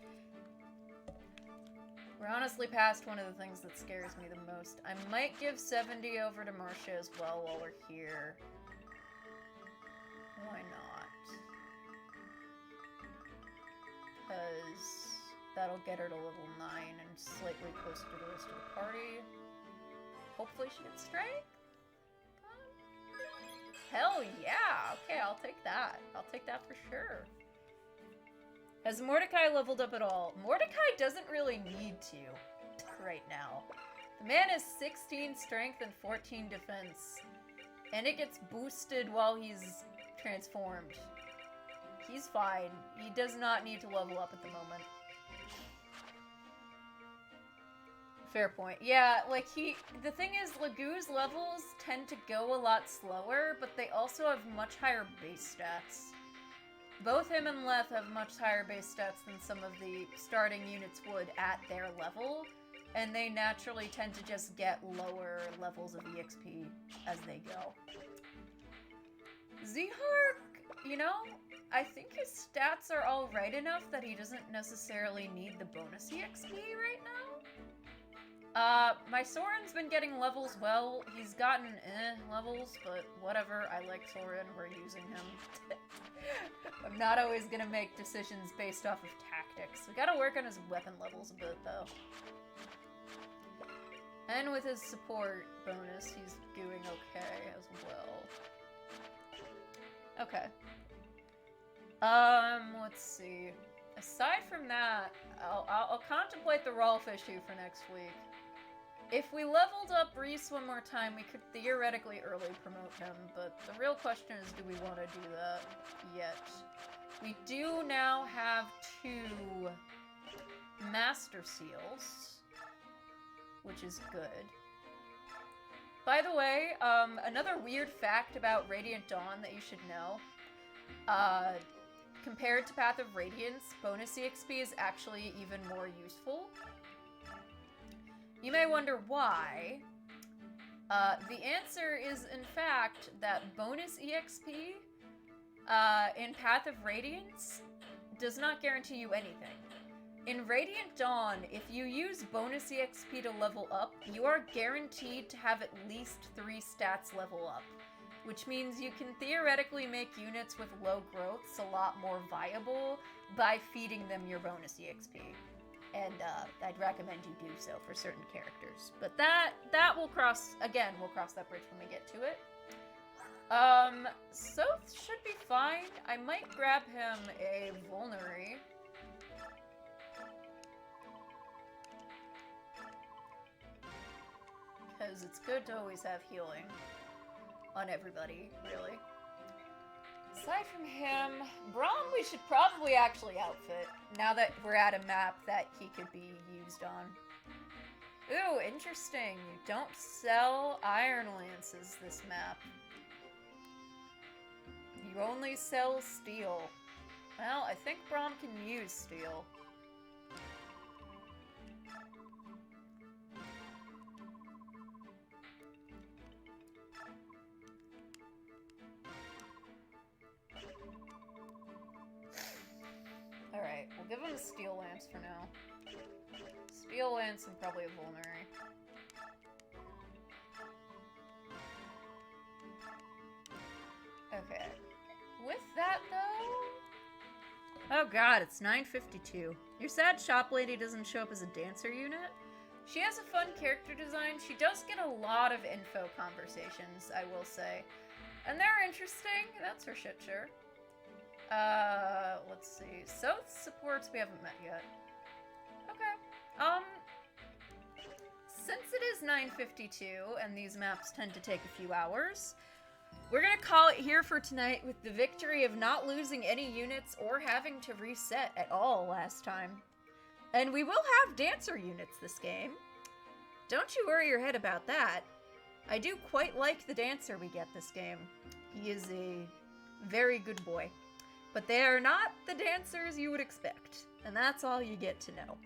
We're honestly past one of the things that scares me the most. I might give 70 over to Marcia as well while we're here. Why not? Because that'll get her to level 9 and slightly closer to the rest of the party. Hopefully she gets strength? Hell yeah! Okay, I'll take that. I'll take that for sure. Has Mordecai leveled up at all? Mordecai doesn't really need to right now. The man is 16 strength and 14 defense. And it gets boosted while he's transformed. He's fine. He does not need to level up at the moment. Fair point. Yeah, like the thing is, Lagoo's levels tend to go a lot slower, but they also have much higher base stats. Both him and Leth have much higher base stats than some of the starting units would at their level, and they naturally tend to just get lower levels of EXP as they go. Zehark, you know, I think his stats are alright enough that he doesn't necessarily need the bonus EXP right now. My Soren's been getting levels well. He's gotten levels, but whatever. I like Soren. We're using him. I'm not always gonna make decisions based off of tactics. We gotta work on his weapon levels a bit, though. And with his support bonus, he's doing okay as well. Okay. Let's see. Aside from that, I'll contemplate the Rolf issue for next week. If we leveled up Reese one more time, we could theoretically early promote him, but the real question is, do we want to do that yet? We do now have 2 Master Seals, which is good. By the way, another weird fact about Radiant Dawn that you should know, compared to Path of Radiance, bonus EXP is actually even more useful. You may wonder why. The answer is, in fact, that bonus EXP in Path of Radiance does not guarantee you anything. In Radiant Dawn, if you use bonus EXP to level up, you are guaranteed to have at least 3 stats level up, which means you can theoretically make units with low growths a lot more viable by feeding them your bonus EXP. And I'd recommend you do so for certain characters. But that will cross, again, we'll cross that bridge when we get to it. Soth should be fine. I might grab him a Vulnerary. Because it's good to always have healing on everybody, really. Aside from him, Braum we should probably actually outfit, now that we're at a map that he could be used on. Ooh, interesting. You don't sell Iron Lances this map. You only sell Steel. Well, I think Braum can use Steel. Alright, we'll give him a Steel Lance for now. Steel Lance and probably a Vulnerary. Okay. With that, though... Oh god, it's 9:52. Your sad shop lady doesn't show up as a dancer unit? She has a fun character design. She does get a lot of info conversations, I will say. And they're interesting. That's for shit sure. Let's see. Soth supports we haven't met yet. Okay. Since it is 9:52 and these maps tend to take a few hours, we're gonna call it here for tonight with the victory of not losing any units or having to reset at all last time. And we will have dancer units this game. Don't you worry your head about that. I do quite like the dancer we get this game. He is a very good boy. But they are not the dancers you would expect, and that's all you get to know.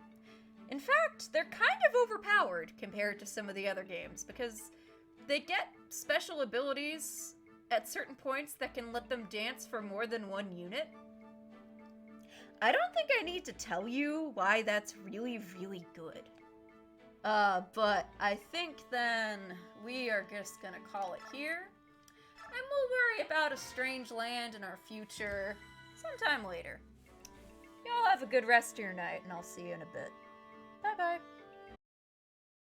In fact, they're kind of overpowered compared to some of the other games, because they get special abilities at certain points that can let them dance for more than one unit. I don't think I need to tell you why that's really, really good. But I think then we are just gonna call it here, and we'll worry about a strange land in our future sometime later. Y'all have a good rest of your night, and I'll see you in a bit. Bye-bye.